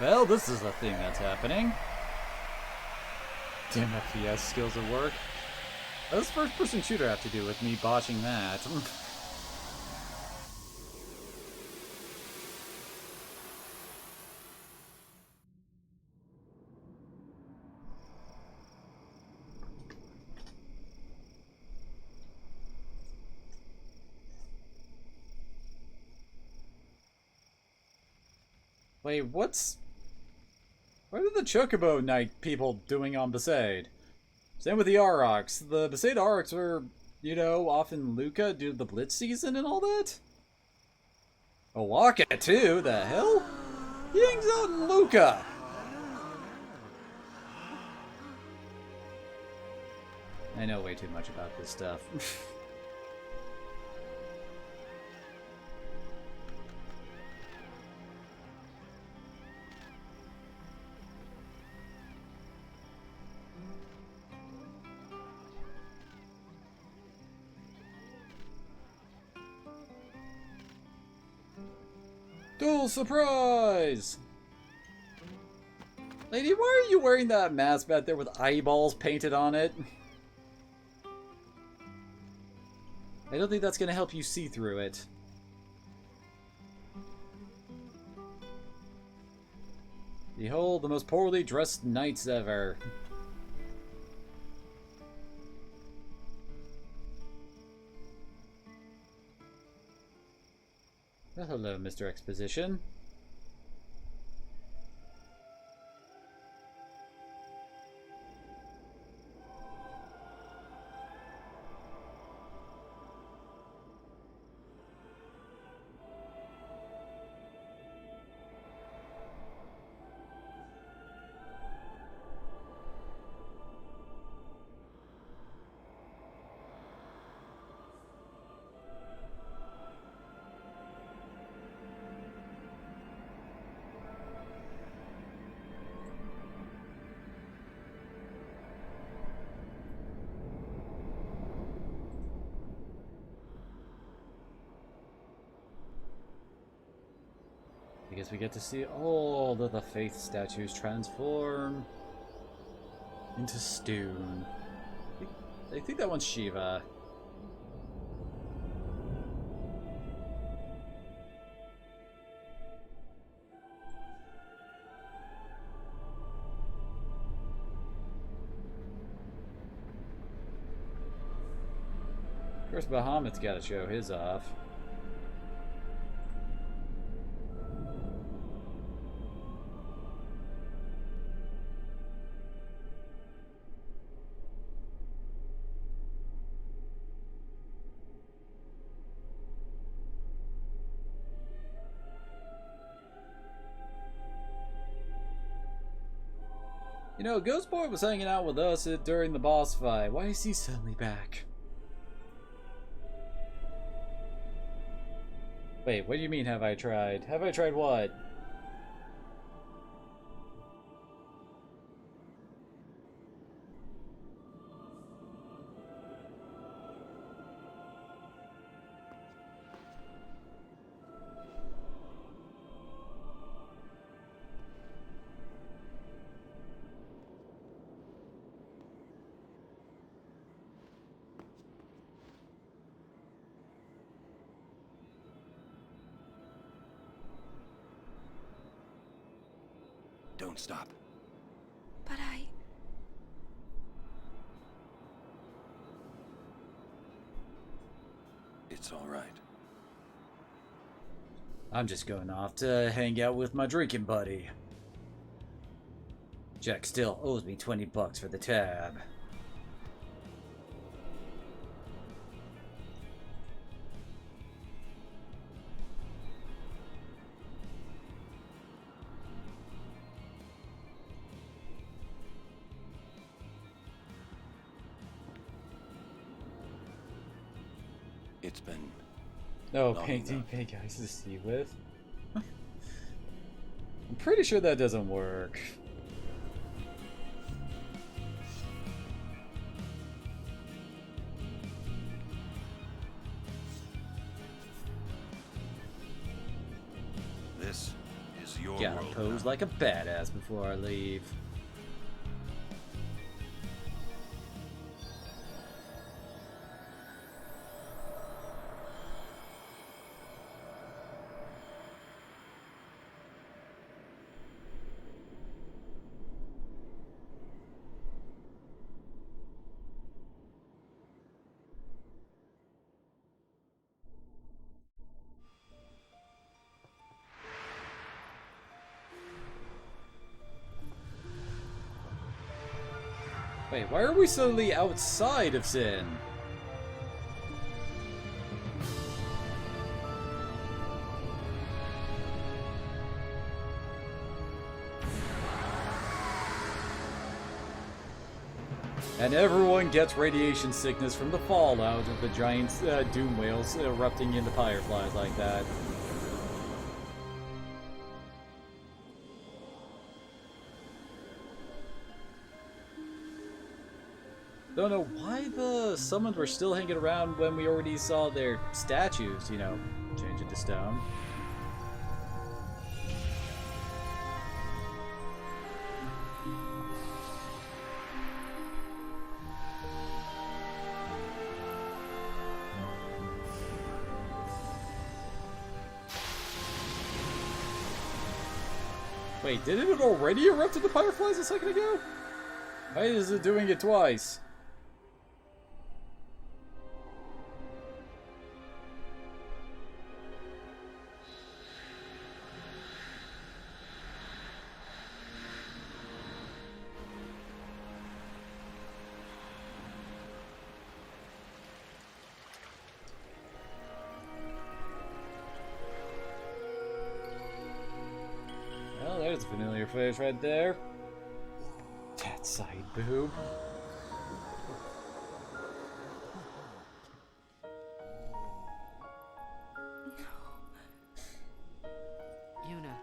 Well, this is the thing that's happening. Damn FPS skills at work. What does first-person shooter have to do with me botching that? Wait, what are the Chocobo Knight people doing on Besaid? Same with the Aurochs. The Besaid Aurochs were, you know, off in Luca due to the Blitz season and all that? Owaka too, the hell? He hangs out in Luca! I know way too much about this stuff. Dual surprise! Lady, why are you wearing that mask back there with eyeballs painted on it? I don't think that's going to help you see through it. Behold, the most poorly dressed knights ever. Well, hello, Mr. Exposition. Because we get to see all of the faith statues transform into stone. I think that one's Shiva. Of course, Bahamut's got to show his off. You know, Ghost Boy was hanging out with us during the boss fight. Why is he suddenly back? Wait, what do you mean, have I tried? Have I tried what? Don't stop. But It's all right. I'm just going off to hang out with my drinking buddy. Jack still owes me 20 bucks for the tab. It's been... No, painting pink guys to see with. I'm pretty sure that doesn't work. This is your Gotta world pose now. like a badass before I leave. Wait, why are we suddenly outside of Sin? And everyone gets radiation sickness from the fallout of the giant doom whales erupting into fireflies like that. Don't know why the summons were still hanging around when we already saw their statues, you know, change it to stone. Wait, didn't it already erupt into fireflies a second ago? Why is it doing it twice? Well, there's a familiar face right there. That side boob. Yuna,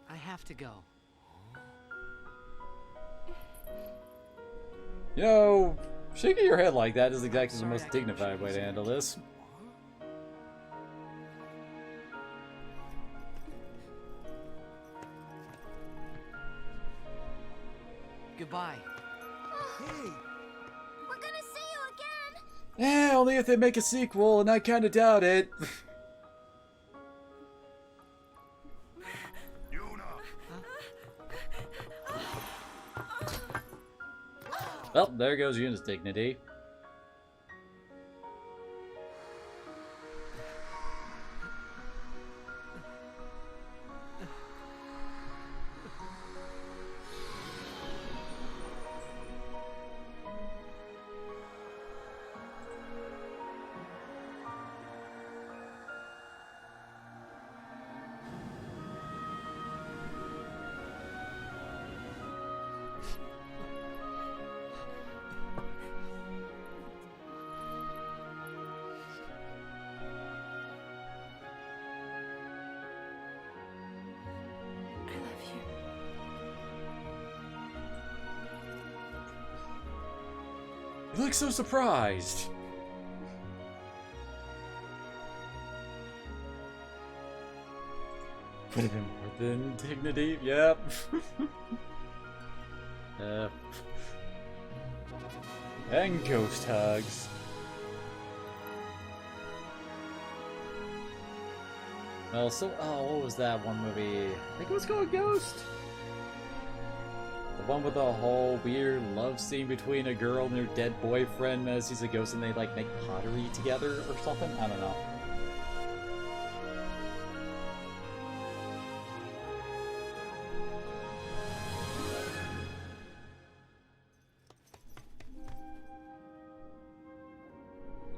I have to go. You know, shaking your head like that is exactly the most dignified way to handle this. Goodbye. Hey! We're gonna see you again! Eh, only if they make a sequel, and I kinda doubt it. Well, there goes Yuna's dignity. You look so surprised. Could have been more than dignity. Yep. And ghost hugs. Well, so what was that one movie? I think it was called Ghost. The one with the whole weird love scene between a girl and her dead boyfriend as he's a ghost and they like make pottery together or something? I don't know.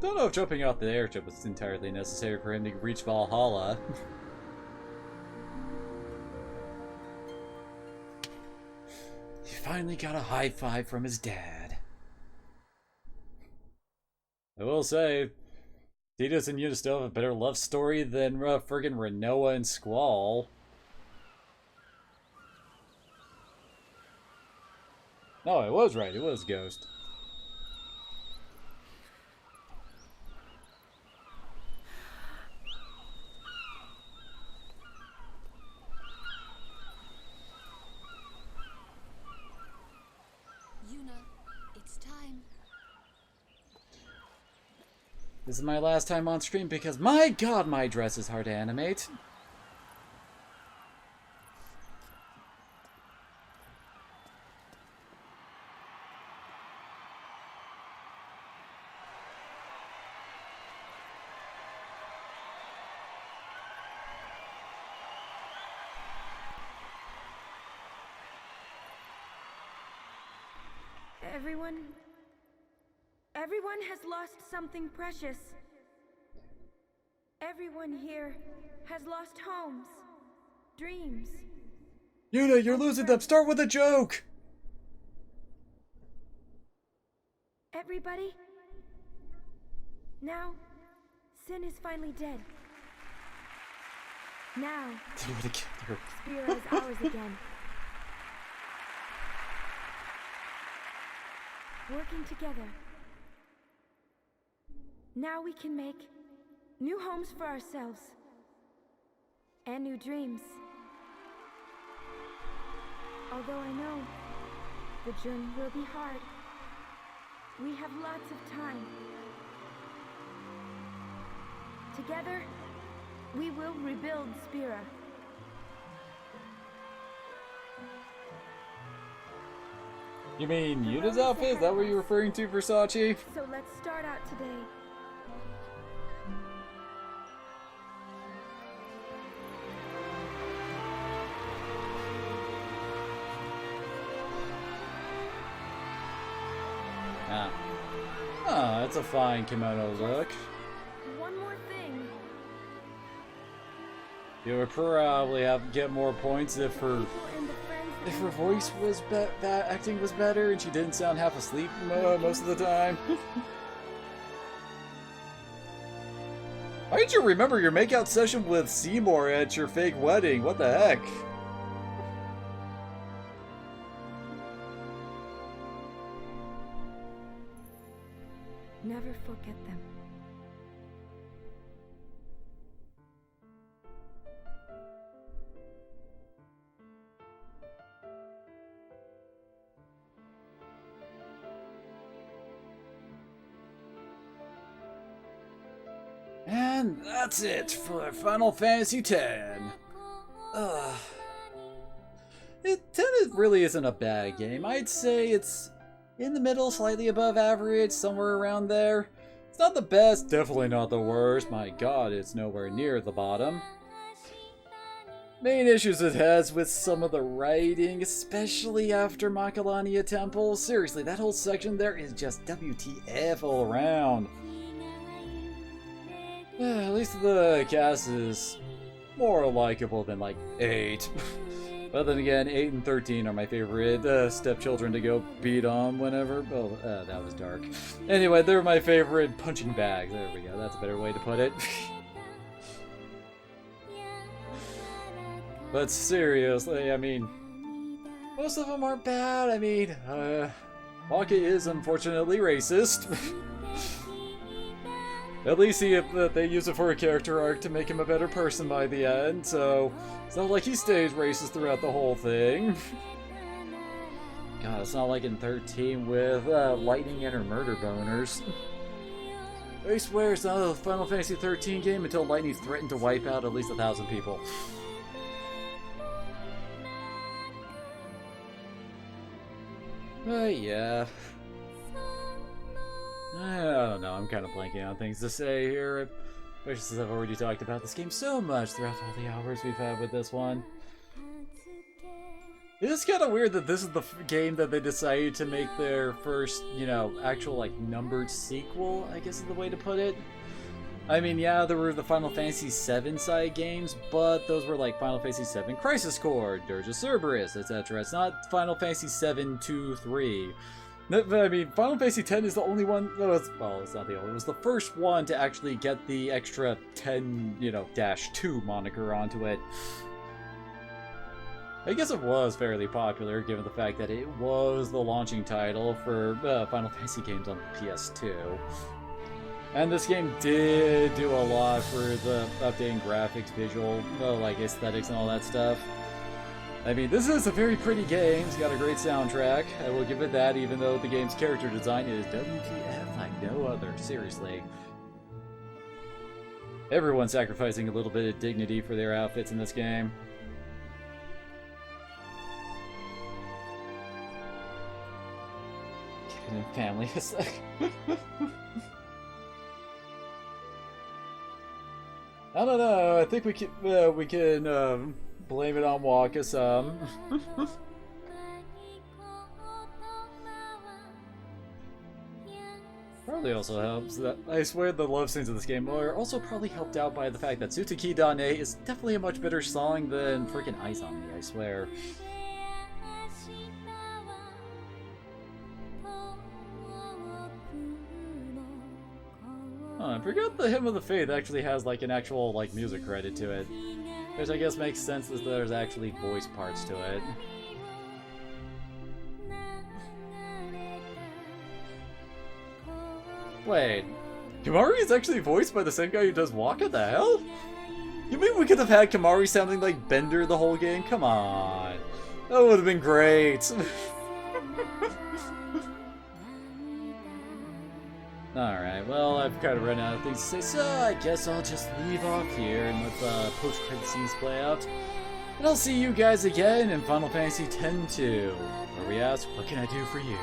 Don't know if jumping off the airship was entirely necessary for him to reach Valhalla. He finally got a high five from his dad. I will say, Tidus and Yuna still have a better love story than friggin' Renoa and Squall. No, I was right. It was Ghost. This is my last time on stream because, my god, my dress is hard to animate. Everyone has lost something precious. Everyone here has lost homes, dreams. Yuna, you're losing them. Start with a joke. Everybody? Now, Sin is finally dead. Now, Spira is ours again. Working together. Now we can make new homes for ourselves. And new dreams. Although I know the journey will be hard, we have lots of time. Together, we will rebuild Spira. You mean Yuna's outfit? Is that what you're referring to, Versace? So let's start out today. That's a fine kimono look. One more thing. You would probably get more points if her voice was acting was better and she didn't sound half asleep most of the time. Why didn't you remember your makeout session with SEYMOUR at your fake wedding? What the heck? Never forget them. And that's it for Final Fantasy X. 10 really isn't a bad game. I'd say it's in the middle, slightly above average, somewhere around there. It's not the best, definitely not the worst. My god, it's nowhere near the bottom. Main issues it has with some of the writing, especially after Makalania Temple. Seriously, that whole section there is just WTF all around. At least the cast is more likable than like 8. But then again, 8 and 13 are my favorite stepchildren to go beat on whenever. Oh, that was dark. Anyway, they're my favorite punching bags. There we go. That's a better way to put it. But seriously, I mean, most of them aren't bad. I mean, Waka is unfortunately racist. At least they use it for a character arc to make him a better person by the end, so it's not like he stays racist throughout the whole thing. God, it's not like in 13 with Lightning and her murder boners. I swear it's not a Final Fantasy 13 game until Lightning threatened to wipe out at least 1,000 people. Yeah. I don't know, I'm kind of blanking on things to say here, especially since I've already talked about this game so much throughout all the hours we've had with this one. It is kind of weird that this is the game that they decided to make their first, you know, actual, like, numbered sequel, I guess is the way to put it. I mean, yeah, there were the Final Fantasy VII side games, but those were like Final Fantasy VII Crisis Core, Dirge of Cerberus, etc. It's not Final Fantasy VII 2, 3. I mean, Final Fantasy X is the only one, well, it's not the only, it was the first one to actually get the extra 10, you know, -2 moniker onto it. I guess it was fairly popular, given the fact that it was the launching title for Final Fantasy games on PS2. And this game did do a lot for the updating graphics, visual, like aesthetics and all that stuff. I mean, this is a very pretty game. It's got a great soundtrack. I will give it that, even though the game's character design is WTF like no other. Seriously. Everyone's sacrificing a little bit of dignity for their outfits in this game. Give it family a sec. I don't know. I think we can blame it on Waka some. Probably also helps that I swear the love scenes of this game are also probably helped out by the fact that Tsutsuki Dane is definitely a much better song than freaking Eyes on Me, I swear. Oh, I forgot the Hymn of the Faith actually has like an actual like music credit to it. Which I guess makes sense as there's actually voice parts to it. Wait, Kimahri is actually voiced by the same guy who does Waka? The hell? You mean we could have had Kimahri sounding like Bender the whole game? Come on. That would have been great. Alright, well, I've kind of run out of things to say, so I guess I'll just leave off here and let the post-credit scenes play out. And I'll see you guys again in Final Fantasy X-2, where we ask, what can I do for you?